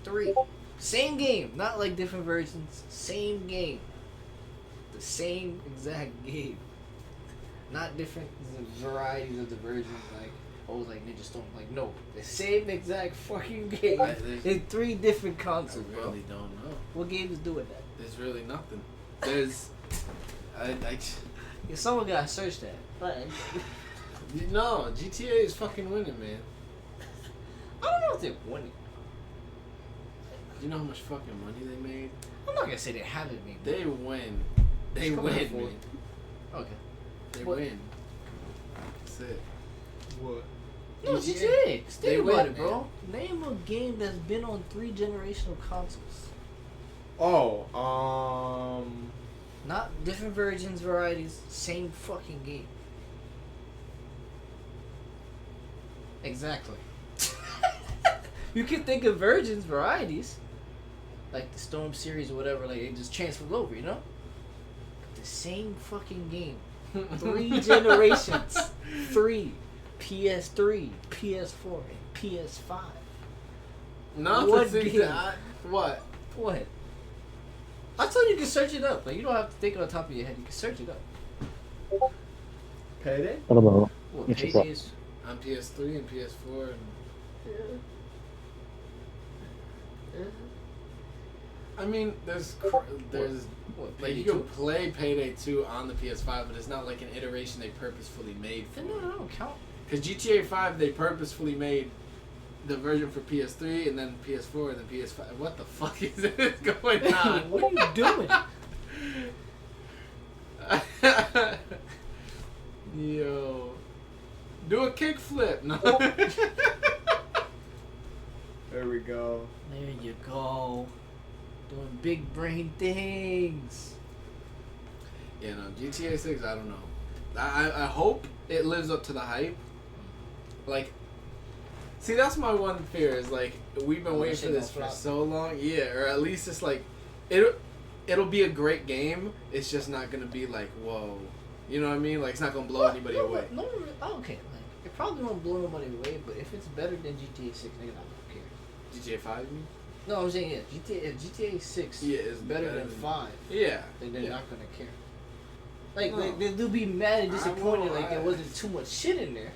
3. Same game, not different versions. Same game. The same exact game. Not different varieties of the versions Ninja Storm. No, the same exact fucking game in 3 different consoles, I really don't know. What game is doing that? There's really nothing. There's... Yeah, someone gotta search that. No, GTA is fucking winning, man. I don't know if they're winning. You know how much fucking money they made? I'm not gonna say they haven't made. They win. They Just come win, ahead, man. Okay. They What? win. That's it. What? No, GTA. GTA. Just They think about win, it, bro. Name a game that's been on 3 generational consoles. Oh, Not different versions, varieties, same fucking game. Exactly. You can think of versions, varieties, like the Storm series or whatever, it just transfers over, you know? But the same fucking game. 3 generations. 3. PS3, PS4, and PS5. Not What to think game? that. What? What? I told you you can search it up. You don't have to think it on top of your head. You can search it up. Payday? What about What, Which is Paydays? On PS3 and PS4 and... I mean, there's What, like Payday you can 2? play Payday 2 on the PS5, but it's not like an iteration they purposefully made for. Then no, that don't count. Because GTA 5, they purposefully made the version for PS3 and then PS4 and then PS5. What the fuck is this going on? What are you doing? Yo. Do a kickflip. No. There we go. There you go. Doing big brain things. Yeah, no, GTA 6, I don't know. I hope it lives up to the hype. Like, see, that's my one fear is like, we've been waiting for this for so long. Yeah, or at least it's like, it'll be a great game. It's just not going to be like, whoa. You know what I mean? Like, it's not going to blow anybody away. No, okay. Like, it probably won't blow nobody away, but if it's better than GTA 6, nigga, I don't care. GTA 5, you mean? No, I'm saying, yeah, if GTA 6 Yeah, it's better than 5, Yeah. then they're Yeah. not going to care. Like, No. they'll be mad and disappointed, like there wasn't too much shit in there,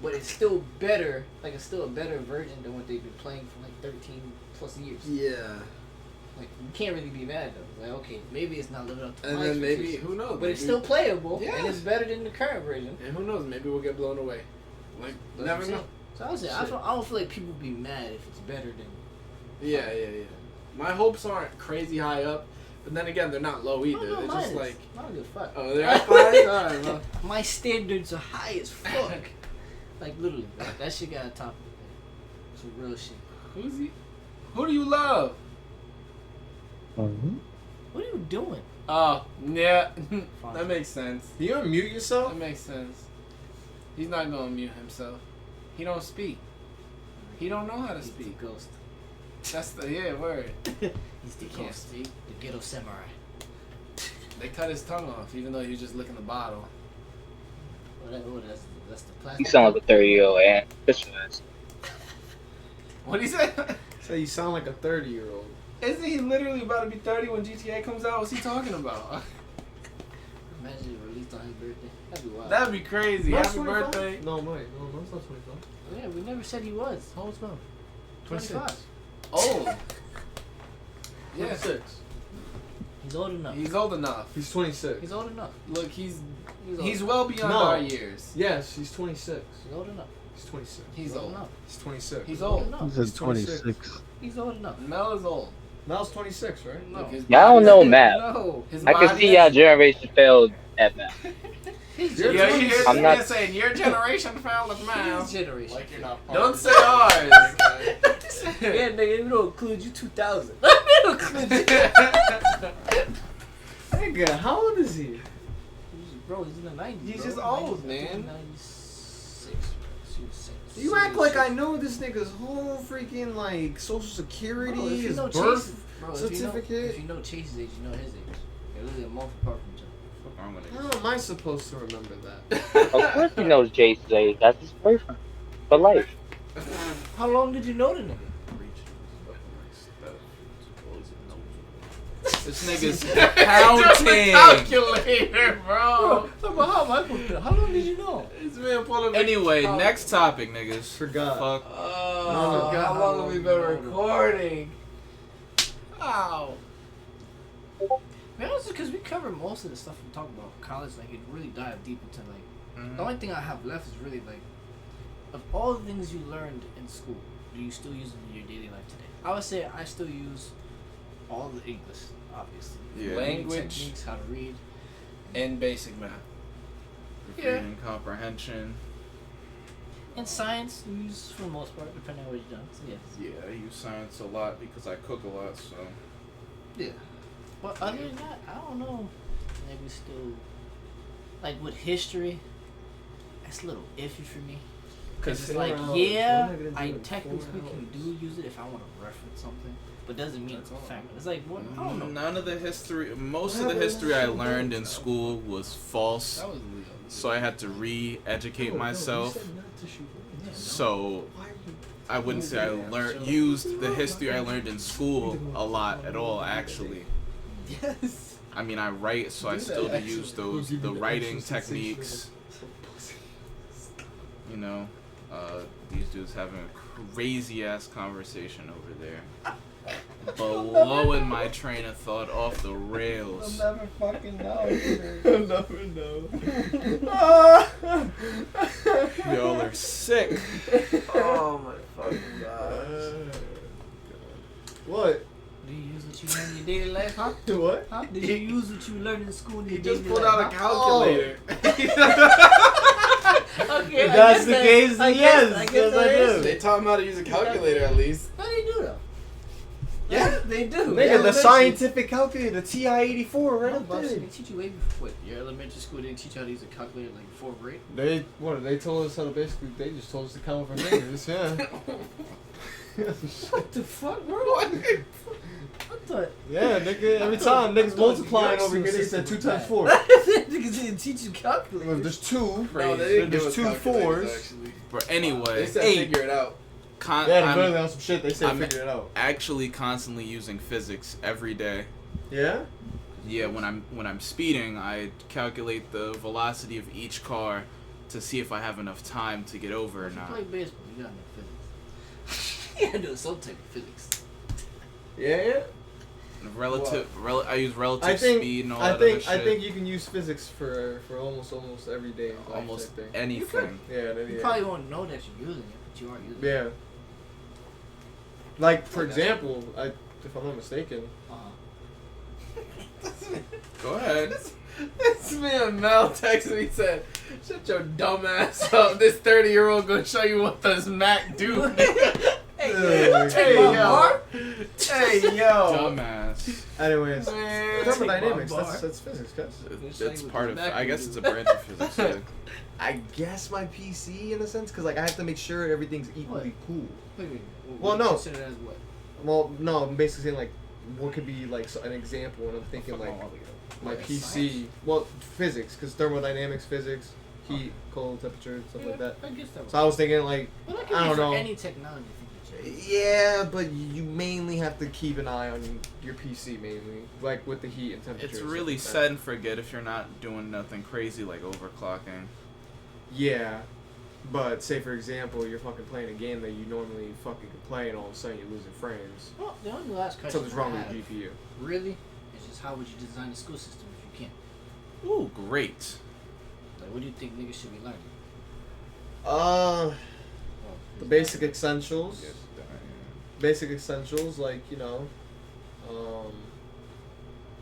but it's still better, like it's still a better version than what they've been playing for like 13 plus years. Yeah. Like, you can't really be mad though. Like, okay, maybe it's not living up to And my then maybe, expectations, who knows? but it's maybe- still playable, Yeah. and it's better than the current version. And who knows? Maybe we'll get blown away. Like, That's never what I'm know. saying. So I was saying, I don't feel like people be mad if it's better than. Yeah. My hopes aren't crazy high up, but then again, they're not low either. No, They're mine just is. like, I don't give a fuck. oh, they're at 5? Alright, well. My standards are high as fuck. Like literally, that shit got a top. Some real shit. Who's he? Who do you love? What are you doing? Oh, yeah. Fine. That makes sense. Can you unmute yourself? That makes sense. He's not gonna mute himself. He don't speak. He don't know how to He's speak. the ghost. That's the word. He's the He can't ghost. speak. The ghetto samurai. They cut his tongue off, even though he was just licking the bottle. That's the plastic. You sound like a 30-year-old and What he say? So you sound like a 30-year-old. Isn't he literally about to be 30 when GTA comes out? What's he talking about? Imagine it released on his birthday. That'd be wild. That'd be crazy. March Happy 25? birthday. No, wait. No, it's not 25. Yeah, we never said he was. How old's now? 25. Old. Yeah. 26. He's old enough. He's old enough. He's 26. He's old enough. Look, he's old. well beyond No. our years. Yes, he's 26. He's old enough. He's 26. He's old. enough. He's 26. He's He's old old. enough. He's 26. He's old enough. Mel is old. Mel's 26, right? Look, his Y'all don't know body's- math. No. His I can body see is- y'all generation failed at math. His You're Yeah, you generation. hear I'm not- me saying your generation failed at His math. generation. Like you're not part Don't of say it. ours. Yeah, nigga, we don't include you 2000. We don't include you. Nigga, how old is he? Bro, he's in the 90s. He's bro. just old, 90s, man. 96, bro. You act like I know this nigga's whole freaking like social security, Bro, if you his know birth Chase's, bro, certificate. If you know Chase's age, you know his age. They're literally a month apart from each other. What's wrong with How it? am I supposed to remember that? Of course he knows Jason's age. That's his boyfriend. For life. How long did you know the nigga? This nigga's Just a counting. calculator, bro. Bro, how long did you know? This man pulled a Anyway, Oh. next topic, niggas. Forgot. Fuck. Oh, No. how long have we been recording? Ow. Man, honestly, because we covered most of the stuff we talked about college, like it really dived deep into like the only thing I have left is really like of all the things you learned in school, do you still use them in your daily life today? I would say I still use all the English, obviously. Yeah. Reading Language. techniques, how to read. And basic math. Reading comprehension. And science, you use for the most part, depending on what you've done. So yeah. Yeah, I use science a lot because I cook a lot, so. Yeah. But other than that, I don't know. Maybe still, like with history, that's a little iffy for me. Cause it's like, yeah, I technically can do use it if I want to reference something, but doesn't mean it's a fact. It's like, what? I don't know. None of the history, most of the history I learned in school was false, That was Leo. so I had to re-educate myself. So I wouldn't say I used the history I learned in school a lot at all, actually. Yes. I mean, I write, so I still do use the writing techniques. You know, these dudes having a crazy ass conversation over there. blowing my train of thought off the rails. I'll never fucking know. I'll never know. Y'all are sick. Oh my fucking god. What? Do you use what you learned in your daily life, huh? What? Huh? Did you use what you learned in school in your He daily just pulled life? out a calculator. Okay, If that's the case, I then guess yes, that yes, I is. do. They taught him how to use a calculator at least. No, they do though. Yeah. They do. Nigga, the Elementary- scientific calculator, the TI-84, right No, up but there. they teach you way before. What, your elementary school didn't teach you how to use a calculator like 4th grade? They told us how to basically, they just told us to count with our fingers, yeah. What the fuck, bro? I thought Yeah, nigga, every time niggas multiplying over here, they said 2 times 4. niggas didn't teach you If calculus. there's 2, No, they didn't give there's us 2 calculators, 4s. actually. But anyway, They said 8. figure it out. Yeah, literally I'm on some shit, they said I'm- figure it out. actually constantly using physics every day. Yeah? Yeah, when I'm speeding, I calculate the velocity of each car to see if I have enough time to get over or If you not. play baseball, you gotta know physics. You gotta know some type of physics. Yeah? I use relative I think, speed and all I that other think, shit. I think you can use physics for almost every day. in life, almost I think. anything. Yeah, You probably won't know that you're using it, but you are using it. Yeah. Like, for Okay. example, if I'm not mistaken, Go ahead. This man Mel texted me, said, shut your dumb ass up. This 30-year-old gonna show you what does Mac do. Hey, my yo. bar. Hey, yo. Dumbass. Anyways, Man, thermodynamics, take my bar. that's physics, guys. It's part of. Mac I guess do. it's a branch of physics. Yeah. I guess my PC in a sense, because like I have to make sure everything's equally cool. Wait, wait, Well, no. Consider that as what? Well, no, I'm basically saying like what could be like an example, and I'm thinking like my Like PC. science? Well, physics, because thermodynamics, physics, heat, cold, temperature, stuff like that. I guess that So I was thinking like Well, that I could don't be for know. any technology. I think you Yeah, but you mainly have to keep an eye on your PC mainly, like with the heat and temperature. It's and really stuff like set and forget if you're not doing nothing crazy like overclocking. that. Yeah, but say for example, you're fucking playing a game that you normally fucking could play, and all of a sudden you're losing frames. Well, the only last question Something's wrong I with have, your GPU. really, is just how would you design a school system if you can't? Ooh, great. Like, what do you think niggas should be learning? The Well, basic essentials. Basic essentials, like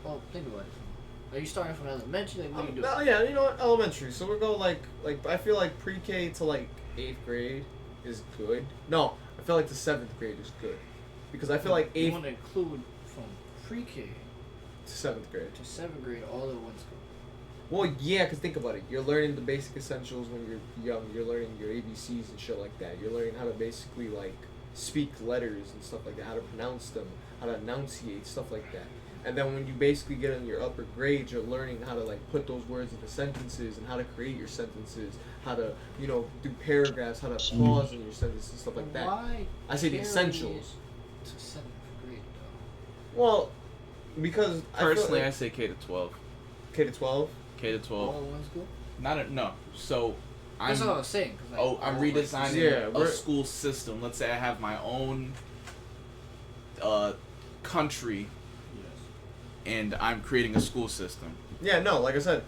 Well, think about it. Are you starting from elementary? Like, what are you doing? no, yeah, you know what? Elementary. So we'll go like I feel like pre-K to like 8th grade is good. No, I feel like the 7th grade is good because I feel like You 8th want to include from pre-K to 7th grade. to 7th grade all at one school. Well, yeah, because think about it. You're learning the basic essentials when you're young. You're learning your ABCs and shit like that. You're learning how to basically like speak letters and stuff like that. How to pronounce them. How to enunciate stuff like that. And then when you basically get in your upper grades, you're learning how to like put those words into sentences and how to create your sentences. How to do paragraphs. How to pause in your sentences and stuff like that. Why? I say the carry essentials. it to 7th grade though. Well, because Personally, I I feel say K to 12. like K to 12. K to 12. All in one school. No. So That's all I was saying. 'cause, like, I'm all, like, redesigning Yeah, a we're- school system. Let's say I have my own country Yes. and I'm creating a school system. Yeah, no, like I said,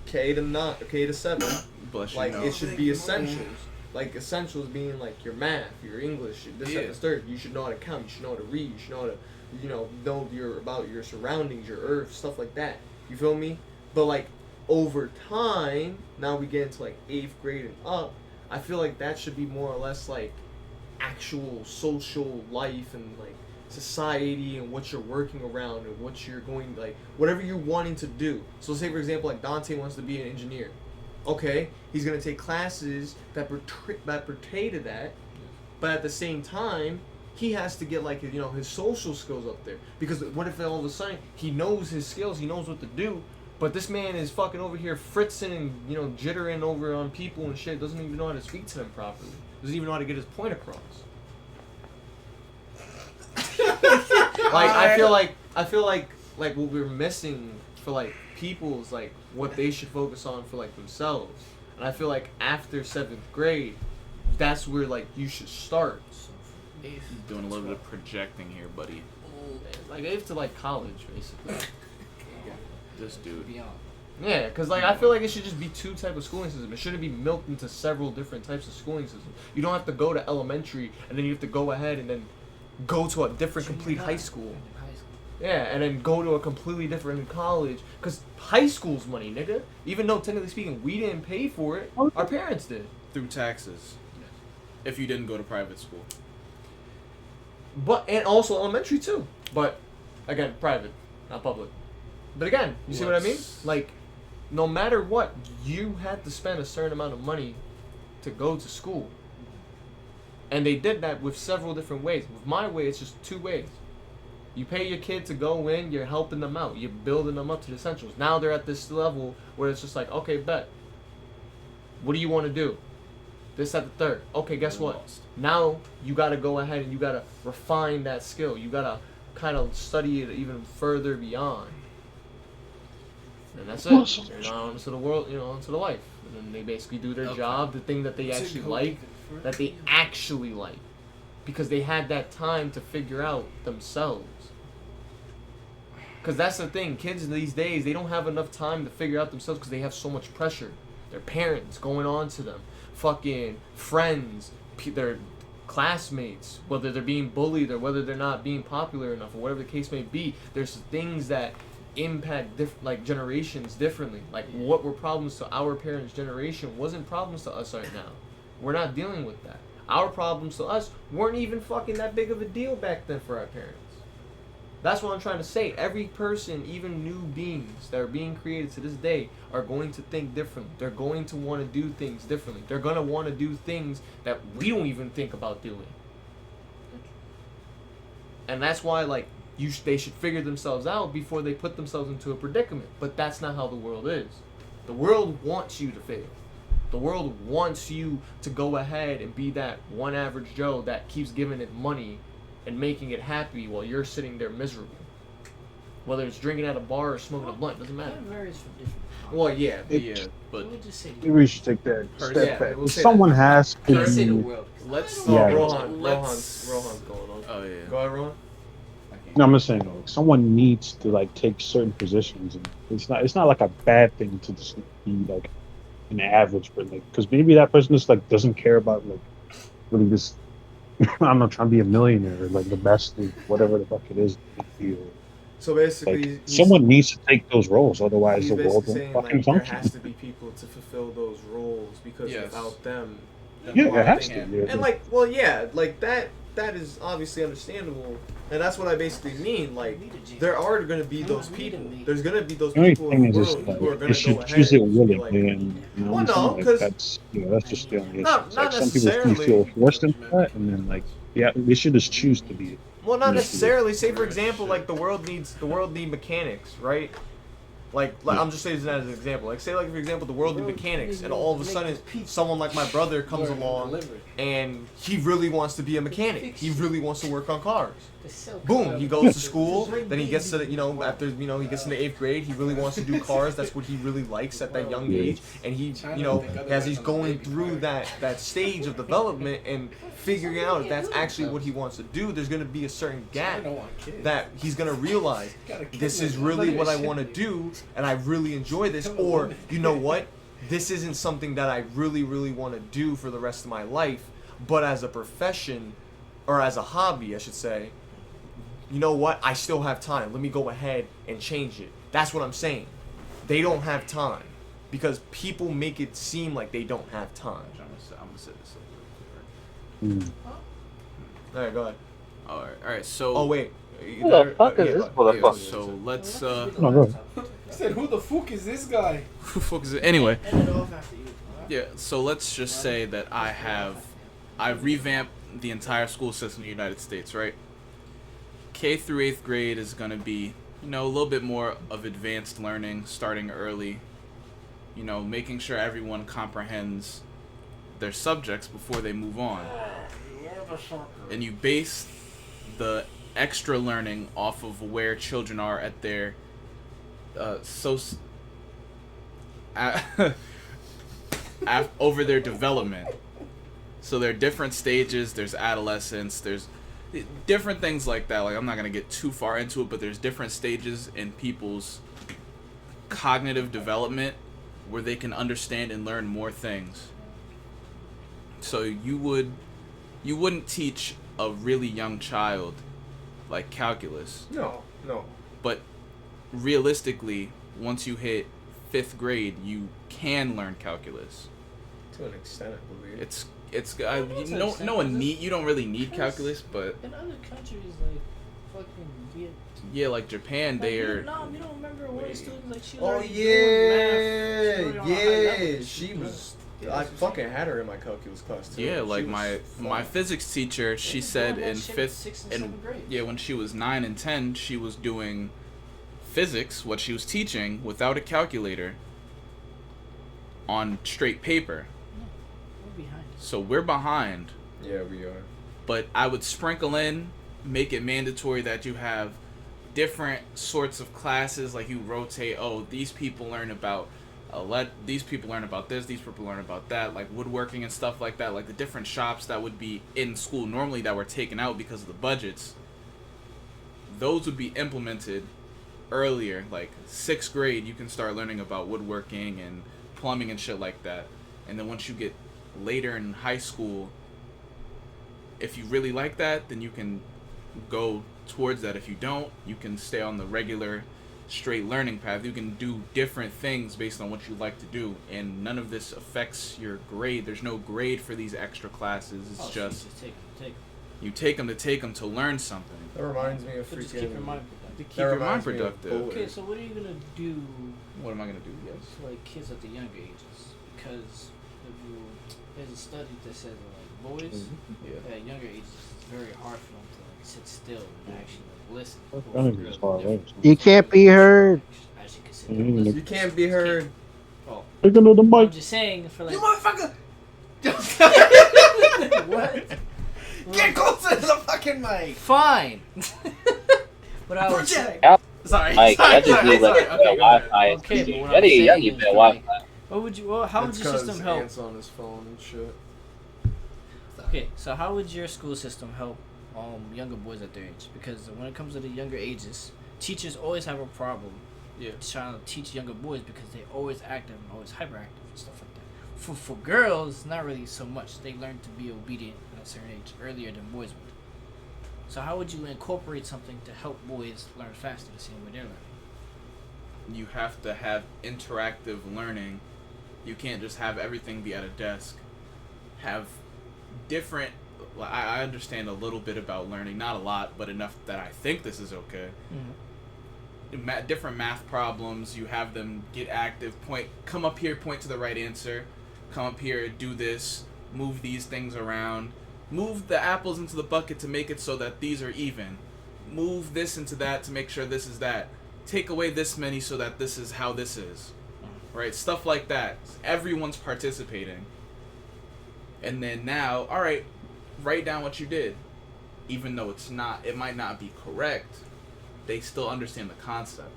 K to 7. Bless you. Like know. it should be essentials. Like essentials being like your math, your English, this, that, Yeah. this, third. You should know how to count. You should know how to read. You should know how to, know about your surroundings, your earth, stuff like that. You feel me? But like over time, now we get into like 8th grade and up. I feel like that should be more or less like actual social life and like society and what you're working around and what you're going like whatever you're wanting to do. So say for example like Dante wants to be an engineer. Okay, he's gonna take classes that pertain to that, but at the same time, he has to get like his social skills up there. Because what if all of a sudden he knows his skills, he knows what to do, but this man is fucking over here fritzing and jittering over on people and shit, doesn't even know how to speak to them properly, doesn't even know how to get his point across. Like I feel like what we're missing for like people's like what they should focus on for like themselves, and I feel like after 7th grade, that's where like you should start. So from 8th Doing a to little bit 12th. of projecting here, buddy. Like, they have to, like, college, basically. This dude. Beyond. Yeah, because, like, I feel like it should just be two type of schooling system. It shouldn't be milked into several different types of schooling systems. You don't have to go to elementary, and then you have to go ahead and then go to a different complete high school. Yeah, and then go to a completely different college. Because high school's money, nigga. Even though, technically speaking, we didn't pay for it, our parents did. Through taxes. If you didn't go to private school. But, and also elementary, too. But, again, private, not public. But again, you see what I mean? Like, no matter what, you had to spend a certain amount of money to go to school. And they did that with several different ways. With my way, it's just two ways. You pay your kid to go in, you're helping them out. You're building them up to the essentials. Now they're at this level where it's just like, okay, bet. What do you want to do? This, at the third. Okay, guess what? Now you got to go ahead and you got to refine that skill. You got to kind of study it even further beyond. And that's it. They're not into the world, into the life. And then they basically do their job, the thing that they actually like, because they had that time to figure out themselves. Because that's the thing, kids these days, they don't have enough time to figure out themselves because they have so much pressure. Their parents going on to them, fucking friends, their classmates, whether they're being bullied or whether they're not being popular enough or whatever the case may be. There's things that impact generations differently. Like, what were problems to our parents' generation wasn't problems to us right now. We're not dealing with that. Our problems to us weren't even fucking that big of a deal back then for our parents. That's what I'm trying to say. Every person, even new beings that are being created to this day, are going to think differently. They're going to want to do things differently. They're going to want to do things that we don't even think about doing. And that's why, like, they should figure themselves out before they put themselves into a predicament. But that's not how the world is. The world wants you to fail. The world wants you to go ahead and be that one average Joe that keeps giving it money and making it happy while you're sitting there miserable. Whether it's drinking at a bar or smoking a blunt, doesn't matter. That varies from different. Well, yeah, but We'll just say Maybe we should take that step Yeah, back. we'll say Someone has to. let's say the world. let's. Yeah. Rohan's going on. Oh yeah. Go ahead, Rohan. No, I'm just saying, like, someone needs to like take certain positions, and it's not like a bad thing to just be like an average, but like, because maybe that person just like doesn't care about like really just I'm not trying to be a millionaire or like the best of whatever the fuck it is. So basically, Like, someone needs to take those roles, otherwise he's the world basically won't saying, fucking like, there function. has to be people to fulfill those roles because Yes. without them, Yeah, it has to. Yeah. Yeah. and like, well, yeah, like that is obviously understandable, and that's what I basically mean. Like, there are going to be those people. There's going to be those The only people in thing the is, world like, who are going you to should go ahead choose it and just be willingly, like, and you know, well, what I'm no, saying? Like, 'cause- that's just the only issue. Not It's like some people necessarily. feel forced into that, and then like, yeah, they should just choose to be. Well, not Yeah. necessarily. Say for example, like the world need mechanics, right? Like I'm just saying that as an example. Like, say, like, for example, the world need mechanics, and all of a sudden, someone like my brother comes along, and he really wants to be a mechanic. He really wants to work on cars. Boom, he goes to school, then he gets to, after, he gets into 8th grade, he really wants to do cars. That's what he really likes at that young age. And he, as he's going through that stage of development and figuring out if that's actually what he wants to do, there's going to be a certain gap that he's going to realize, this is really what I want to do, and I really enjoy this, or, you know what, this isn't something that I really, really want to do for the rest of my life, but as a profession, or as a hobby, I should say, you know what, I still have time. Let me go ahead and change it. That's what I'm saying. They don't have time. Because people make it seem like they don't have time. I'm gonna set this up real quick. Alright, go ahead. Alright, so. Oh, wait. Who the fuck is this motherfucker? So let's. No, go ahead. He said, "Who the fuck is this guy?" Who the fuck is it? Anyway. End it off after you. Yeah, so let's just say that I revamped the entire school system in the United States, right? K through 8th grade is going to be, a little bit more of advanced learning, starting early, making sure everyone comprehends their subjects before they move on. And you base the extra learning off of where children are at their over their development. So there are different stages. There's adolescence. There's different things like that. Like, I'm not gonna get too far into it, but there's different stages in people's cognitive development where they can understand and learn more things. So you wouldn't teach a really young child like calculus. No. But realistically, once you hit 5th grade, you can learn calculus. To an extent, I believe. No one need. You don't really need calculus, but in other countries like fucking yeah, like Japan, they are. Vietnam, you don't remember one of the students like she was Oh already doing math. She was already on a high level. she was. I fucking had her in my calculus class too. Yeah, like She was my physics teacher, she said doing that in shit 5th 6th and and 7th grade. yeah, when she was 9 and 10, she was doing physics, what she was teaching, without a calculator, on straight paper. We're behind. So we're behind. Yeah, we are. But I would sprinkle in, make it mandatory that you have different sorts of classes, like you rotate. Oh, these people learn about these people learn about this, these people learn about that, like woodworking and stuff like that, like the different shops that would be in school normally that were taken out because of the budgets. Those would be implemented earlier, like 6th grade, you can start learning about woodworking and plumbing and shit like that. And then once you get later in high school, if you really like that, then you can go towards that. If you don't, you can stay on the regular straight learning path. You can do different things based on what you like to do, and none of this affects your grade. There's no grade for these extra classes. It's just take them. you take them to learn something. That reminds me of But just freaking. keep your mind To productive. keep your mind reminds me of productive. bullet. Okay, so what are you gonna do What am I gonna do? Yes. for like kids at the younger ages? Because there's a study that says that like boys Yeah. at younger ages, it's very hard for them to like sit still and actually like listen. That Boys and nigga's girls far are away. different. You can't be heard. Actually can sit Yeah, there and you listen. You can't be heard. Oh, Take another I'm mic. just saying for like motherfucker! what? Get closer to the fucking mic! Fine. But I was Project! Sorry. Mike, I just need like sorry. Okay, a go ahead. Wi-Fi. Okay, but what Y'all I'm need saying better is, Wi-Fi. how would It's your 'cause system help? Ant's on his phone and shit. Okay, so how would your school system help younger boys at their age? Because when it comes to the younger ages, teachers always have a problem trying to teach younger boys because they always active and always hyperactive and stuff like that. For girls, not really so much. They learn to be obedient at a certain age earlier than boys would. So how would you incorporate something to help boys learn faster the same way they're learning? You have to have interactive learning. You can't just have everything be at a desk. Have different. I understand a little bit about learning, not a lot, but enough that I think this is okay. Different math problems. You have them get active. Come up here, point to the right answer. Come up here, do this. Move these things around. Move the apples into the bucket to make it so that these are even. Move this into that to make sure this is that. Take away this many so that this is how this is. Right? Stuff like that. Everyone's participating. And then now, alright, write down what you did. Even though it might not be correct, they still understand the concept.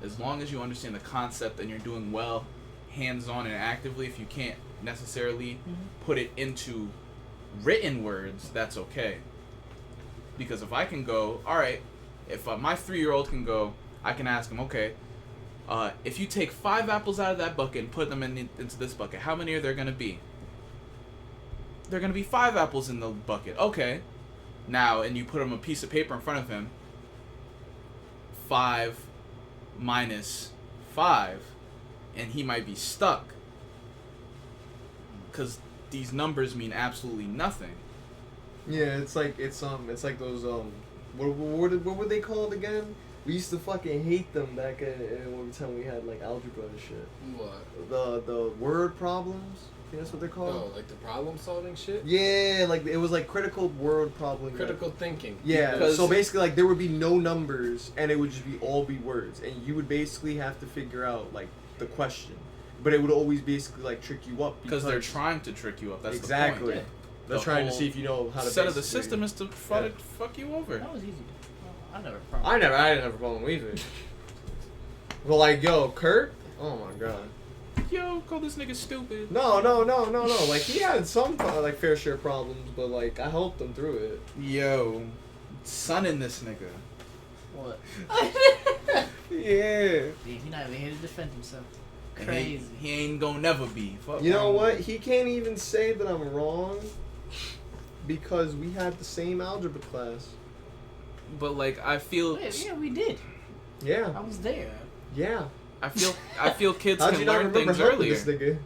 As long as you understand the concept and you're doing well, hands-on and actively, if you can't necessarily put it into written words, that's okay. Because if I can go, alright, if my 3-year-old can go, I can ask him, okay, if you take 5 apples out of that bucket and put them into this bucket, how many are there going to be? There are going to be 5 apples in the bucket. Okay. Now, and you put him a piece of paper in front of him, 5 minus 5, and he might be stuck. Because these numbers mean absolutely nothing. Yeah, it's like those what were they called again? We used to fucking hate them back in one time we had like algebra and shit. What? The word problems. I think that's what they're called. Oh, like the problem solving shit? Yeah, like it was like critical word problem. Critical thinking. Yeah, Because- so basically like there would be no numbers and it would just all be words, and you would basically have to figure out like the question, but it would always basically like trick you up Because they're trying to trick you up. That's exactly. the point. They're The trying to whole see if you know how to. Set of the basically- system is to fuck you over. That was easy. I never problem. I didn't have a problem either. But like, yo, Kurt, oh my god. like, yo, call this nigga stupid. No. Like he had some like fair share problems, but like I helped him through it. Yo, son in this nigga. What? Yeah. He not even here to defend himself. And Crazy. He ain't gonna never be. Fuck You know him. what? He can't even say that I'm wrong because we had the same algebra class. But like, I feel. Wait, yeah, we did. Yeah. I was there. Yeah. I feel kids How'd can you not learn remember things helping earlier. this nigga?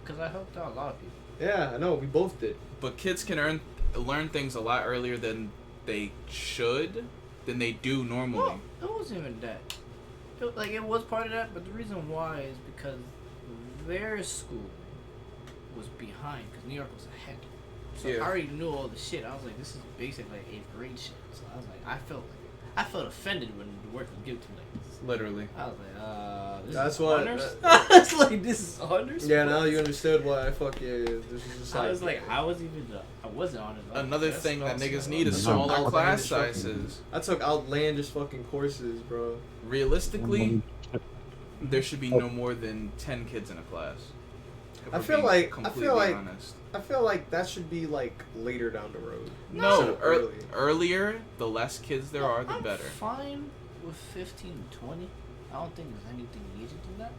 Because I helped out a lot of people. Yeah, I know. We both did. But kids can learn things a lot earlier than they should, than they do normally. Well, it wasn't even that. It was part of that, but the reason why is because their school was behind, because New York was ahead. So Yeah. I already knew all the shit. I was like, this is basic, like, 8th grade shit. So I was like, I felt offended when the work was given to me like this. Literally. I was like, this That's is what- honors? I was like, this is honors? Yeah, now you understood why I fuck yeah. This is just I was like, I wasn't honors. I was Another like, thing that that's niggas awesome. need is No, smaller outlandish class fucking- sizes. I took outlandish fucking courses, bro. Realistically, there should be no more than 10 kids in a class. If I we're feel being like- completely honest. I feel like that should be like later down the road. No, Instead of early. earlier, the less kids there are, the I'm better. fine with 15 to 20. I don't think there's anything needed in that.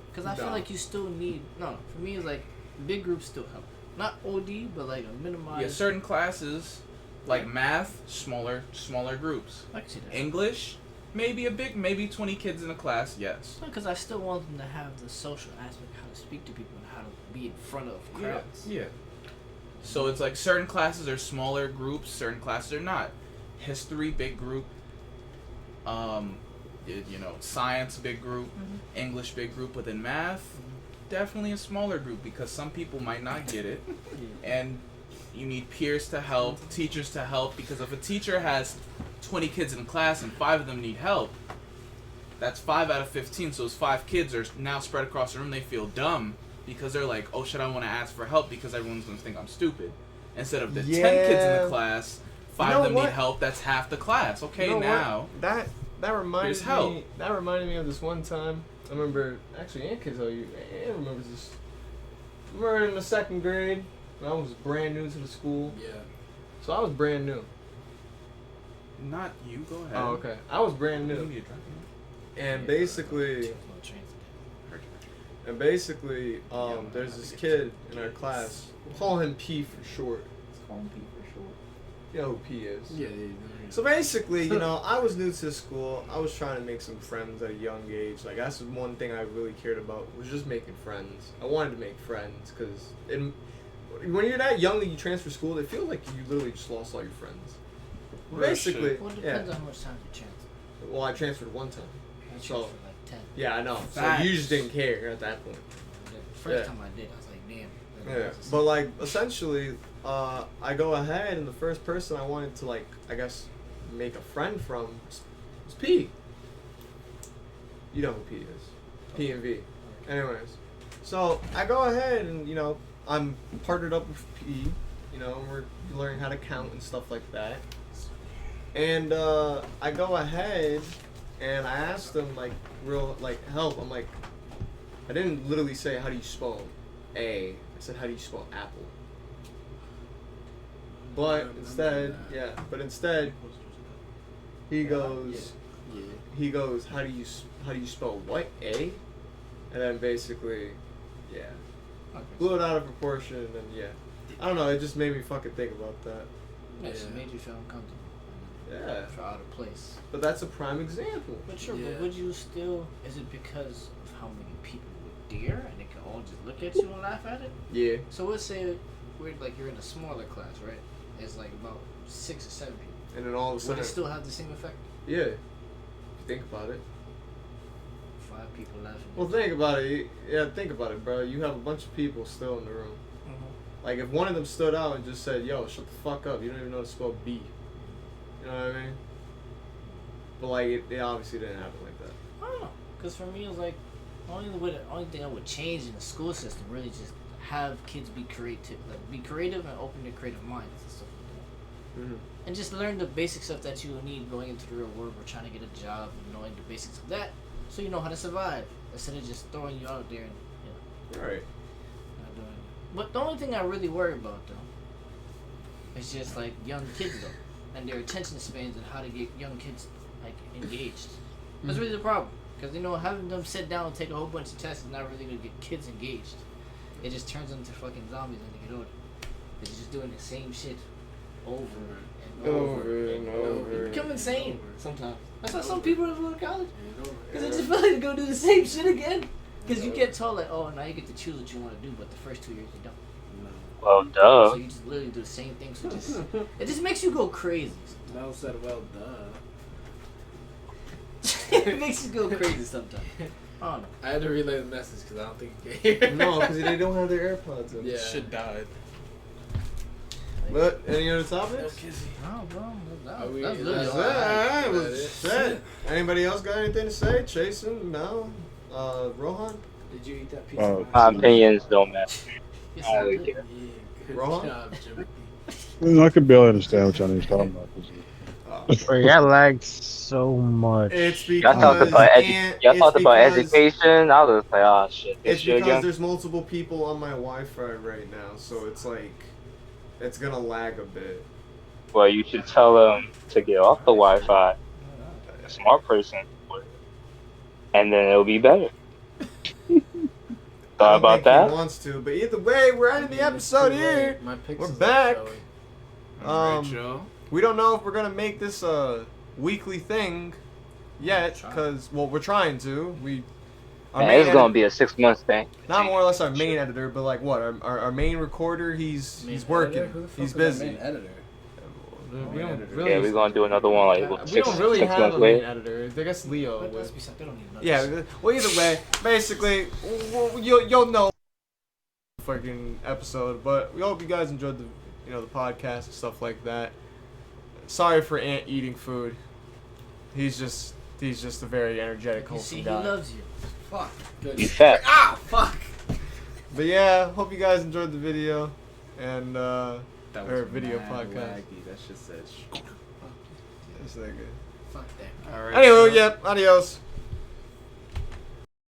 Because I feel No. like you still need... No, for me, it's like big groups still help. Not OD, but like a minimized... Yeah, certain classes, like math, smaller groups. I can see that. English, maybe 20 kids in a class, yes. Because I still want them to have the social aspect, how to speak to people and how to be in front of crowds. Yeah. So it's like certain classes are smaller groups, certain classes are not. History, big group. Science, big group. English, big group. But then math, definitely a smaller group because some people might not get it. And you need peers to help, teachers to help, because if a teacher has 20 kids in a class and 5 of them need help, that's 5 out of 15, so those 5 kids are now spread across the room. They feel dumb because they're like, oh shit, I want to ask for help because everyone's going to think I'm stupid. Instead of the 10 kids in the class, 5 of them need help, that's half the class. Okay, You know now. what? That reminded Here's help. me. That reminded me of this one time. I remember actually, Aunt can tell you. Aunt remembers this. I remember in the 2nd grade when I was brand new to the school. Yeah. So I was brand new. Not you, go ahead. Oh, okay. I was brand You new, need to drop it. and basically, there's this kid in our class. We'll call him P for short. You know who P is. Yeah. So basically, I was new to the school. I was trying to make some friends at a young age. Like, that's the one thing I really cared about was just making friends. I wanted to make friends because when you're that young that you transfer school, it feels like you literally just lost all your friends. Real Basically, shit. Well, it yeah. depends on how much time you transfer. Well, I transferred one time. I So- transferred like 10. Yeah, I know. Facts. So you just didn't care at that point. The first Yeah. time I did, I was like, damn. Yeah. But like, essentially, I go ahead and the first person I wanted to make a friend from was P. You know who P is. P and V. Anyways, so I go ahead and I'm partnered up with P. We're learning how to count and stuff like that. And I go ahead and I asked them help. I'm like, I didn't literally say how do you spell A. I said how do you spell apple. But instead, he goes, how do you spell what A? And then basically, yeah, blew it out of proportion, and yeah, I don't know. It just made me fucking think about that. It just made you feel uncomfortable. Yeah, For out of place. but that's a prime example. But sure, Yeah. but would you still, is it because of how many people would dare and they can all just look at you and laugh at it? Yeah. So let's say you're in a smaller class, right? It's like about 6 or 7 people. And then all of a Would sudden, it still have the same effect? yeah. If you think about it. 5 people laughing. Well, think about it. Yeah, think about it, bro. You have a bunch of people still in the room. Mhm. Like, if one of them stood out and just said, yo, shut the fuck up, you don't even know how to spell B. You know what I mean? But, like, it obviously didn't happen like that. I don't know. Because for me, it's like, the only thing I would change in the school system really just have kids be creative. Like, be creative and open their creative minds and stuff like that. Mm-hmm. And just learn the basic stuff that you need going into the real world or trying to get a job and knowing the basics of that so you know how to survive. instead of just throwing you out there and Right. not doing it. But the only thing I really worry about though is just like young kids though, and their attention spans and how to get young kids like engaged. That's really the problem. Because having them sit down and take a whole bunch of tests is not really gonna get kids engaged. It just turns them into fucking zombies when they get older. They're just doing the same shit over and over and over. You become insane sometimes. That's why some people don't go to college. Because they just feel like to go do the same shit again. Because you get told like, oh, now you get to choose what you want to do, but the first 2 years you don't. Well, duh. So you just literally do the same thing. So it just makes you go crazy. Mel said, well, duh. It makes you go crazy sometimes. I don't know. I had to relay the message because I don't think you can hear. No, because they don't have their AirPods in. Yeah. Shit died. But any other topics? No, bro. Are we- That's That's literally it. all I had. Alright, well, shit. Anybody else got anything to say? Jason, Mel, Rohan? Did you eat that pizza? Oh. My opinions don't matter. Yes, I I don't really did. care. Yeah, good Rohan? job, Jimmy. I could barely understand what y'all niggas talking about. Bro, y'all lagged so much. It's Y'all because talked about it's about because- education. I was like, oh shit, this It's shit because again. there's multiple people on my Wi-Fi right now, so it's like it's gonna lag a bit. Well, you should tell them to get off the Wi-Fi. A smart person would, and then it'll be better. I Thought don't about think that? He wants to, but either way, we're ending the episode here. My pixels We're are back. showing. Alright, y'all. We don't know if we're gonna make this a weekly thing yet, because we're trying to. Our Man, main it's gonna be a 6 month thing. not more or less our main editor, but like what our main recorder. He's working. Who the fuck He's is that busy. main editor? We don't Yeah, really. we're gonna do another one like we six don't really six have months a main later. editor. I guess Leo. But would. let's be something. They don't need Yeah. notice. Well, either way, basically, you'll know fucking episode. But we hope you guys enjoyed the podcast and stuff like that. Sorry for Ant eating food. He's just a very energetic, You wholesome see, he guy. loves you. Fuck. Good. You fat. Ah, fuck. But yeah, hope you guys enjoyed the video and That or video mad podcast. laggy. That shit said. It's that good. Fuck that. Alright. Anyway, y'all. yep. Adios.